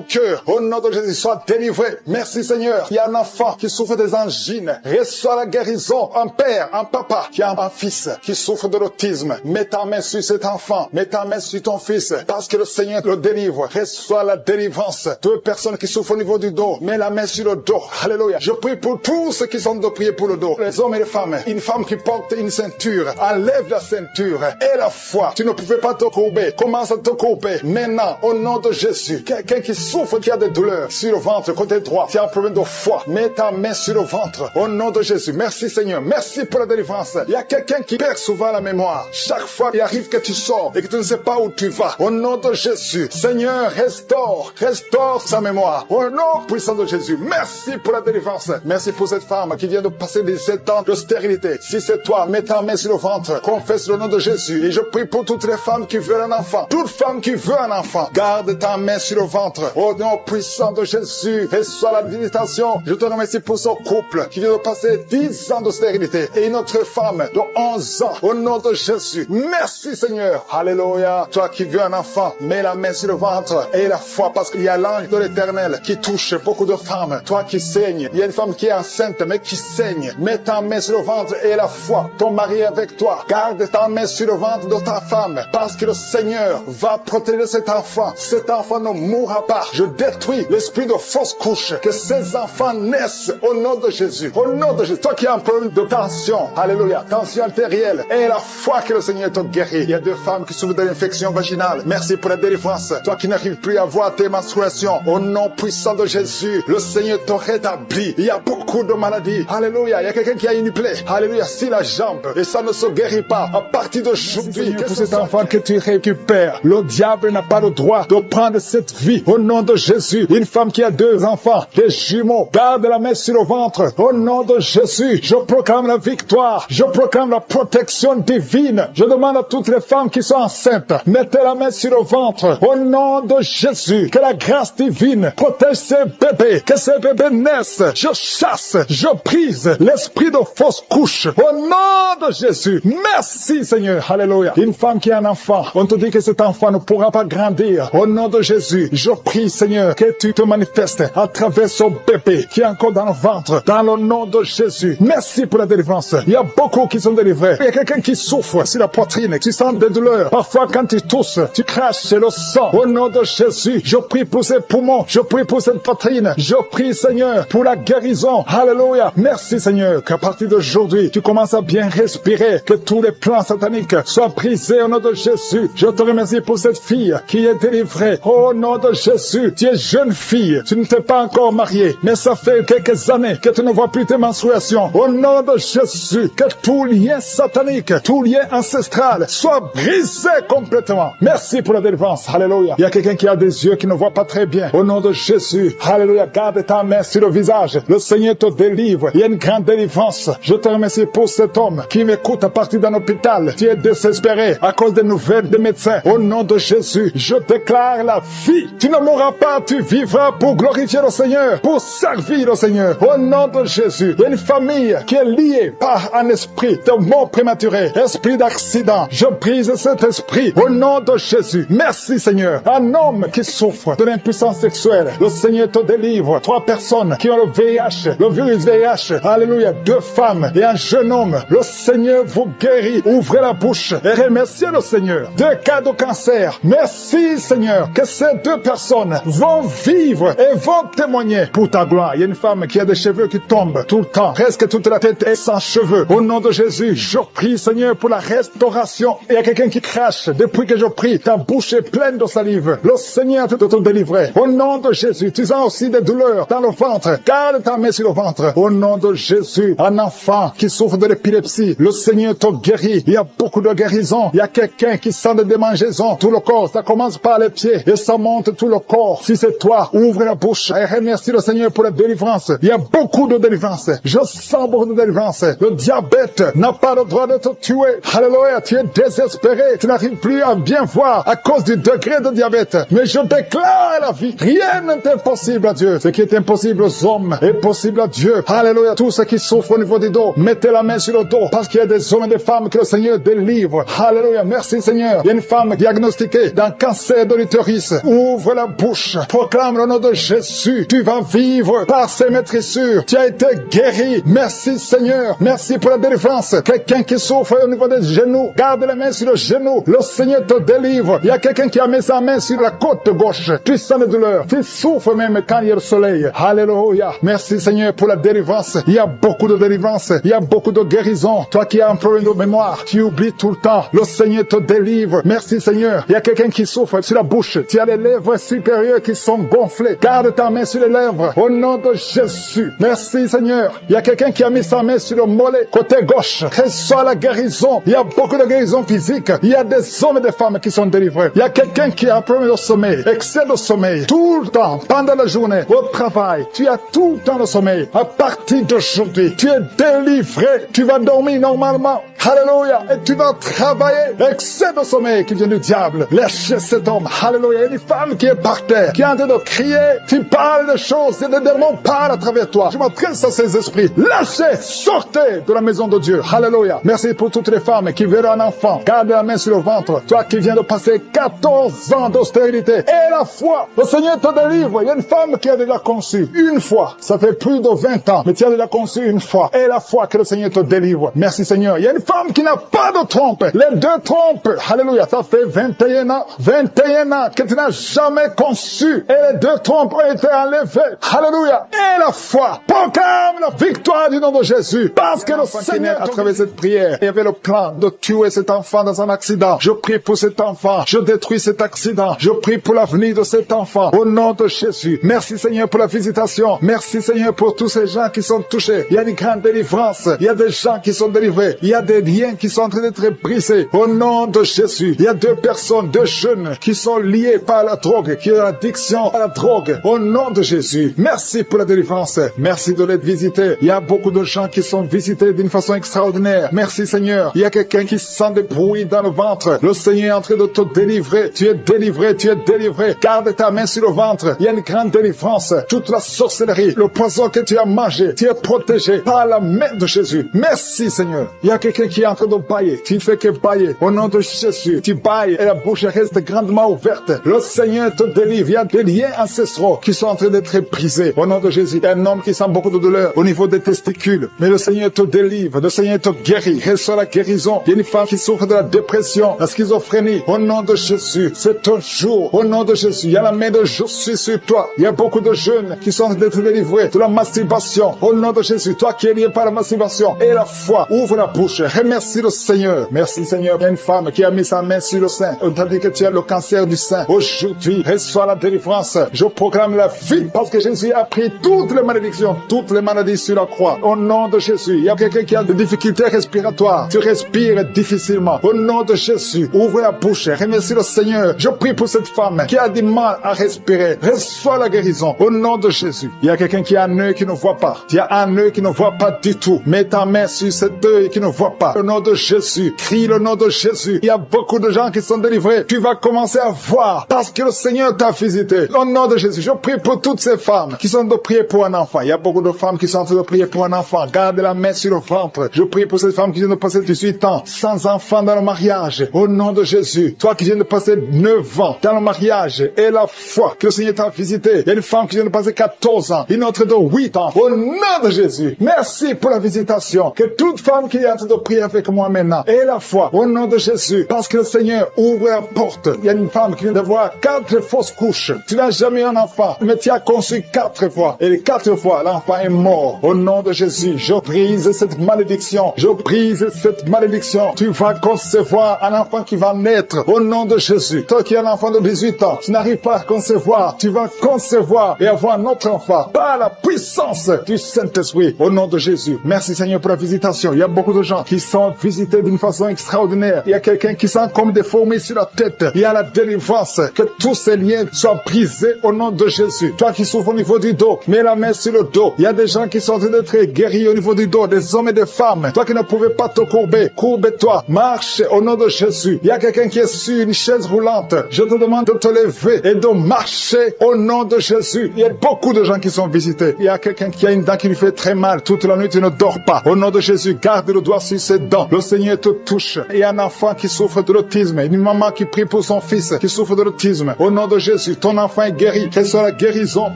cœur. Au nom de Jésus, sois délivré. Merci Seigneur. Il y a un enfant qui souffre des angines. Reçois la guérison. Un père, un papa qui a un fils qui souffre de l'autisme. Mets ta main sur cet enfant. Mets ta main sur ton fils. Parce que le Seigneur le délivre. Reçois la délivrance. Deux personnes qui souffrent au niveau du dos. Mets la main sur le dos. Alléluia. Je prie pour tous ceux qui sont de prier pour le dos. Les hommes et les femmes. Une femme qui porte une ceinture. Enlève la ceinture. Et la foi. Tu ne pouvais pas te courber. Commence à te courber. Maintenant, au nom de Jésus. Quelqu'un qui souffre, qui a des douleurs sur le ventre, côté droit. Tu as un problème de foi. Mets ta main sur le ventre. Au nom de Jésus. Merci Seigneur. Merci pour la délivrance. Il y a quelqu'un qui perd souvent la mémoire. Chaque fois, il arrive que tu sors et que tu ne sais pas où tu vas. Au nom de Jésus. Seigneur, restaure sa mémoire. Au nom puissant de Jésus. Merci pour la délivrance. Merci pour cette femme qui vient de passer 17 ans de stérilité. Si c'est toi, mets ta main sur le ventre. Confesse le nom de Jésus. Et je prie pour toutes les femmes qui veulent un enfant. Toute femme qui veut un enfant, garde ta main sur le ventre. Au nom puissant de Jésus. Reçois la visitation. Je te remercie pour ce couple qui vient de passer 10 ans de stérilité. Et une autre femme de 11 ans. Au nom de Jésus. Merci Seigneur. Alléluia. Toi qui veux un enfant, mets la main sur le ventre. Et la foi, parce qu'il y a l'ange de l'Éternel qui touche beaucoup de femmes. Toi qui saignes. Il y a une femme qui est enceinte mais qui saigne. Mets ta main sur le ventre et la foi. Ton mari est avec toi. Garde ta main sur le ventre de ta femme. Parce que le Seigneur va protéger cet enfant. Cet enfant ne mourra pas. Je détruis l'esprit de fausse couche. Que ces enfants naissent au nom de Jésus. Au nom de Jésus. Toi qui as un problème de tension. Alléluia. Tension artérielle. Et la foi que le Seigneur te guérit. Il y a deux femmes qui souffrent de l'infection vaginale. Merci pour la délivrance. Toi qui n'arrives plus à voir tes menstruations. Au nom puissant de Jésus. Le Seigneur te rétablit. Il y a beaucoup de maladies. Alléluia. Il y a quelqu'un qui a une plaie. Alléluia. Si la jambe. Et ça ne se guérit pas. À partir d'aujourd'hui. Pour cet enfant que tu récupères. Le diable n'a pas le droit de prendre cette vie. Au nom de Jésus. Une femme qui a 2 enfants. Des jumeaux. Garde la main sur le ventre. Au nom de Jésus. Je proclame la victoire. Je proclame la protection divine. Je demande à toutes les femmes qui sont enceintes. Mettez la main sur le ventre. Au nom de Jésus. Que la grâce divine protège ces bébés. Que ces bébés naissent. Je chasse. Je brise l'esprit de fausse couche. Au nom de Jésus. Merci Seigneur. Alléluia. Une femme qui a un enfant. On te dit que cet enfant ne pourra pas grandir. Au nom de Jésus. Je prie Seigneur que tu te manifestes à travers ce bébé qui est encore dans le ventre. Dans le nom de Jésus. Merci pour la délivrance. Il y a beaucoup qui sont délivrés. Il y a quelqu'un qui souffre sur la poitrine. Tu sens des douleurs. Parfois quand tu tousses, tu craches le sang. Au nom de Jésus. Je prie pour ces poumons. Je prie pour cette poitrine. Je prie Seigneur pour la guérison. Alléluia. Merci Seigneur qu'à partir d'aujourd'hui, tu commences à bien respirer. Que tous les plans sataniques soient brisés au nom de Jésus. Je te remercie pour cette fille qui est délivrée. Au nom de Jésus. Tu es jeune fille. Tu ne t'es pas encore mariée. Mais ça fait quelques années que tu ne vois plus tes menstruations. Au nom de Jésus. Que tout lien satanique, tout lien ancestral soit brisé complètement. Merci pour la délivrance. Alléluia. Il y a quelqu'un qui a des yeux qui ne voit pas très bien. Au nom de Jésus. Alléluia. Garde ta main sur le visage. Le Seigneur te délivre. Il y a une grande délivrance. Je te remercie pour cet homme qui m'écoute à partir d'un hôpital. Tu es désespéré à cause des nouvelles des médecins. Au nom de Jésus, je déclare la vie. Tu ne mourras pas, tu vivras pour glorifier le Seigneur, pour servir le Seigneur. Au nom de Jésus, il y a une famille qui est liée par un esprit de mort prématurée, esprit d'accident. Je brise cet esprit au nom de Jésus. Merci Seigneur. Un homme qui souffre de l'impuissance sexuelle, le Seigneur te délivre. 3 personnes qui ont le VIH, le virus VIH. Alléluia. 2 femmes et un jeune homme. Le Seigneur vous guérit. Ouvrez la bouche et remerciez le Seigneur. 2 cas de cancer. Merci Seigneur que ces 2 personnes vont vivre et vont témoigner pour ta gloire. Il y a une femme qui a des cheveux qui tombent tout le temps. Presque toute la tête est sans cheveux. Au nom de Jésus, je prie Seigneur pour la restauration. Il y a quelqu'un qui crache. Depuis que je prie, ta bouche est pleine de salive. Le Seigneur te délivrer. Au nom de Jésus, tu sens aussi des douleurs dans le ventre. Garde ta main sur le ventre. Au nom de Jésus, un enfant qui souffre de l'épilepsie, le Seigneur te guérit. Il y a beaucoup de guérisons. Il y a quelqu'un qui sent des démangeaisons. Tout le corps, ça commence par les pieds et ça monte monte tout le corps. Si c'est toi, ouvre la bouche et remercie le Seigneur pour la délivrance. Il y a beaucoup de délivrance. Je sens beaucoup de délivrance. Le diabète n'a pas le droit de te tuer. Alléluia, tu es désespéré. Tu n'arrives plus à bien voir à cause du degré de diabète. Mais je déclare la vie. Rien n'est impossible à Dieu. Ce qui est impossible aux hommes est possible à Dieu. Alléluia, tous ceux qui souffrent au niveau du dos, mettez la main sur le dos parce qu'il y a des hommes et des femmes que le Seigneur délivre. Alléluia, merci Seigneur. Il y a une femme diagnostiquée d'un cancer de l'utérus. Ouvre la bouche, proclame le nom de Jésus. Tu vas vivre par ses maîtrissures. Tu as été guéri. Merci Seigneur. Merci pour la délivrance. Quelqu'un qui souffre au niveau des genoux, garde la main sur le genou. Le Seigneur te délivre. Il y a quelqu'un qui a mis sa main sur la côte gauche. Tu sens la douleur. Tu souffres même quand il y a le soleil. Alléluia. Merci Seigneur pour la délivrance. Il y a beaucoup de délivrance. Il y a beaucoup de guérison. Toi qui as un problème de mémoire, tu oublies tout le temps. Le Seigneur te délivre. Merci Seigneur. Il y a quelqu'un qui souffre sur la bouche. Tu as les lèvres supérieures qui sont gonflées. Garde ta main sur les lèvres. Au nom de Jésus. Merci Seigneur. Il y a quelqu'un qui a mis sa main sur le mollet, côté gauche. Reçois la guérison. Il y a beaucoup de guérison physique. Il y a des hommes et des femmes qui sont délivrés. Il y a quelqu'un qui a un problème de sommeil, excès de sommeil, tout le temps, pendant la journée, au travail. Tu as tout le temps de sommeil. À partir d'aujourd'hui, tu es délivré. Tu vas dormir normalement. Alléluia. Et tu vas travailler. Excès de sommeil qui vient du diable. Lâchez cet homme. Alléluia. Il y a une femme qui est par terre, qui est en train de crier. Tu parles de choses et les démons parlent à travers toi. Je m'adresse à ces esprits. Lâchez, sortez de la maison de Dieu. Alléluia. Merci pour toutes les femmes qui verront un enfant. Garde la main sur le ventre. Toi qui viens de passer 14 ans d'austérité. Et la foi. Le Seigneur te délivre. Il y a une femme qui a déjà conçu une fois. Ça fait plus de 20 ans. Mais tu as déjà conçu une fois. Et la foi que le Seigneur te délivre. Merci Seigneur. Il y a une femme qui n'a pas de trompe. Les deux trompes. Alléluia. Ça fait 21 ans. 21 ans que tu n'as jamais conçu. Et les deux trompes ont été enlevées. Alléluia. Et la foi. Proclame la victoire du nom de Jésus. Parce que le Seigneur, à travers cette prière, il y avait le plan de tuer cet enfant dans un accident. Je prie pour cet enfant. Je détruis cet accident. Je prie pour l'avenir de cet enfant. Au nom de Jésus. Merci Seigneur pour la visitation. Merci Seigneur pour tous ces gens qui sont touchés. Il y a une grande délivrance. Il y a des gens qui sont délivrés. Il y a des liens qui sont en train d'être brisés. Au nom de Jésus. Il y a 2 personnes, 2 jeunes qui sont liés par la drogue, qui ont l'addiction à la drogue. Au nom de Jésus. Merci pour la délivrance. Merci de l'être visité. Il y a beaucoup de gens qui sont visités d'une façon extraordinaire. Merci Seigneur. Il y a quelqu'un qui sent des bruits dans le ventre. Le Seigneur est en train de te délivrer. Tu es délivré, tu es délivré. Garde ta main sur le ventre. Il y a une grande délivrance. Toute la sorcellerie, le poison que tu as mangé, tu es protégé par la main de Jésus. Merci Seigneur. Il y a quelqu'un qui est en train de bailler. Tu ne fais que bailler. Au nom de Jésus, tu bailles et la bouche reste grandement ouverte. Le Seigneur te délivre. Il y a des liens ancestraux qui sont en train d'être brisés. Au nom de Jésus, il y a un homme qui sent beaucoup de douleur au niveau des testicules. Mais le Seigneur te délivre. Le Seigneur te guérit. Reçois la guérison. Il y a une femme qui souffre de la dépression, la schizophrénie. Au nom de Jésus, c'est ton jour. Au nom de Jésus, il y a la main de Jésus sur toi. Il y a beaucoup de jeunes qui sont en train d'être délivrés de la masturbation. Au nom de Jésus, toi qui es lié par la masturbation et la foi, ouvre la bouche. Remercie le Seigneur. Merci Seigneur. Il y a une femme qui a mis sa main sur le sein. On t'a dit que tu as le cancer du sein. Aujourd'hui, reçois la délivrance. Je proclame la vie parce que Jésus a pris toutes les malédictions, toutes les maladies sur la croix. Au nom de Jésus, il y a quelqu'un qui a des difficultés respiratoires. Tu respires difficilement. Au nom de Jésus, ouvre la bouche. Remercie le Seigneur. Je prie pour cette femme qui a du mal à respirer. Reçois la guérison. Au nom de Jésus. Il y a quelqu'un qui a un œil qui ne voit pas. Tu as un œil qui ne voit pas du tout. Mets ta main sur cet œil qui ne voit pas. Au nom de Jésus. Crie le nom de Jésus. Il y a beaucoup de gens qui sont délivrés. Tu vas commencer à voir parce que le Seigneur t'a visité. Au nom de Jésus. Je prie pour toutes ces femmes qui sont de prier pour un enfant. Il y a beaucoup de femmes qui sont en train de prier pour un enfant. Garde la main sur le ventre. Je prie pour cette femme qui vient de passer 18 ans sans enfant dans le mariage. Au nom de Jésus. Toi qui viens de passer 9 ans dans le mariage et la foi que le Seigneur t'a visité. Il y a une femme qui vient de passer 14 ans. Une autre de 8 ans. Au nom de Jésus. Merci pour la visitation. Que toute femme qui est en train de prier avec moi maintenant et la foi. Au nom de Jésus. Parce que le Seigneur ouvre la porte. Il y a une femme qui vient d'avoir 4 fausses couches. Tu n'as jamais eu un enfant. Mais tu as conçu 4 fois. Et les 4 fois, l'enfant est mort. Au nom de Jésus. Je brise cette malédiction. Je brise cette malédiction. Tu vas concevoir un enfant qui va naître. Au nom de Jésus. Toi qui as un enfant de 18 ans, tu n'arrives pas à concevoir. Tu vas concevoir et avoir un autre enfant. Par la puissance du Saint-Esprit. Au nom de Jésus. Merci Seigneur pour la visitation. Il y a beaucoup de gens qui sont visités d'une façon extraordinaire. Il y a quelqu'un qui sent comme des fourmis sur la tête. Il y a la délivrance. Que tous ces liens soient brisés au nom de Jésus. Toi qui souffres au niveau du dos, mets la main sur le dos. Il y a des gens qui sont en train d'être guéris au niveau du dos, des hommes et des femmes. Toi qui ne pouvais pas te courber, courbe-toi, marche au nom de Jésus. Il y a quelqu'un qui est sur une chaise roulante. Je te demande de te lever et de marcher au nom de Jésus. Il y a beaucoup de gens qui sont visités. Il y a quelqu'un qui a une dent qui lui fait très mal. Toute la nuit, tu ne dors pas. Au nom de Jésus, garde le doigt sur ses dents. Le Seigneur te touche. Il y a un enfant qui souffre de l'autisme. Une maman qui prie pour son fils qui souffre de l'autisme. Au nom de Jésus, ton enfant est guéri. Quelle soit la guérison.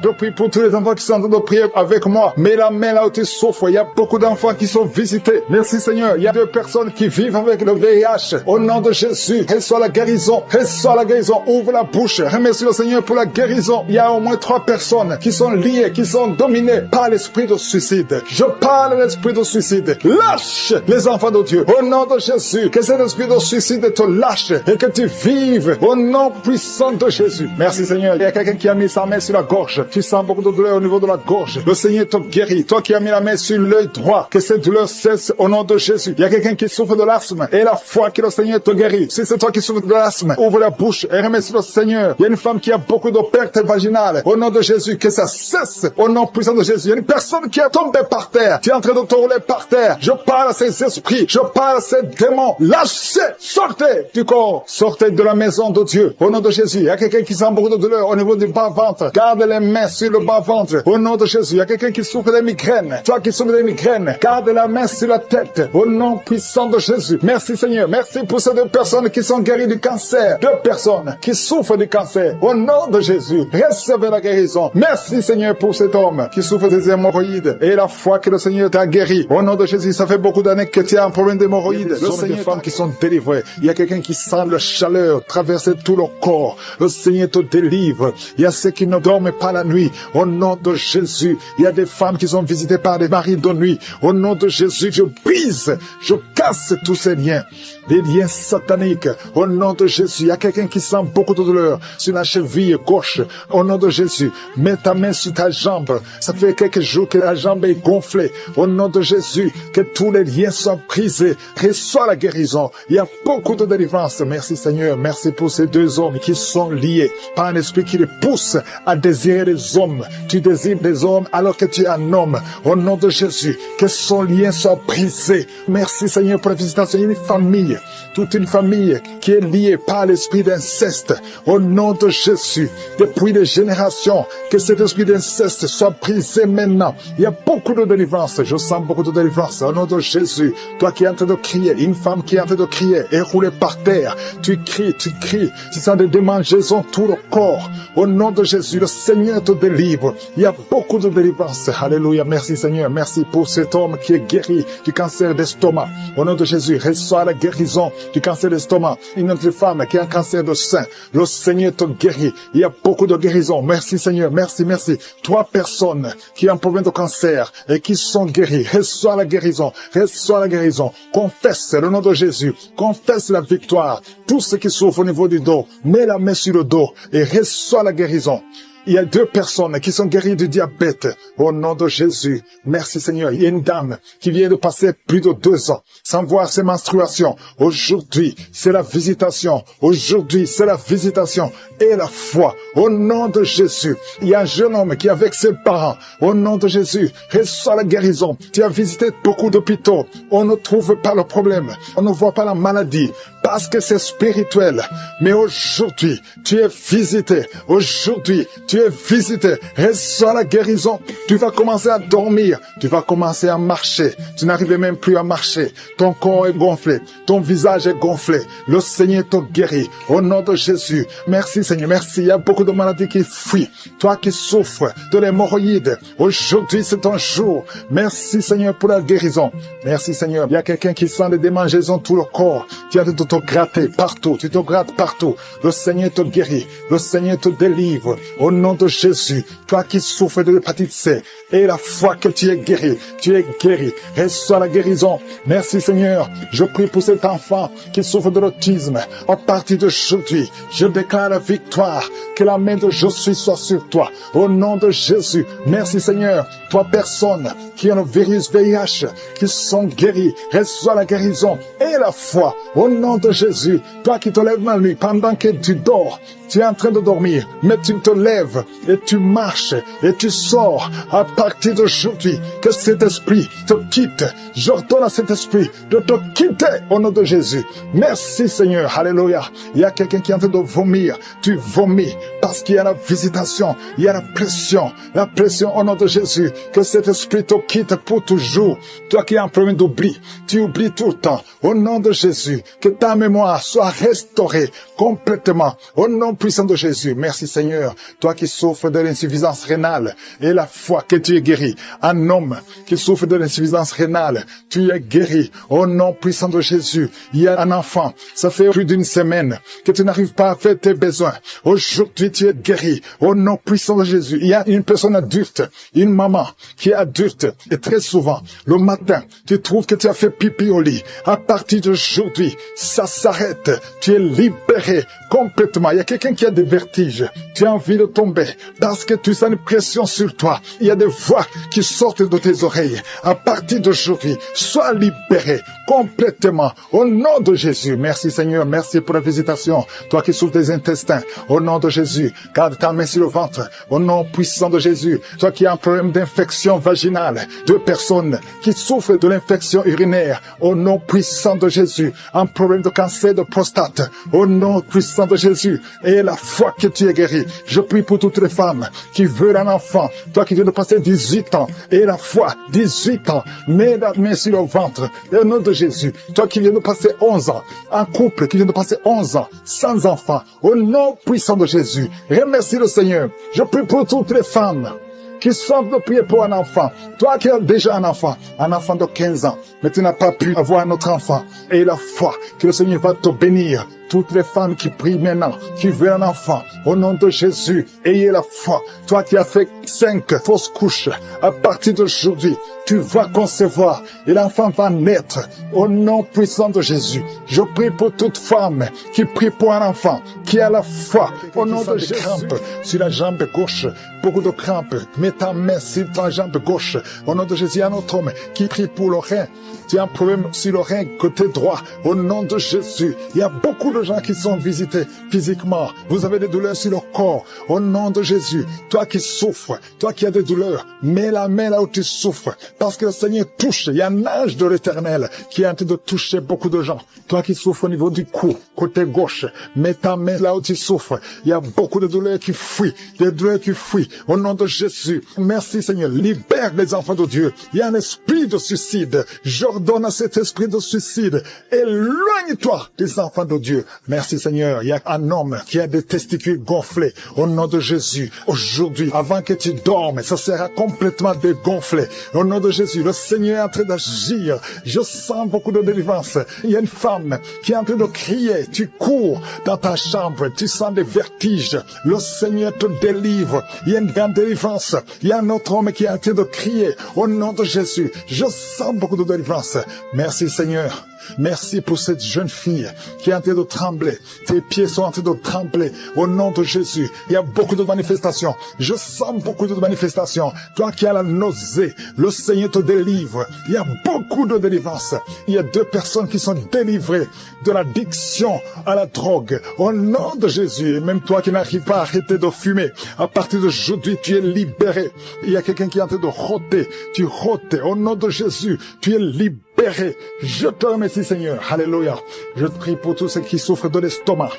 Je prie pour tous les enfants qui sont en train de prier avec moi. Mets la main là où tu souffres. Il y a beaucoup d'enfants qui sont visités. Merci Seigneur. Il y a 2 personnes qui vivent avec le VIH. Au nom de Jésus, reçois la guérison. Reçois la guérison. Ouvre la bouche. Remercie le Seigneur pour la guérison. Il y a au moins 3 personnes qui sont liées, qui sont dominées par l'esprit de suicide. Je parle de l'esprit de suicide. Lâche les enfants de Dieu. Au nom de Jésus, que cet esprit de suicide te lâche et que tu vives au nom puissant de Jésus. Merci Seigneur. Il y a quelqu'un qui a mis sa main sur la gorge. Tu sens beaucoup de douleur au niveau de la gorge. Le Seigneur te guérit. Toi qui as mis la main sur l'œil droit, que cette douleur cesse au nom de Jésus. Il y a quelqu'un qui souffre de l'asthme et la foi que le Seigneur te guérit. Si c'est toi qui souffres de l'asthme, ouvre la bouche et remercie le Seigneur. Il y a une femme qui a beaucoup de pertes vaginales. Au nom de Jésus, que ça cesse au nom puissant de Jésus. Il y a une personne qui est tombée par terre. Tu es en train de te rouler par terre. Je parle à ces esprits. Je parle à ces démons. Lâchez, sortez du corps. Sortez de la maison de Dieu. Au nom de Jésus. Il y a quelqu'un qui sent beaucoup de douleur au niveau du bas-ventre. Garde les mains sur le bas-ventre. Au nom de Jésus. Il y a quelqu'un qui souffre des migraines. Toi qui souffres des migraines, garde la main sur la tête. Au nom puissant de Jésus. Merci Seigneur. Merci pour ces 2 personnes qui sont guéries du cancer. 2 personnes qui souffrent du cancer. Au nom de Jésus. Recevez la guérison. Merci Seigneur pour cet homme qui souffre des hémorroïdes. Et la foi que le Seigneur t'a guéri. Au nom de Jésus. Ça fait beaucoup d'années que tu as un problème d'hémorroïdes. Le Seigneur, des femmes qui sont délivrées. Il y a quelqu'un qui sent la chaleur traverser tout le corps. Le Seigneur te délivre. Il y a ceux qui ne dorment pas la nuit. Au nom de Jésus. Il y a des femmes qui sont visitées par des maris de nuit. Au nom de Jésus, je brise, je casse tous ces liens. Des liens sataniques. Au nom de Jésus. Il y a quelqu'un qui sent beaucoup de douleur sur la cheville gauche. Au nom de Jésus. Mets ta main sur ta jambe. Ça fait quelques jours que la jambe est gonflée. Au nom de Jésus. Que tous les liens soient brisés. Reçois la guérison. Il y a beaucoup de délivrance. Merci Seigneur. Merci pour ces 2 hommes qui sont liés par un esprit qui les pousse à désirer les hommes. Tu désires des hommes alors que tu es un homme. Au nom de Jésus. Que son lien soit brisé. Merci Seigneur pour la visitation. Il y a une famille. Toute une famille qui est liée par l'esprit d'inceste. Au nom de Jésus. Depuis des générations. Que cet esprit d'inceste soit brisé maintenant. Il y a beaucoup de délivrance. Je sens beaucoup de délivrance. Au nom de Jésus. Toi qui es en train de crier. Une femme qui est en train de crier. Et rouler par terre. Tu cries, tu cries. Tu sens des démangeaisons tout le corps. Au nom de Jésus. Le Seigneur te délivre. Il y a beaucoup de délivrance. Alléluia. Merci Seigneur. Merci pour cet homme qui est guéri du cancer d'estomac. Au nom de Jésus. Reçois la guérison du cancer d'estomac. Une autre femme qui a un cancer de sein. Le Seigneur te guérit. Il y a beaucoup de guérison. Merci Seigneur. Merci, merci. 3 personnes qui ont un problème de cancer et qui sont guéries. Reçois la guérison. Reçois la guérison. Confesse le nom de Jésus. Confesse la victoire. Tous ceux qui souffrent au niveau du dos, mets la main sur le dos et reçois la guérison. Il y a 2 personnes qui sont guéries du diabète. Au nom de Jésus. Merci Seigneur. Il y a une dame qui vient de passer plus de 2 ans sans voir ses menstruations. Aujourd'hui, c'est la visitation. Aujourd'hui, c'est la visitation et la foi. Au nom de Jésus. Il y a un jeune homme qui est avec ses parents. Au nom de Jésus. Reçois la guérison. Tu as visité beaucoup d'hôpitaux. On ne trouve pas le problème. On ne voit pas la maladie. Parce que c'est spirituel. Mais aujourd'hui, tu es visité. Aujourd'hui, tu es visité. Reçois la guérison. Tu vas commencer à dormir. Tu vas commencer à marcher. Tu n'arrives même plus à marcher. Ton corps est gonflé. Ton visage est gonflé. Le Seigneur te guérit. Au nom de Jésus. Merci Seigneur. Merci. Il y a beaucoup de maladies qui fuient. Toi qui souffres de l'hémorroïde. Aujourd'hui, c'est ton jour. Merci Seigneur pour la guérison. Merci Seigneur. Il y a quelqu'un qui sent des démangeaisons tout le corps. Tu as de te gratter partout. Tu te grattes partout. Le Seigneur te guérit. Le Seigneur te délivre. Au nom de Jésus. Toi qui souffres de l'hépatite C. Et la foi que tu es guéri. Tu es guéri. Reçois la guérison. Merci Seigneur. Je prie pour cet enfant qui souffre de l'autisme. À partir d'aujourd'hui, je déclare la victoire. Que la main de Jésus soit sur toi. Au nom de Jésus. Merci Seigneur. 3 personnes qui ont le virus VIH, qui sont guéris. Reçois la guérison et la foi. Au nom de Jésus, toi qui te lèves la nuit pendant que tu dors, tu es en train de dormir, mais tu te lèves et tu marches et tu sors à partir d'aujourd'hui. Que cet esprit te quitte. J'ordonne à cet esprit de te quitter au nom de Jésus. Merci Seigneur. Alléluia. Il y a quelqu'un qui est en train de vomir. Tu vomis parce qu'il y a la visitation, il y a la pression au nom de Jésus. Que cet esprit te quitte pour toujours. Toi qui as un problème d'oubli, tu oublies tout le temps. Au nom de Jésus, que ta mémoire soit restaurée complètement. Au nom puissant de Jésus. Merci Seigneur. Toi qui souffres de l'insuffisance rénale et la foi que tu es guéri. Un homme qui souffre de l'insuffisance rénale, tu es guéri. Au nom puissant de Jésus. Il y a un enfant, ça fait plus d'une semaine que tu n'arrives pas à faire tes besoins. Aujourd'hui tu es guéri. Au nom puissant de Jésus. Il y a une personne adulte, une maman qui est adulte et très souvent, le matin, tu trouves que tu as fait pipi au lit. À partir d'aujourd'hui, ça s'arrête. Tu es libéré complètement. Il y a quelqu'un qui a des vertiges. Tu as envie de tomber parce que tu sens une pression sur toi. Il y a des voix qui sortent de tes oreilles. À partir d'aujourd'hui, sois libéré complètement au nom de Jésus. Merci Seigneur. Merci pour la visitation. Toi qui souffres des intestins, au nom de Jésus, garde ta main sur le ventre. Au nom puissant de Jésus. Toi qui as un problème d'infection vaginale, 2 personnes qui souffrent de l'infection urinaire, au nom puissant de Jésus. Un problème de cancer de prostate, au nom puissant de Jésus. Et la foi que tu es guéri. Je prie pour toutes les femmes qui veulent un enfant. Toi qui viens de passer 18 ans. Et la foi, 18 ans. Mets la main sur le ventre. Au nom de Jésus. Toi qui viens de passer 11 ans. Un couple qui vient de passer 11 ans. Sans enfant. Au nom puissant de Jésus. Remercie le Seigneur. Je prie pour toutes les femmes qui savent de prier pour un enfant. Toi qui as déjà un enfant de 15 ans, mais tu n'as pas pu avoir un autre enfant. Et la foi que le Seigneur va te bénir. Toutes les femmes qui prient maintenant, qui veulent un enfant, au nom de Jésus, ayez la foi. Toi qui as fait 5 fausses couches, à partir d'aujourd'hui, tu vas concevoir et l'enfant va naître au nom puissant de Jésus. Je prie pour toute femme qui prie pour un enfant, qui a la foi, au nom de Jésus. Crampes sur la jambe gauche, beaucoup de crampes. Mets ta main sur ta jambe gauche. Au nom de Jésus, il y a un autre homme qui prie pour le rein. Tu as un problème sur le rein côté droit. Au nom de Jésus, il y a beaucoup de gens qui sont visités physiquement. Vous avez des douleurs sur le corps. Au nom de Jésus, toi qui souffres, toi qui as des douleurs, mets la main là où tu souffres. Parce que le Seigneur touche. Il y a un ange de l'Éternel qui est en train de toucher beaucoup de gens. Toi qui souffres au niveau du cou, côté gauche, mets ta main là où tu souffres. Il y a beaucoup de douleurs qui fuient. Des douleurs qui fuient. Au nom de Jésus. Merci Seigneur. Libère les enfants de Dieu. Il y a un esprit de suicide. J'ordonne à cet esprit de suicide. Éloigne-toi des enfants de Dieu. Merci Seigneur. Il y a un homme qui a des testicules gonflés. Au nom de Jésus. Aujourd'hui, avant que tu dormes, ça sera complètement dégonflé. Au nom de Jésus, le Seigneur est en train d'agir. Je sens beaucoup de délivrance. Il y a une femme qui est en train de crier. Tu cours dans ta chambre. Tu sens des vertiges. Le Seigneur te délivre. Il y a une grande délivrance. Il y a un autre homme qui est en train de crier. Au nom de Jésus, je sens beaucoup de délivrance. Merci Seigneur. Merci pour cette jeune fille qui est en train de trembler. Tes pieds sont en train de trembler. Au nom de Jésus, il y a beaucoup de manifestations. Je sens beaucoup de manifestations. Toi qui as la nausée, le Seigneur te délivre. Il y a beaucoup de délivrance. Il y a 2 personnes qui sont délivrées de l'addiction à la drogue. Au nom de Jésus, et même toi qui n'arrives pas à arrêter de fumer, à partir d'aujourd'hui, tu es libéré. Il y a quelqu'un qui est en train de rôter. Tu rôtes. Au nom de Jésus, tu es libéré. Je te remercie Seigneur. Alléluia. Je te prie pour tous ceux qui souffrent de l'estomac.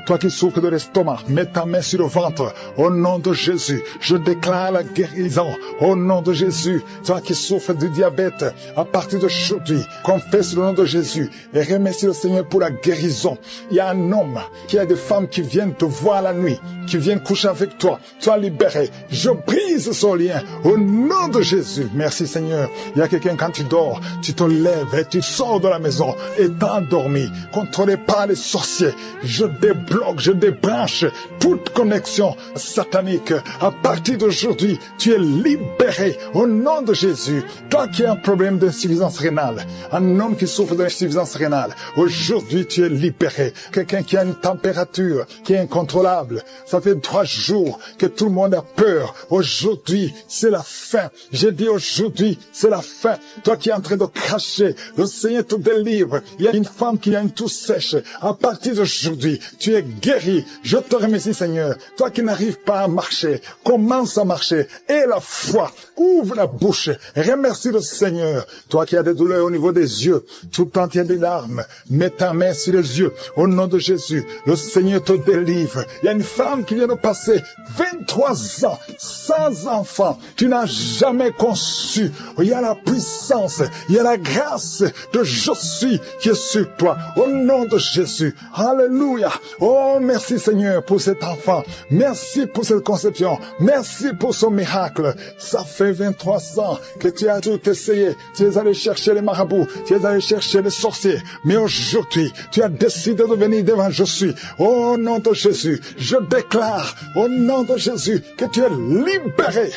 Toi qui souffres de l'estomac, mets ta main sur le ventre. Au nom de Jésus, je déclare la guérison. Au nom de Jésus, toi qui souffres du diabète, à partir d'aujourd'hui, confesse le nom de Jésus et remercie le Seigneur pour la guérison. Il y a un homme, il y a des femmes qui viennent te voir la nuit, qui viennent coucher avec toi. Sois libéré. Je brise son lien. Au nom de Jésus. Merci Seigneur. Il y a quelqu'un quand tu dors, tu te lèves et tu sors de la maison étant endormi, contrôlé par les sorciers. Je débloque, je débranche toute connexion satanique. À partir d'aujourd'hui, tu es libéré au nom de Jésus. Toi qui as un problème d'insuffisance rénale, un homme qui souffre d'insuffisance rénale, aujourd'hui tu es libéré. Quelqu'un qui a une température qui est incontrôlable, ça Ça fait 3 jours que tout le monde a peur. Aujourd'hui, c'est la fin. J'ai dit aujourd'hui, c'est la fin. Toi qui es en train de cracher, le Seigneur te délivre. Il y a une femme qui a une toux sèche. À partir d'aujourd'hui, tu es guéri. Je te remercie, Seigneur. Toi qui n'arrives pas à marcher, commence à marcher. Et la foi, ouvre la bouche. Remercie le Seigneur. Toi qui as des douleurs au niveau des yeux, tout le temps tu as des larmes, mets ta main sur les yeux. Au nom de Jésus, le Seigneur te délivre. Il y a une femme qui vient de passer 23 ans sans enfant. Tu n'as jamais conçu. Il y a la puissance, il y a la grâce de Je suis qui est sur toi. Au nom de Jésus. Alléluia. Oh, merci Seigneur pour cet enfant. Merci pour cette conception. Merci pour ce miracle. Ça fait 23 ans que tu as tout essayé. Tu es allé chercher les marabouts. Tu es allé chercher les sorciers. Mais aujourd'hui, tu as décidé de venir devant Je suis. Au nom de Jésus, je déclare au nom de Jésus que tu es libéré.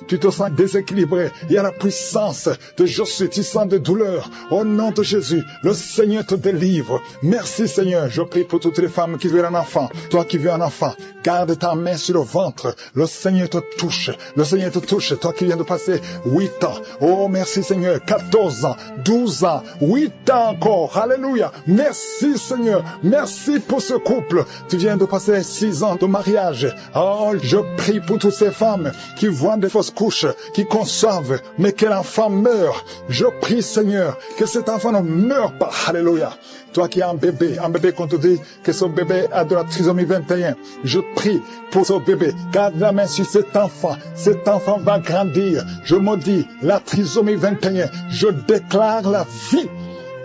Tu te sens déséquilibré. Il y a la puissance de Je suis. Tu sens des douleurs. Au nom de Jésus, le Seigneur te délivre. Merci Seigneur. Je prie pour toutes les femmes qui veulent un enfant. Toi qui veux un enfant, garde ta main sur le ventre. Le Seigneur te touche. Le Seigneur te touche. Toi qui viens de passer 8 ans. Oh, merci Seigneur. 14 ans, 12 ans, 8 ans encore. Alléluia. Merci Seigneur. Merci pour ce couple. Tu viens de passer 6 ans de mariage. Oh, je prie pour toutes ces femmes qui voient des fausses couches, qui conçoivent, mais que l'enfant meurt. Je prie Seigneur que cet enfant ne meure pas. Alléluia. Toi qui as un bébé qu'on te dit que ce bébé a de la trisomie 21. Je prie pour ce bébé. Garde la main sur cet enfant. Cet enfant va grandir. Je maudis la trisomie 21. Je déclare la vie.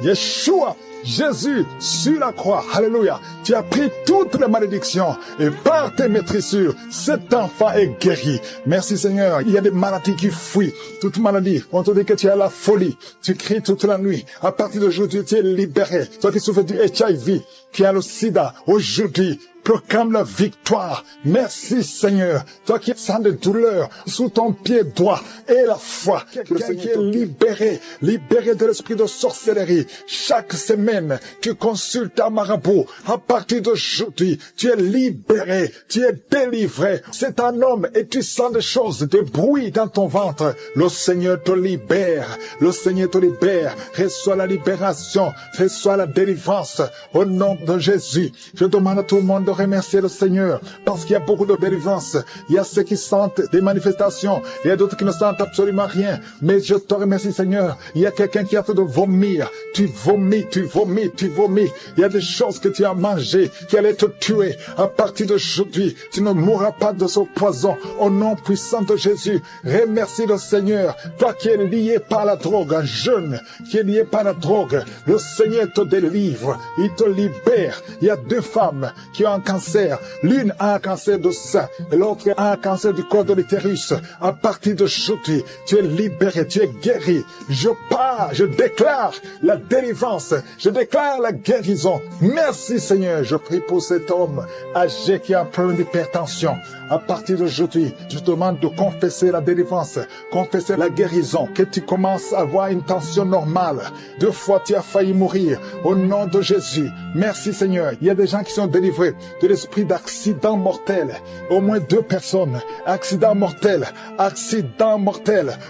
Yeshua, Jésus, sur la croix, alléluia, tu as pris toutes les malédictions et par tes maîtrissures, cet enfant est guéri. Merci Seigneur, il y a des maladies qui fuient, toute maladie, on te dit que tu as la folie, tu cries toute la nuit, à partir d'aujourd'hui tu es libéré, toi qui souffres du HIV, qui a le sida, aujourd'hui, proclame la victoire. Merci Seigneur. Toi qui sens des douleurs sous ton pied droit et la foi. Quelqu'un qui est libéré de l'esprit de sorcellerie. Chaque semaine, tu consultes un marabout. À partir d'aujourd'hui, tu es libéré. Tu es délivré. C'est un homme et tu sens des choses, des bruits dans ton ventre. Le Seigneur te libère. Le Seigneur te libère. Reçois la libération. Reçois la délivrance. Au nom de Jésus, je demande à tout le monde de remercier le Seigneur parce qu'il y a beaucoup de délivrance. Il y a ceux qui sentent des manifestations, il y a d'autres qui ne sentent absolument rien. Mais je te remercie Seigneur. Il y a quelqu'un qui a fait de vomir. Tu vomis. Il y a des choses que tu as mangées qui allaient te tuer. À partir d'aujourd'hui, tu ne mourras pas de ce poison. Au nom puissant de Jésus, remercie le Seigneur. Toi qui es lié par la drogue, un jeune qui est lié par la drogue, le Seigneur te délivre. Il te libère. Il y a 2 femmes qui ont un cancer. L'une a un cancer de sein et l'autre a un cancer du col de l'utérus. À partir d'aujourd'hui, tu es libéré, tu es guéri. Je déclare la délivrance. Je déclare la guérison. Merci Seigneur. Je prie pour cet homme âgé qui a un problème d'hypertension. À partir d'aujourd'hui, je te demande de confesser la délivrance, confesser la guérison, que tu commences à avoir une tension normale. 2 fois tu as failli mourir. Au nom de Jésus, merci Seigneur. Il y a des gens qui sont délivrés de l'esprit d'accident mortel. Au moins 2 personnes. Accident mortel.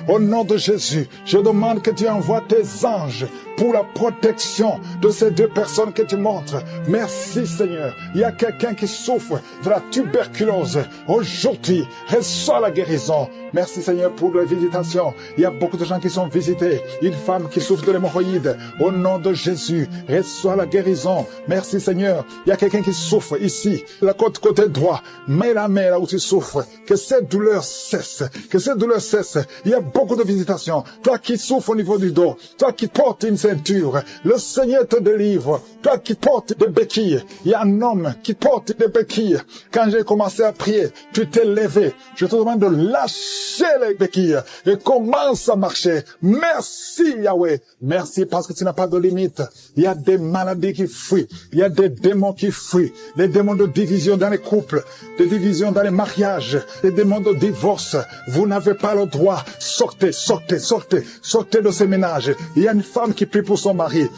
Au nom de Jésus, je demande que tu envoies tes anges pour la protection de ces 2 personnes que tu montres. Merci Seigneur. Il y a quelqu'un qui souffre de la tuberculose. Aujourd'hui, reçois la guérison. Merci Seigneur pour la visitation. Il y a beaucoup de gens qui sont visités. Une femme qui souffre de l'hémorroïde. Au nom de Jésus, reçois la guérison. Merci Seigneur. Il y a quelqu'un qui souffre ici, la côté droit. Mets la main là où tu souffres. Que cette douleur cesse. Il y a beaucoup de visitations. Toi qui souffres au niveau du dos. Toi qui portes une ceinture. Le Seigneur te délivre. Toi qui portes des béquilles. Il y a un homme qui porte des béquilles. Quand j'ai commencé à prier, tu t'es levé. Je te demande de lâcher les béquilles et commence à marcher. Merci Yahweh. Merci parce que tu n'as pas de limite. Il y a des maladies qui fuient. Il y a des démons qui fuient. Les démons de division dans les couples, des divisions dans les mariages, des démons de divorce. Vous n'avez pas le droit. Sortez, sortez, sortez, sortez de ces ménages. Il y a une femme qui prie pour son mari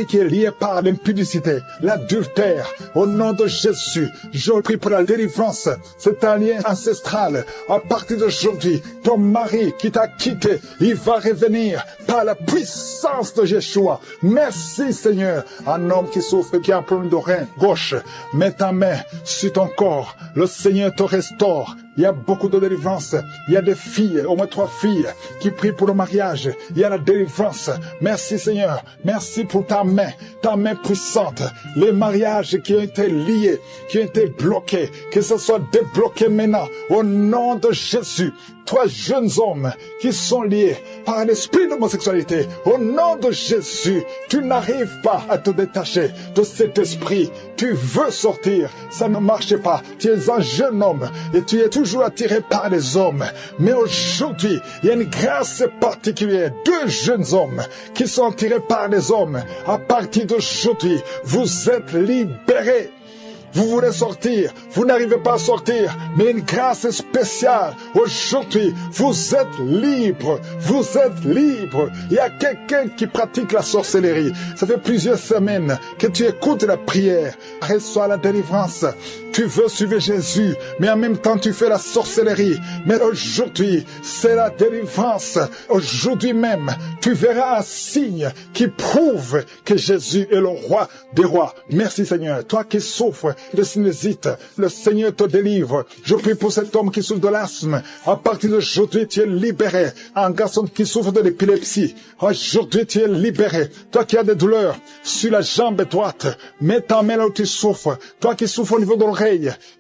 qui est lié par l'impudicité, l'adultère. Au nom de Jésus, je prie pour la délivrance. C'est un lien ancestral. À partir d'aujourd'hui, ton mari qui t'a quitté, il va revenir par la puissance de Yeshua. Merci Seigneur. Un homme qui souffre, qui a un problème de rein gauche, mets ta main sur ton corps. Le Seigneur te restaure. Il y a beaucoup de délivrance. Il y a des filles, au moins 3 filles, qui prient pour le mariage. Il y a la délivrance. Merci Seigneur. Merci pour ta main puissante. Les mariages qui ont été liés, qui ont été bloqués, que ce soit débloqué maintenant. Au nom de Jésus. 3 jeunes hommes qui sont liés par l'esprit d'homosexualité. Au nom de Jésus, tu n'arrives pas à te détacher de cet esprit. Tu veux sortir, ça ne marche pas. Tu es un jeune homme et tu es toujours attiré par les hommes. Mais aujourd'hui, il y a une grâce particulière. 2 jeunes hommes qui sont attirés par les hommes. À partir d'aujourd'hui, vous êtes libérés. Vous voulez sortir, vous n'arrivez pas à sortir, mais une grâce spéciale. Aujourd'hui, vous êtes libre, vous êtes libre. Il y a quelqu'un qui pratique la sorcellerie. Ça fait plusieurs semaines que tu écoutes la prière. Reçois la délivrance. Tu veux suivre Jésus, mais en même temps tu fais la sorcellerie. Mais aujourd'hui, c'est la délivrance. Aujourd'hui même, tu verras un signe qui prouve que Jésus est le roi des rois. Merci Seigneur. Toi qui souffres de sinusite, le Seigneur te délivre. Je prie pour cet homme qui souffre de l'asthme. À partir d'aujourd'hui, tu es libéré. Un garçon qui souffre de l'épilepsie. Aujourd'hui, tu es libéré. Toi qui as des douleurs sur la jambe droite, mets ta main là où tu souffres. Toi qui souffres au niveau de l'oreille,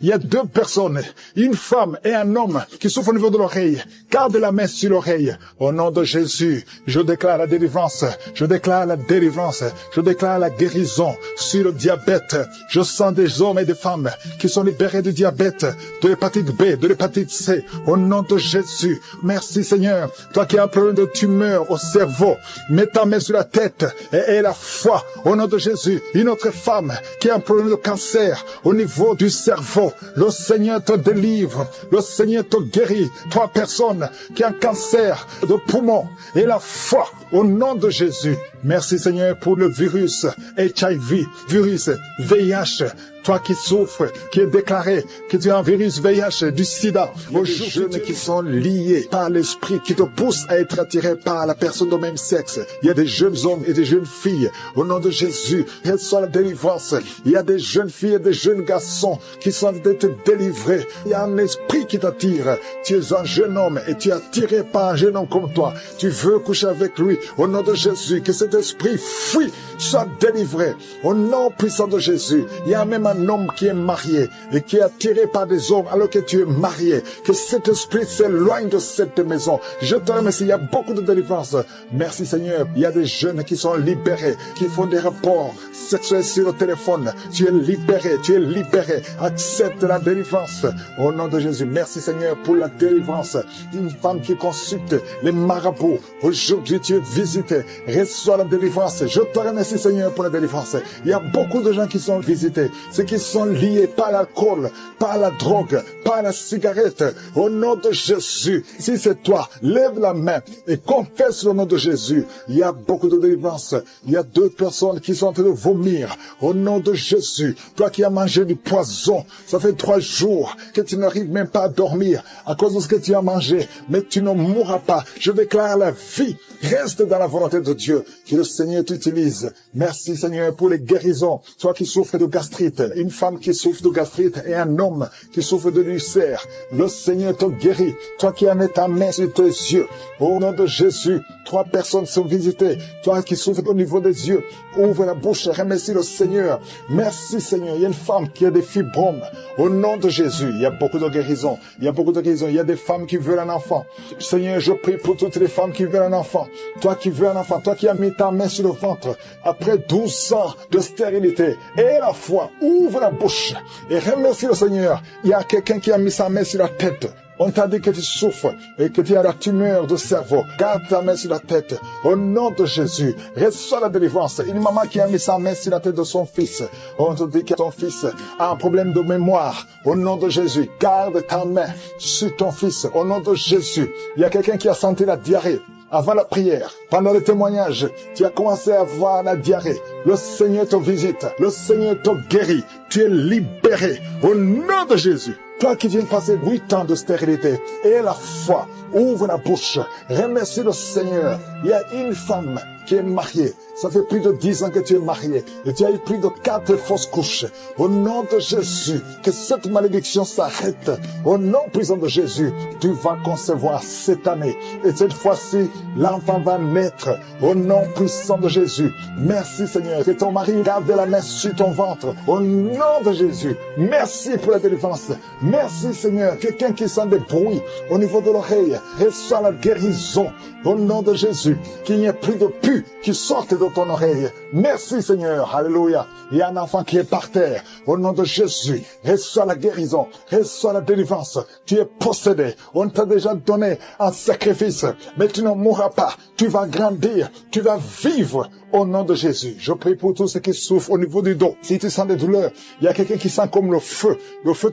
il y a 2 personnes, une femme et un homme qui souffrent au niveau de l'oreille. Garde la main sur l'oreille. Au nom de Jésus, je déclare la délivrance. Je déclare la délivrance. Je déclare la guérison sur le diabète. Je sens des hommes et des femmes qui sont libérés du diabète, de l'hépatite B, de l'hépatite C. Au nom de Jésus, merci Seigneur. Toi qui as un problème de tumeur au cerveau, mets ta main sur la tête et aie la foi. Au nom de Jésus, une autre femme qui a un problème de cancer au niveau du cerveau, le Seigneur te délivre, le Seigneur te guérit. 3 personnes qui ont un cancer de poumon et la foi au nom de Jésus. Merci Seigneur pour le virus HIV, virus VIH. Toi qui souffres, qui est déclaré que tu as un virus VIH, du sida. Aux jeunes qui sont liés par l'esprit, qui te poussent à être attiré par la personne de même sexe. Il y a des jeunes hommes et des jeunes filles. Au nom de Jésus, reçois la délivrance. Il y a des jeunes filles et des jeunes garçons qui sont d'être délivrés. Il y a un esprit qui t'attire. Tu es un jeune homme et tu es attiré par un jeune homme comme toi. Tu veux coucher avec lui. Au nom de Jésus, que cet esprit fuit, soit délivré. Au nom puissant de Jésus, il y a même un homme qui est marié et qui est attiré par des hommes alors que tu es marié. Que cet esprit s'éloigne de cette maison. Je te remercie, il y a beaucoup de délivrance. Merci Seigneur. Il y a des jeunes qui sont libérés, qui font des rapports sexuels sur le téléphone. Tu es libéré, tu es libéré. Accepte la délivrance. Au nom de Jésus, merci Seigneur pour la délivrance. Une femme qui consulte les marabouts. Aujourd'hui, tu es visité. Reçois la délivrance. Je te remercie Seigneur pour la délivrance. Il y a beaucoup de gens qui sont visités. Ceux qui sont liés par l'alcool, par la drogue, par la cigarette. Au nom de Jésus, si c'est toi, lève la main et confesse le nom de Jésus. Il y a beaucoup de délivrance. Il y a 2 personnes qui sont en train de vomir. Au nom de Jésus, toi qui as mangé du poison, ça fait 3 jours que tu n'arrives même pas à dormir à cause de ce que tu as mangé, mais tu ne mourras pas. Je déclare la vie. Reste dans la volonté de Dieu. Que le Seigneur t'utilise. Merci Seigneur pour les guérisons. Toi qui souffres de gastrite, une femme qui souffre de gastrite et un homme qui souffre de l'ulcère. Le Seigneur te guérit. Toi qui as mis ta main sur tes yeux. Au nom de Jésus, 3 personnes sont visitées. Toi qui souffres au niveau des yeux, ouvre la bouche, remercie le Seigneur. Merci Seigneur. Il y a une femme qui a des fibromes. Au nom de Jésus, il y a beaucoup de guérisons. Il y a beaucoup de guérisons. Il y a des femmes qui veulent un enfant. Seigneur, je prie pour toutes les femmes qui veulent un enfant. Toi qui veux un enfant, toi qui as mis ta main sur le ventre, après 12 ans de stérilité, et la foi, ouvre la bouche et remercie le Seigneur. Il y a quelqu'un qui a mis sa main sur la tête. On t'a dit que tu souffres et que tu as la tumeur de cerveau. Garde ta main sur la tête. Au nom de Jésus, reçois la délivrance. Une maman qui a mis sa main sur la tête de son fils. On te dit que ton fils a un problème de mémoire. Au nom de Jésus, garde ta main sur ton fils. Au nom de Jésus, il y a quelqu'un qui a senti la diarrhée. Avant la prière, pendant le témoignage, tu as commencé à avoir la diarrhée. Le Seigneur te visite, le Seigneur te guérit. Tu es libéré au nom de Jésus. Toi qui viens de passer 8 ans de stérilité, et la foi, ouvre la bouche, remercie le Seigneur. Il y a une femme qui est mariée. Ça fait plus de 10 ans que tu es marié et tu as eu plus de 4 fausses couches. Au nom de Jésus, que cette malédiction s'arrête. Au nom puissant de Jésus, tu vas concevoir cette année. Et cette fois-ci, l'enfant va naître. Au nom puissant de Jésus. Merci Seigneur. Que ton mari garde la main sur ton ventre. Au nom de Jésus. Merci pour la délivrance. Merci Seigneur. Quelqu'un qui sent des bruits au niveau de l'oreille, reçoit la guérison. Au nom de Jésus, qu'il n'y ait plus de pus qui sortent de ton oreille. Merci Seigneur, alléluia. Il y a un enfant qui est par terre. Au nom de Jésus, reçois la guérison, reçois la délivrance. Tu es possédé. On t'a déjà donné un sacrifice, mais tu ne mourras pas. Tu vas grandir, tu vas vivre. Au nom de Jésus, je prie pour tous ceux qui souffrent au niveau du dos. Si tu sens des douleurs, il y a quelqu'un qui sent comme le feu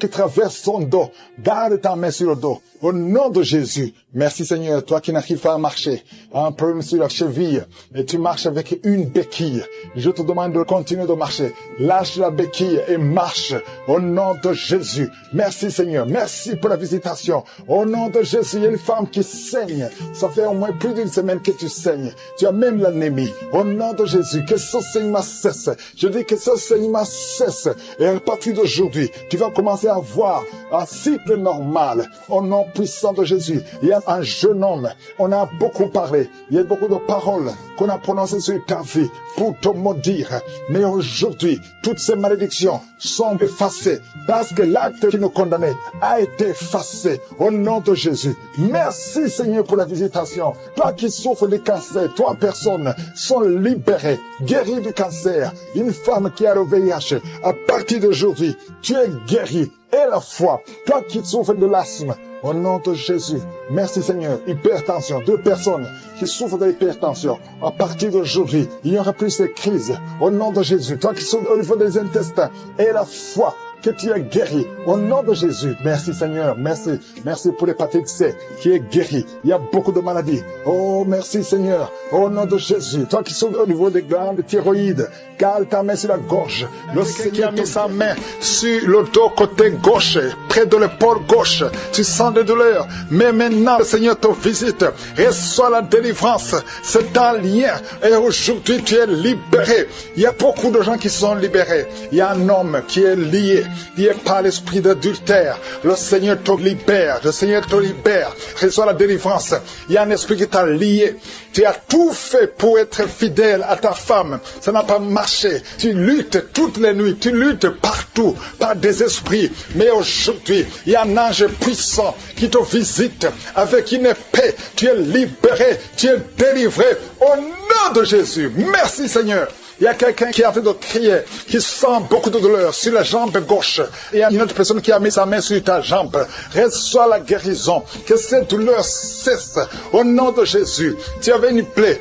qui traverse son dos. Garde ta main sur le dos. Au nom de Jésus, merci Seigneur, toi qui n'arrives pas à marcher, un problème sur la cheville, et tu marches avec une béquille. Je te demande de continuer de marcher. Lâche la béquille et marche. Au nom de Jésus. Merci Seigneur, merci pour la visitation. Au nom de Jésus, il y a une femme qui saigne. Ça fait au moins plus d'une semaine que tu saignes. Tu as même l'anémie. Au nom de Jésus, que ce saignement cesse. Je dis que ce saignement cesse. Et à partir d'aujourd'hui, tu vas commencer à avoir un cycle normal. Au nom puissant de Jésus, il y a un jeune homme. On a beaucoup parlé. Il y a beaucoup de paroles qu'on a prononcées sur ta vie pour te maudire. Mais aujourd'hui, toutes ces malédictions sont effacées parce que l'acte qui nous condamnait a été effacé. Au nom de Jésus. Merci Seigneur pour la visitation. Toi qui souffres du cancer, 3 personnes sont libérées, guéries du cancer. Une femme qui a le VIH, à partir d'aujourd'hui, tu es guéri. Et la foi, toi qui souffres de l'asthme, au nom de Jésus, merci Seigneur. Hypertension, 2 personnes qui souffrent de l'hypertension. À partir d'aujourd'hui, il n'y aura plus ces crises. Au nom de Jésus, toi qui souffres au niveau des intestins, et la foi, que tu es guéri. Au nom de Jésus, merci Seigneur, merci. Merci pour l'hépatite C qui est guéri. Il y a beaucoup de maladies. Oh, merci Seigneur. Au nom de Jésus, toi qui souffres au niveau des glandes thyroïdes, garde ta main sur la gorge. Le Seigneur qui a mis sa main sur le dos côté gauche, près de l'épaule gauche. Tu sens des douleurs, mais maintenant le Seigneur te visite. Reçois la délivrance. C'est un lien. Et aujourd'hui, tu es libéré. Il y a beaucoup de gens qui sont libérés. Il y a un homme qui est lié par l'esprit d'adultère. Le Seigneur te libère. Le Seigneur te libère. Reçois la délivrance. Il y a un esprit qui t'a lié. Tu as tout fait pour être fidèle à ta femme. Ça n'a pas marché. Tu luttes toutes les nuits. Tu luttes partout par des esprits. Mais aujourd'hui, il y a un ange puissant qui te visite avec une épée. Tu es libéré. Tu es délivré au nom de Jésus. Merci Seigneur. Il y a quelqu'un qui est en train de crier, qui sent beaucoup de douleur sur la jambe gauche. Il y a une autre personne qui a mis sa main sur ta jambe. Reçois la guérison. Que cette douleur cesse. Au nom de Jésus. Tu avais une plaie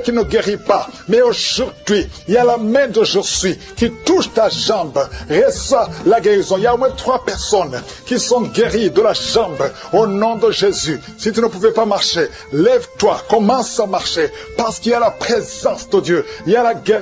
qui ne guérit pas. Mais aujourd'hui, il y a la main de Jésus qui touche ta jambe. Reçois la guérison. Il y a au moins 3 personnes qui sont guéries de la jambe. Au nom de Jésus. Si tu ne pouvais pas marcher, lève-toi. Commence à marcher. Parce qu'il y a la présence de Dieu. Il y a la guérison.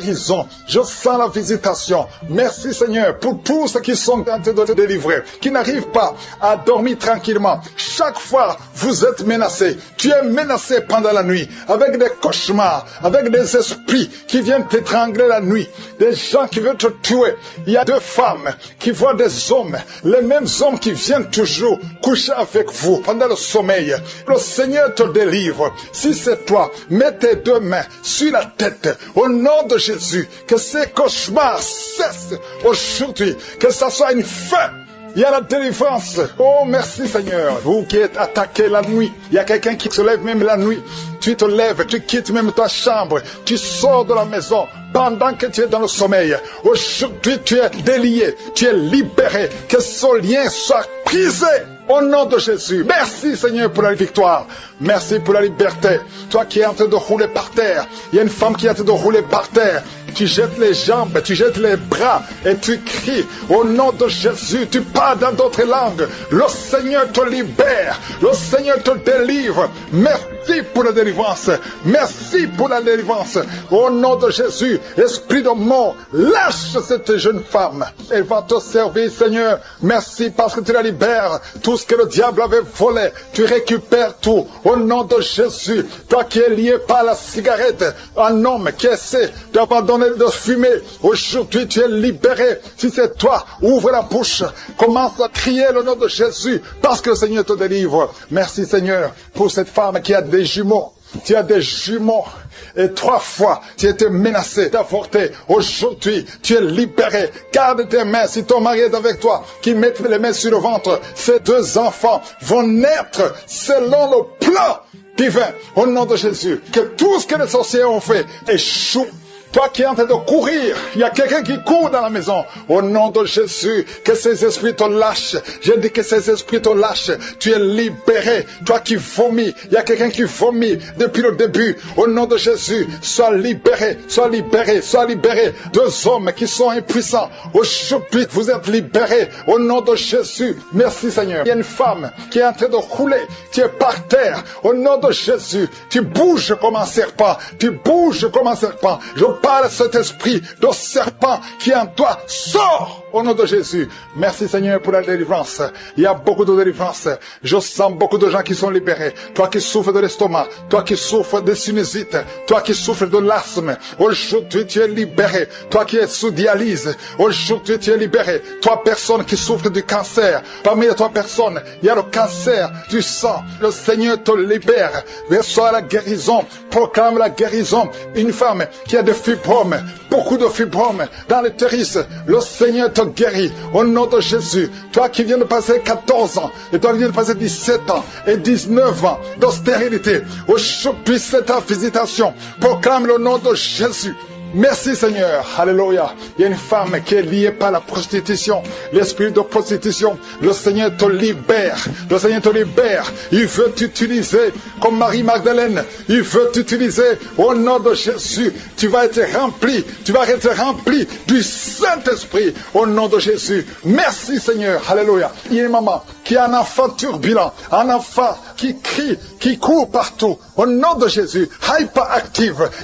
Je sens la visitation. Merci Seigneur pour tous ceux qui sont en train de te délivrer, qui n'arrivent pas à dormir tranquillement. Chaque fois, vous êtes menacé. Tu es menacé pendant la nuit, avec des cauchemars, avec des esprits qui viennent t'étrangler la nuit, des gens qui veulent te tuer. Il y a 2 femmes qui voient des hommes, les mêmes hommes qui viennent toujours coucher avec vous pendant le sommeil. Le Seigneur te délivre. Si c'est toi, mets tes 2 mains sur la tête, au nom de Jésus, que ces cauchemars cessent aujourd'hui, que ça soit une fin. Il y a la délivrance. Oh, merci Seigneur. Vous qui êtes attaqués la nuit, il y a quelqu'un qui se lève même la nuit. Tu te lèves, tu quittes même ta chambre, tu sors de la maison pendant que tu es dans le sommeil. Aujourd'hui, tu es délié, tu es libéré. Que ce lien soit brisé Au nom de Jésus. Merci Seigneur pour la victoire. Merci pour la liberté. Toi qui es en train de rouler par terre. Il y a une femme qui est en train de rouler par terre. Tu jettes les jambes, tu jettes les bras et tu cries au nom de Jésus. Tu parles dans d'autres langues. Le Seigneur te libère. Le Seigneur te délivre. Merci pour la délivrance. Merci pour la délivrance. Au nom de Jésus, esprit de mort, lâche cette jeune femme. Elle va te servir, Seigneur. Merci parce que tu la libères. Tout ce que le diable avait volé, tu récupères tout. Au nom de Jésus, toi qui es lié par la cigarette, un homme qui essaie d'abandonner de fumer, aujourd'hui tu es libéré. Si c'est toi, ouvre la bouche, commence à crier le nom de Jésus, parce que le Seigneur te délivre. Merci Seigneur pour cette femme qui a des jumeaux. Tu as des jumeaux et 3 fois tu étais menacé d'avorter. Aujourd'hui tu es libéré. Garde tes mains si ton mari est avec toi, qui mette les mains sur le ventre. Ces 2 enfants vont naître selon le plan divin. Au nom de Jésus, que tout ce que les sorciers ont fait échoue. Toi qui es en train de courir, il y a quelqu'un qui court dans la maison. Au nom de Jésus, que ces esprits te lâchent. J'ai dit que ces esprits te lâchent. Tu es libéré. Toi qui vomis, il y a quelqu'un qui vomit depuis le début. Au nom de Jésus, sois libéré, sois libéré, sois libéré. 2 hommes qui sont impuissants. Aujourd'hui, vous êtes libérés. Au nom de Jésus, merci Seigneur. Il y a une femme qui est en train de rouler. Tu es par terre. Au nom de Jésus, tu bouges comme un serpent. Tu bouges comme un serpent. Je parle à cet esprit de serpent qui est en toi. Sors au nom de Jésus. Merci Seigneur pour la délivrance. Il y a beaucoup de délivrance. Je sens beaucoup de gens qui sont libérés. Toi qui souffres de l'estomac, toi qui souffres de sinusite, toi qui souffres de l'asthme, aujourd'hui tu es libéré. Toi qui es sous dialyse, aujourd'hui tu es libéré. Toi personne qui souffre du cancer, parmi les 3 personnes, il y a le cancer du sang. Le Seigneur te libère. Reçois la guérison. Proclame la guérison. Une femme qui a des fibromes, beaucoup de fibromes dans l'utérus, le Seigneur te guérit au nom de Jésus. Toi qui viens de passer 14 ans, et toi qui viens de passer 17 ans et 19 ans de stérilité, aujourd'hui c'est ta visitation. Proclame le nom de Jésus. Merci Seigneur, alléluia. Il y a une femme qui est liée par la prostitution, l'esprit de prostitution. Le Seigneur te libère, le Seigneur te libère. Il veut t'utiliser comme Marie-Magdalène. Il veut t'utiliser au nom de Jésus. Tu vas être rempli du Saint-Esprit au nom de Jésus. Merci Seigneur, alléluia. Il y a une maman qui a un enfant turbulent, un enfant qui crie, qui court partout. Au nom de Jésus,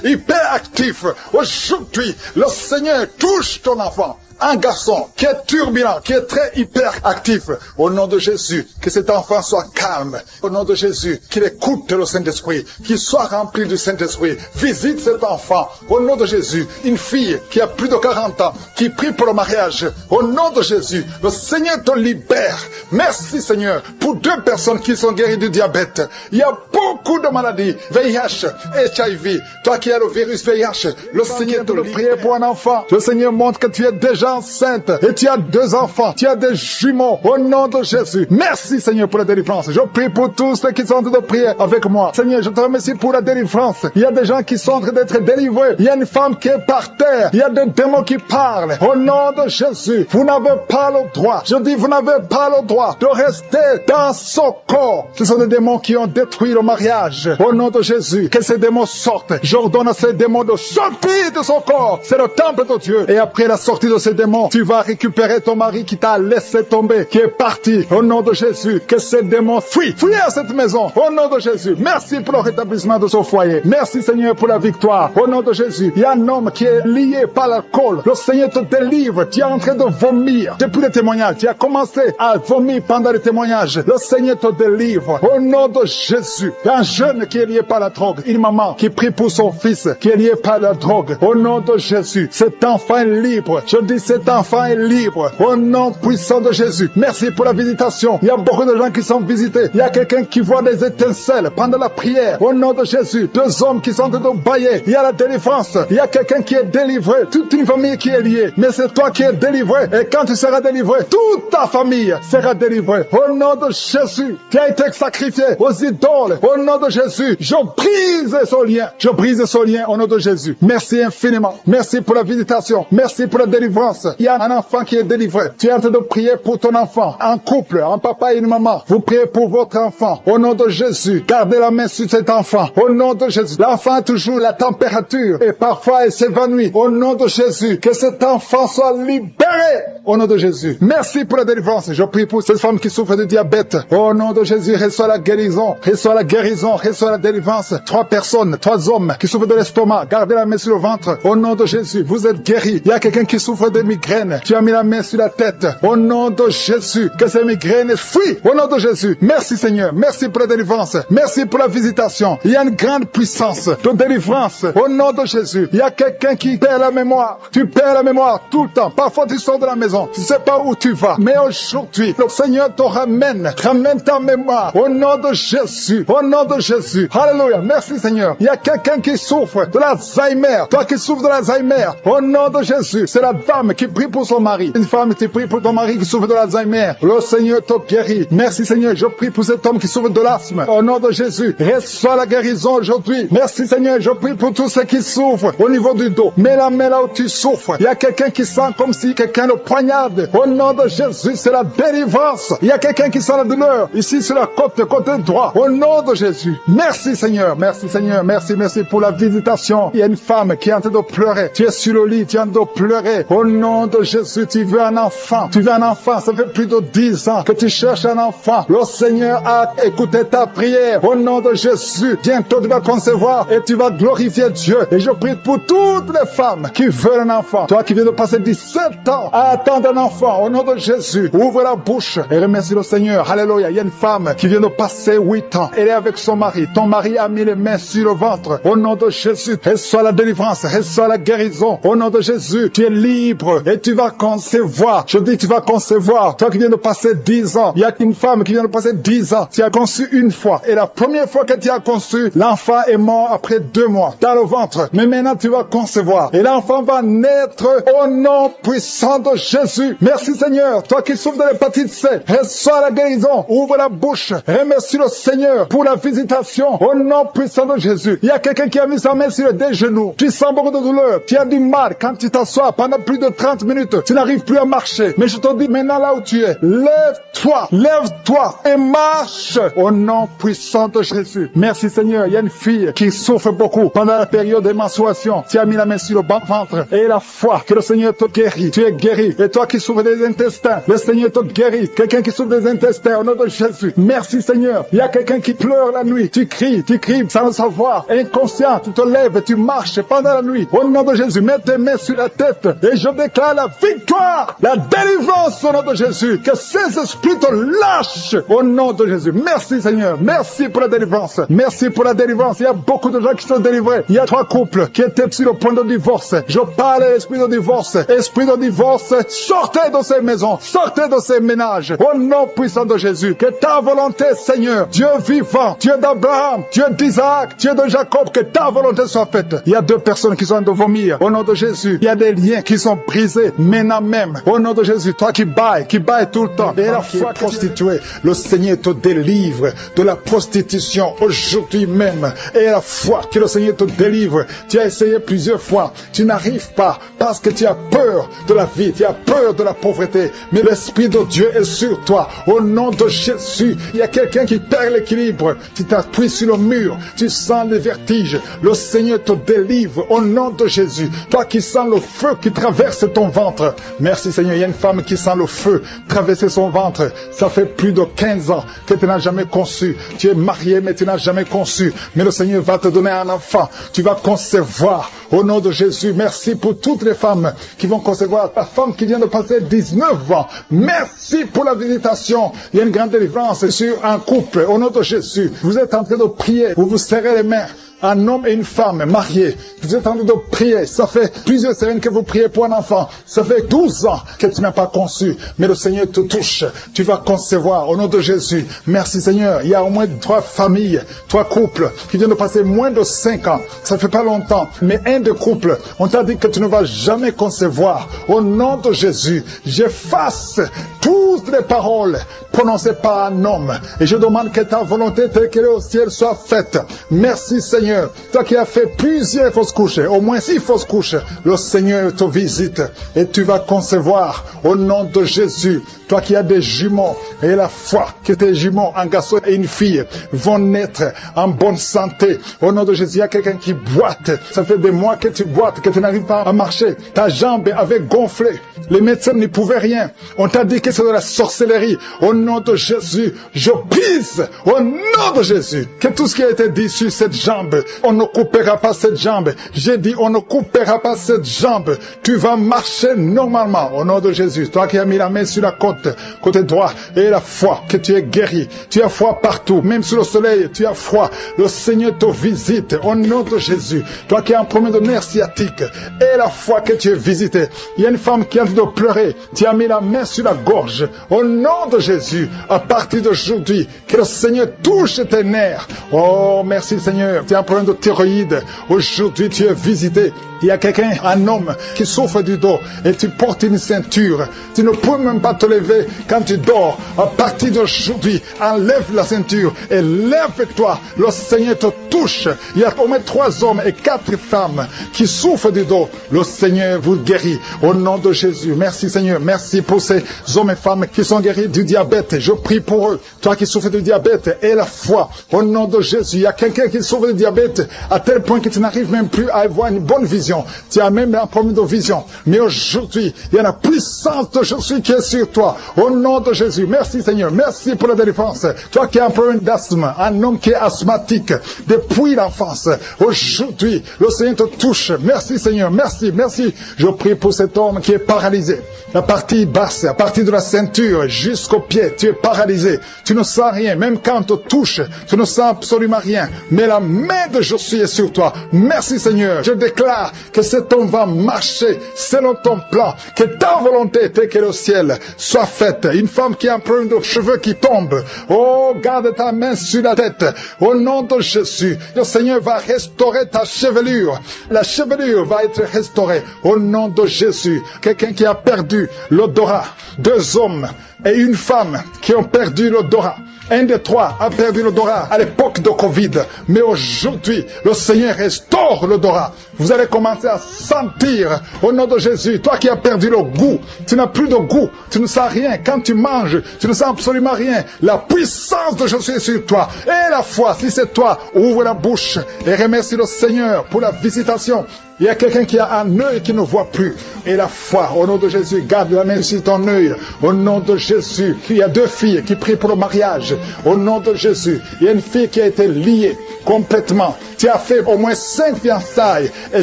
hyperactif. Aujourd'hui, le Seigneur touche ton enfant. Un garçon qui est turbulent, qui est très hyperactif. Au nom de Jésus, que cet enfant soit calme. Au nom de Jésus, qu'il écoute le Saint-Esprit, qu'il soit rempli du Saint-Esprit. Visite cet enfant. Au nom de Jésus, une fille qui a plus de 40 ans, qui prie pour le mariage. Au nom de Jésus, le Seigneur te libère. Merci Seigneur pour 2 personnes qui sont guéries du diabète. Il y a beaucoup de maladies, VIH, HIV. Toi qui as le virus VIH, le Seigneur te libère. Prier pour un enfant. Le Seigneur montre que tu es déjà enceinte et tu as 2 enfants, tu as des jumeaux au nom de Jésus. Merci Seigneur pour la délivrance. Je prie pour tous ceux qui sont en train de prier avec moi. Seigneur, je te remercie pour la délivrance. Il y a des gens qui sont en train d'être délivrés. Il y a une femme qui est par terre. Il y a des démons qui parlent. Au nom de Jésus, vous n'avez pas le droit. Je dis, vous n'avez pas le droit de rester dans son corps. Ce sont des démons qui ont détruit le mariage. Au nom de Jésus, que ces démons sortent. J'ordonne à ces démons de sortir de son corps. C'est le temple de Dieu. Et après la sortie de ces démons, tu vas récupérer ton mari qui t'a laissé tomber, qui est parti. Au nom de Jésus, que ces démons fuient à cette maison. Au nom de Jésus, merci pour le rétablissement de ce foyer. Merci Seigneur pour la victoire. Au nom de Jésus, il y a un homme qui est lié par l'alcool. Le Seigneur te délivre. Tu es en train de vomir. Depuis les témoignages, tu as commencé à vomir pendant les témoignages. Le Seigneur te délivre. Au nom de Jésus, il y a un jeune qui est lié par la drogue. Une maman qui prie pour son fils qui est lié par la drogue. Au nom de Jésus, cet enfant est libre. Je dis, cet enfant est libre. Au nom puissant de Jésus. Merci pour la visitation. Il y a beaucoup de gens qui sont visités. Il y a quelqu'un qui voit des étincelles pendant la prière. Au nom de Jésus. 2 hommes qui sont en train de bailler. Il y a la délivrance. Il y a quelqu'un qui est délivré. Toute une famille qui est liée. Mais c'est toi qui es délivré. Et quand tu seras délivré, toute ta famille sera délivrée. Au nom de Jésus. Tu as été sacrifié aux idoles. Au nom de Jésus. Je brise ce lien. Je brise ce lien au nom de Jésus. Merci infiniment. Merci pour la visitation. Merci pour la délivrance. délivrance. Il y a un enfant qui est délivré. Tu es en train de prier pour ton enfant. Un couple, un papa et une maman. Vous priez pour votre enfant. Au nom de Jésus, gardez la main sur cet enfant. Au nom de Jésus. L'enfant a toujours la température et parfois il s'évanouit. Au nom de Jésus, que cet enfant soit libéré. Au nom de Jésus. Merci pour la délivrance. Je prie pour cette femme qui souffre de diabète. Au nom de Jésus, reçois la guérison. Reçois la guérison. Reçois la délivrance. 3 personnes, 3 hommes qui souffrent de l'estomac. Gardez la main sur le ventre. Au nom de Jésus, vous êtes guéris. Il y a quelqu'un qui souffre de migraine. Tu as mis la main sur la tête. Au nom de Jésus, que ces migraines fuient. Au nom de Jésus. Merci Seigneur. Merci pour la délivrance. Merci pour la visitation. Il y a une grande puissance de délivrance. Au nom de Jésus. Il y a quelqu'un qui perd la mémoire. Tu perds la mémoire tout le temps. Parfois tu sors de la maison. Tu ne sais pas où tu vas. Mais aujourd'hui, le Seigneur te ramène. Ramène ta mémoire. Au nom de Jésus. Au nom de Jésus. Alléluia. Merci Seigneur. Il y a quelqu'un qui souffre de l'Alzheimer. Toi qui souffres de l'Alzheimer. Au nom de Jésus. C'est la dame qui prie pour son mari. Une femme qui prie pour ton mari qui souffre de l'Alzheimer. Le Seigneur te guérit. Merci Seigneur. Je prie pour cet homme qui souffre de l'asthme. Au nom de Jésus. Reçois la guérison aujourd'hui. Merci Seigneur. Je prie pour tous ceux qui souffrent au niveau du dos. Mets la main là où tu souffres. Il y a quelqu'un qui sent comme si quelqu'un le poignarde. Au nom de Jésus, c'est la délivrance. Il y a quelqu'un qui sent la douleur ici sur la côté droit. Au nom de Jésus. Merci Seigneur. Merci Seigneur. Merci pour la visitation. Il y a une femme qui est en train de pleurer. Tu es sur le lit, tu es en train de pleurer. Au nom de Jésus, tu veux un enfant. Tu veux un enfant. Ça fait plus de 10 ans que tu cherches un enfant. Le Seigneur a écouté ta prière. Au nom de Jésus, bientôt tu vas concevoir et tu vas glorifier Dieu. Et je prie pour toutes les femmes qui veulent un enfant. Toi qui viens de passer 17 ans à attendre un enfant. Au nom de Jésus, ouvre la bouche et remercie le Seigneur. Alléluia. Il y a une femme qui vient de passer 8 ans. Elle est avec son mari. Ton mari a mis les mains sur le ventre. Au nom de Jésus, reçois la délivrance, reçois la guérison. Au nom de Jésus, tu es libre et tu vas concevoir. Je dis tu vas concevoir. Toi qui viens de passer 10 ans, il y a une femme qui vient de passer 10 ans. Tu as conçu une fois. Et la première fois que tu as conçu, l'enfant est mort après 2 mois dans le ventre. Mais maintenant tu vas concevoir. Et l'enfant va naître au nom puissant de Jésus. Merci Seigneur. Toi qui souffres de l'hépatite C, reçois la guérison. Ouvre la bouche. Remercie le Seigneur pour la visitation. Au nom puissant de Jésus. Il y a quelqu'un qui a mis sa main sur des genoux. Tu sens beaucoup de douleur. Tu as du mal quand tu t'assois pendant plus de 30 minutes. Tu n'arrives plus à marcher. Mais je te dis maintenant là où tu es, lève-toi. Lève-toi et marche au nom puissant de Jésus. Merci Seigneur. Il y a une fille qui souffre beaucoup pendant la période de menstruation. Tu as mis la main sur le ventre et la foi que le Seigneur te guérit. Tu es guéri. Et toi qui souffres des intestins, le Seigneur te guérit. Quelqu'un qui souffre des intestins au nom de Jésus. Merci Seigneur. Il y a quelqu'un qui pleure la nuit. Tu cries sans le savoir. Inconscient, tu te lèves et tu marches pendant la nuit. Au nom de Jésus, mets tes mains sur la tête et je déclare la victoire, la délivrance au nom de Jésus. Que ces esprits te lâchent au nom de Jésus. Merci Seigneur. Merci pour la délivrance. Merci pour la délivrance. Il y a beaucoup de gens qui sont délivrés. Il y a 3 couples qui étaient sur le point de divorce. Je parle à l'esprit de divorce. Esprit de divorce, sortez de ces maisons. Sortez de ces ménages. Au nom puissant de Jésus. Que ta volonté, Seigneur, Dieu vivant, Dieu d'Abraham, Dieu d'Isaac, Dieu de Jacob, que ta volonté soit faite. Il y a 2 personnes qui sont en train de vomir. Au nom de Jésus, il y a des liens qui sont brisés maintenant même. Au nom de Jésus, toi qui bailles tout le temps. Et la foi prostituée, le Seigneur te délivre de la prostitution aujourd'hui même. Et la foi que le Seigneur te délivre. Tu as essayé plusieurs fois. Tu n'arrives pas parce que tu as peur de la vie, tu as peur de la pauvreté. Mais l'Esprit de Dieu est sur toi. Au nom de Jésus, il y a quelqu'un qui perd l'équilibre. Tu t'appuies sur le mur. Tu sens les vertiges. Le Seigneur te délivre au nom de Jésus. Toi qui sens le feu qui traverse ton ventre. Merci Seigneur. Il y a une femme qui sent le feu traverser son ventre. Ça fait plus de 15 ans que tu n'as jamais conçu. Tu es marié mais tu n'as jamais conçu. Mais le Seigneur va te donner un enfant. Tu vas concevoir au nom de Jésus. Merci pour toutes les femmes qui vont concevoir. La femme qui vient de passer 19 ans. Merci pour la visitation. Il y a une grande délivrance sur un couple au nom de Jésus. Vous êtes en train de prier. Vous vous serrez les mains. Un homme et une femme mariés, vous êtes en train de prier, ça fait plusieurs semaines que vous priez pour un enfant, ça fait 12 ans que tu n'as pas conçu, mais le Seigneur te touche, tu vas concevoir au nom de Jésus. Merci Seigneur. Il y a au moins 3 familles, 3 couples qui viennent de passer moins de 5 ans, ça fait pas longtemps, mais un des couples, on t'a dit que tu ne vas jamais concevoir. Au nom de Jésus, j'efface toutes les paroles prononcées par un homme. Et je demande que ta volonté telle qu'elle est au ciel soit faite. Merci Seigneur. Toi qui as fait plusieurs fausses couches, au moins 6 fausses couches, le Seigneur te visite et tu vas concevoir au nom de Jésus. Toi qui as des jumeaux et la foi que tes jumeaux, un garçon et une fille, vont naître en bonne santé. Au nom de Jésus, il y a quelqu'un qui boite. Ça fait des mois que tu boites, que tu n'arrives pas à marcher. Ta jambe avait gonflé. Les médecins n'y pouvaient rien. On t'a dit que c'est de la sorcellerie. Au nom de Jésus, je pisse. Au nom de Jésus, que tout ce qui a été dit sur cette jambe, on ne coupera pas cette jambe. J'ai dit, on ne coupera pas cette jambe. Tu vas marcher normalement. Au nom de Jésus, toi qui as mis la main sur la côté droit, et la foi que tu es guéri. Tu as foi partout, même sous le soleil, tu as foi. Le Seigneur te visite. Au nom de Jésus, toi qui as un problème de nerf sciatique, et la foi que tu es visité. Il y a une femme qui a envie de pleurer. Tu as mis la main sur la gorge. Au nom de Jésus, à partir d'aujourd'hui, que le Seigneur touche tes nerfs. Oh, merci Seigneur. Tu as un problème de thyroïde. Aujourd'hui, tu es visité. Il y a quelqu'un, un homme, qui souffre du dos et tu portes une ceinture. Tu ne peux même pas te lever quand tu dors. À partir d'aujourd'hui, enlève la ceinture et lève-toi. Le Seigneur te touche. Il y a au moins 3 hommes et 4 femmes qui souffrent du dos. Le Seigneur vous guérit. Au nom de Jésus. Merci Seigneur. Merci pour ces hommes et femmes qui sont guéris du diabète. Je prie pour eux. Toi qui souffres du diabète et la foi. Au nom de Jésus. Il y a quelqu'un qui souffre du diabète à tel point que tu n'arrives même plus à avoir une bonne vision. Tu as même un problème de vision. Mais aujourd'hui, il y a la puissance de Jésus qui est sur toi. Au nom de Jésus. Merci Seigneur. Merci pour la délivrance. Toi qui as un problème d'asthme, un homme qui est asthmatique depuis l'enfance. Aujourd'hui, le Seigneur te touche. Merci Seigneur. Merci, merci. Je prie pour cet homme qui est paralysé. La partie basse, à partir de la ceinture jusqu'au pied, tu es paralysé. Tu ne sens rien. Même quand on te touche, tu ne sens absolument rien. Mais la main de Jésus est sur toi. Merci Seigneur. Je déclare que cet homme va marcher selon ton plan, que ta volonté telle qu'elle est au ciel soit faite. Une femme qui a un problème de cheveux qui tombent, oh, garde ta main sur la tête. Au nom de Jésus, le Seigneur va restaurer ta chevelure. La chevelure va être restaurée. Au nom de Jésus, quelqu'un qui a perdu l'odorat, 2 hommes et une femme qui ont perdu l'odorat. Un des 3 a perdu l'odorat à l'époque de Covid. Mais aujourd'hui, le Seigneur restaure l'odorat. Vous allez commencer à sentir, au nom de Jésus, toi qui as perdu le goût, tu n'as plus de goût, tu ne sens rien. Quand tu manges, tu ne sens absolument rien. La puissance de Jésus est sur toi. Et la foi, si c'est toi, ouvre la bouche et remercie le Seigneur pour la visitation. Il y a quelqu'un qui a un œil qui ne voit plus. Et la foi, au nom de Jésus, garde la main sur ton œil. Au nom de Jésus, il y a 2 filles qui prient pour le mariage. Au nom de Jésus, il y a une fille qui a été liée complètement. Tu as fait au moins 5 fiançailles et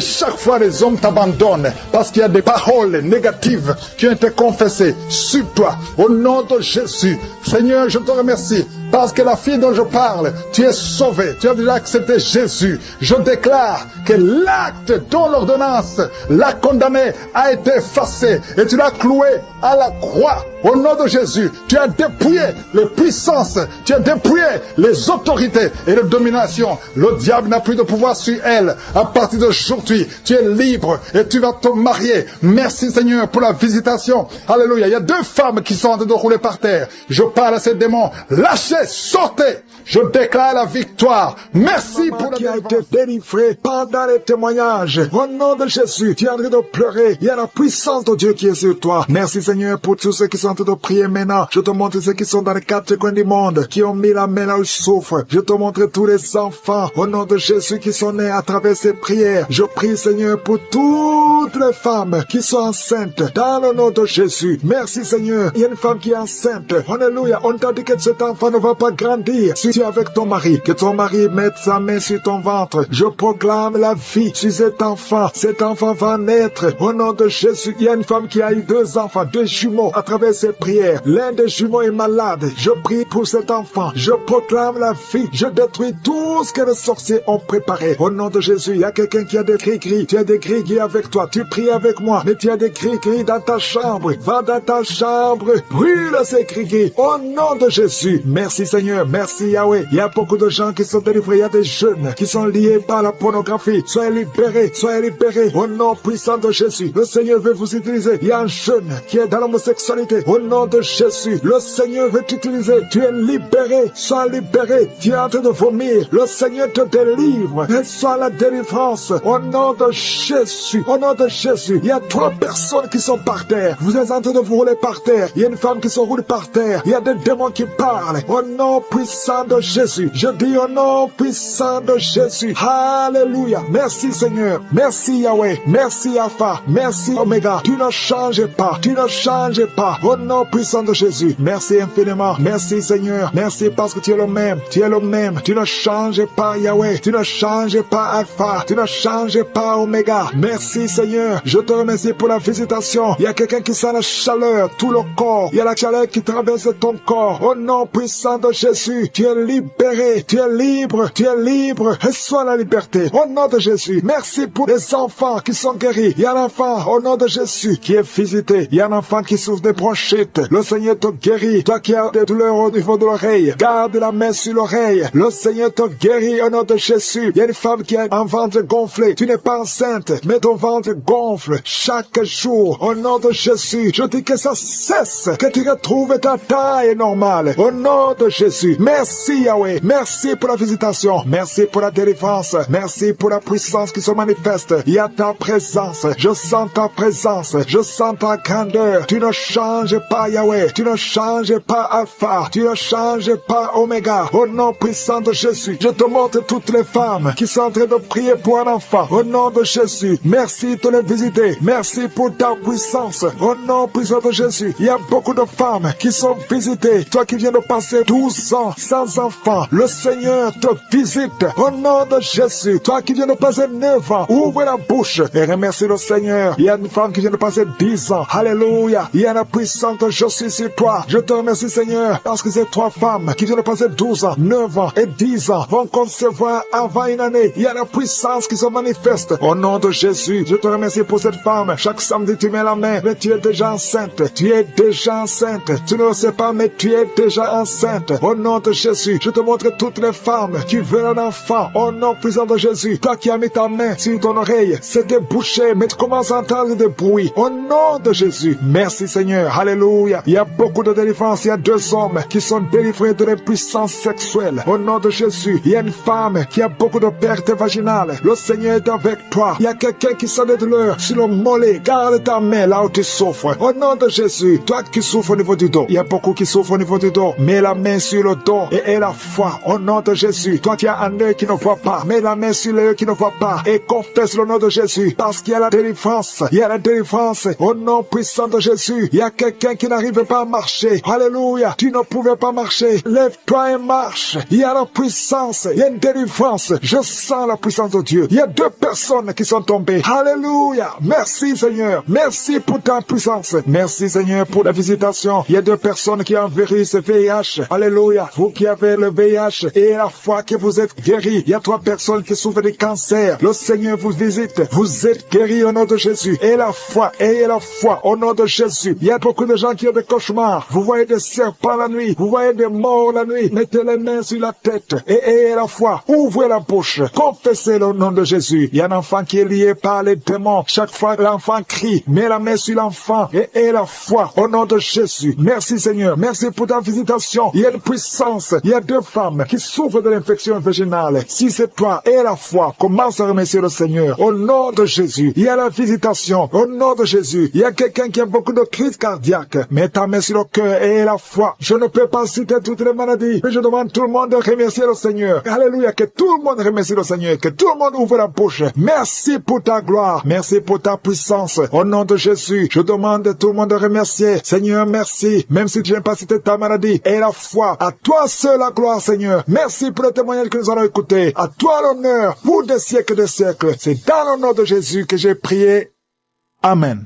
chaque fois les hommes t'abandonnent parce qu'il y a des paroles négatives qui ont été confessées sur toi. Au nom de Jésus, Seigneur, je te remercie parce que la fille dont je parle, tu es sauvée, tu as déjà accepté Jésus. Je déclare que l'acte dont l'ordonnance l'a condamné a été effacé et tu l'as cloué à la croix. Au nom de Jésus, tu as dépouillé les puissances, tu as dépouillé les autorités et les dominations. Le diable n'a plus de pouvoir sur elle. À partir d'aujourd'hui, tu es libre et tu vas te marier. Merci Seigneur pour la visitation. Alléluia. Il y a 2 femmes qui sont en train de rouler par terre. Je parle à ces démons. Lâchez, sortez. Je déclare la victoire. Merci pour la qui a été délivrée pendant les témoignages. Au nom de Jésus, tu es en train de pleurer. Il y a la puissance de Dieu qui est sur toi. Merci Seigneur pour tous ceux qui sont en train de prier maintenant. Je te montre ceux qui sont dans les 4 coins du monde, qui ont mis la main là où ils souffrent. Je te montre tous les enfants, au nom de Jésus, qui sont nés à travers ces prières. Je prie Seigneur pour toutes les femmes qui sont enceintes, dans le nom de Jésus. Merci Seigneur. Il y a une femme qui est enceinte. Alléluia. On t'a dit que cet enfant ne va pas grandir. Si tu es avec ton mari, que ton mari mette sa main sur ton ventre. Je proclame la vie sur cet enfant. Cet enfant va naître. Au nom de Jésus, il y a une femme qui a eu 2 enfants, 2 jumeaux à travers ces prières. L'un des jumeaux est malade. Je prie pour cet enfant. Je proclame la vie. Je détruis tout ce que les sorciers ont préparé. Au nom de Jésus, il y a quelqu'un qui a des gris-gris. Tu as des gris-gris avec toi. Tu pries avec moi. Mais tu as des gris-gris dans ta chambre. Va dans ta chambre. Brûle ces gris-gris. Au nom de Jésus. Merci Merci Seigneur, merci Yahweh. Il y a beaucoup de gens qui sont délivrés, il y a des jeunes qui sont liés par la pornographie. Soyez libérés, au nom puissant de Jésus. Le Seigneur veut vous utiliser. Il y a un jeune qui est dans l'homosexualité. Au nom de Jésus, le Seigneur veut t'utiliser. Tu es libéré, sois libéré. Tu es en train de vomir. Le Seigneur te délivre. Et sois la délivrance. Au nom de Jésus, au nom de Jésus. Il y a 3 personnes qui sont par terre. Vous êtes en train de vous rouler par terre. Il y a une femme qui se roule par terre. Il y a des démons qui parlent. Au nom puissant de Jésus. Je dis au nom puissant de Jésus. Alléluia. Merci Seigneur. Merci Yahweh. Merci Alpha. Merci Oméga. Tu ne changes pas. Tu ne changes pas. Au nom puissant de Jésus. Merci infiniment. Merci Seigneur. Merci parce que tu es le même. Tu es le même. Tu ne changes pas Yahweh. Tu ne changes pas Alpha. Tu ne changes pas Oméga. Merci Seigneur. Je te remercie pour la visitation. Il y a quelqu'un qui sent la chaleur. Tout le corps. Il y a la chaleur qui traverse ton corps. Au nom puissant de Jésus. Tu es libéré. Tu es libre. Tu es libre. Reçois la liberté. Au nom de Jésus. Merci pour les enfants qui sont guéris. Il y a un enfant au nom de Jésus qui est visité. Il y a un enfant qui souffre des bronchites. Le Seigneur te guérit. Toi qui as des douleurs au niveau de l'oreille, garde la main sur l'oreille. Le Seigneur te guérit au nom de Jésus. Il y a une femme qui a un ventre gonflé. Tu n'es pas enceinte, mais ton ventre gonfle chaque jour. Au nom de Jésus, je dis que ça cesse, que tu retrouves ta taille normale. Au nom de Jésus. Merci Yahweh. Merci pour la visitation. Merci pour la délivrance. Merci pour la puissance qui se manifeste. Il y a ta présence. Je sens ta présence. Je sens ta grandeur. Tu ne changes pas Yahweh. Tu ne changes pas Alpha. Tu ne changes pas Oméga. Au nom puissant de Jésus, je te montre toutes les femmes qui sont en train de prier pour un enfant. Au nom de Jésus, merci de les visiter. Merci pour ta puissance. Au nom puissant de Jésus, il y a beaucoup de femmes qui sont visitées. Toi qui viens de passer 12 ans sans enfant, le Seigneur te visite. Au nom de Jésus, toi qui viens de passer 9 ans, ouvre la bouche et remercie le Seigneur. Il y a une femme qui vient de passer 10 ans. Alléluia. Il y a la puissance de Jésus sur toi. Je te remercie Seigneur parce que ces 3 femmes qui viennent de passer 12 ans, 9 ans et 10 ans vont concevoir avant une année. Il y a la puissance qui se manifeste. Au nom de Jésus, je te remercie pour cette femme. Chaque samedi tu mets la main, mais tu es déjà enceinte. Tu es déjà enceinte. Tu ne le sais pas, mais tu es déjà enceinte. Au nom de Jésus, je te montre toutes les femmes qui veulent un enfant. Au nom puissant de Jésus, toi qui as mis ta main sur ton oreille, c'était bouché, mais tu commences à entendre des bruits. Au nom de Jésus, merci Seigneur. Alléluia. Il y a beaucoup de délivrance. Il y a 2 hommes qui sont délivrés de l'impuissance sexuelle. Au nom de Jésus, il y a une femme qui a beaucoup de pertes vaginales. Le Seigneur est avec toi. Il y a quelqu'un qui sent des douleurs sur le mollet. Garde ta main là où tu souffres. Au nom de Jésus, toi qui souffres au niveau du dos, il y a beaucoup qui souffrent au niveau du dos. Mets la main sur le dos et aie la foi. Au nom de Jésus, toi qui as un œil qui ne voit pas, mets la main sur l'œil qui ne voit pas et confesse le nom de Jésus parce qu'il y a la délivrance. Il y a la délivrance. Au nom puissant de Jésus, il y a quelqu'un qui n'arrive pas à marcher. Alléluia. Tu ne pouvais pas marcher. Lève-toi et marche. Il y a la puissance. Il y a une délivrance. Je sens la puissance de Dieu. Il y a 2 personnes qui sont tombées. Alléluia. Merci Seigneur. Merci pour ta puissance. Merci Seigneur pour la visitation. Il y a 2 personnes qui ont un virus VIH. Alléluia. Vous qui avez le VIH et la foi que vous êtes guéris. Il y a 3 personnes qui souffrent de cancer. Le Seigneur vous visite. Vous êtes guéris au nom de Jésus. Et la foi. Ayez la foi au nom de Jésus. Il y a beaucoup de gens qui ont des cauchemars. Vous voyez des serpents la nuit. Vous voyez des morts la nuit. Mettez les mains sur la tête et ayez la foi. Ouvrez la bouche. Confessez le nom de Jésus. Il y a un enfant qui est lié par les démons. Chaque fois l'enfant crie, mets la main sur l'enfant et ayez la foi au nom de Jésus. Merci Seigneur. Merci pour ta visitation. Il y a une puissance. Il y a 2 femmes qui souffrent de l'infection vaginale. Si c'est toi, aie la foi. Commence à remercier le Seigneur. Au nom de Jésus. Il y a la visitation. Au nom de Jésus. Il y a quelqu'un qui a beaucoup de crises cardiaques. Mets ta main sur le cœur et aie la foi. Je ne peux pas citer toutes les maladies, mais je demande tout le monde de remercier le Seigneur. Alléluia. Que tout le monde remercie le Seigneur. Que tout le monde ouvre la bouche. Merci pour ta gloire. Merci pour ta puissance. Au nom de Jésus, je demande à tout le monde de remercier. Seigneur, merci. Même si tu n'as pas cité ta maladie, aie la foi. À toi seul la gloire, Seigneur. Merci pour le témoignage que nous allons écouter. À toi l'honneur pour des siècles et des siècles. C'est dans le nom de Jésus que j'ai prié. Amen.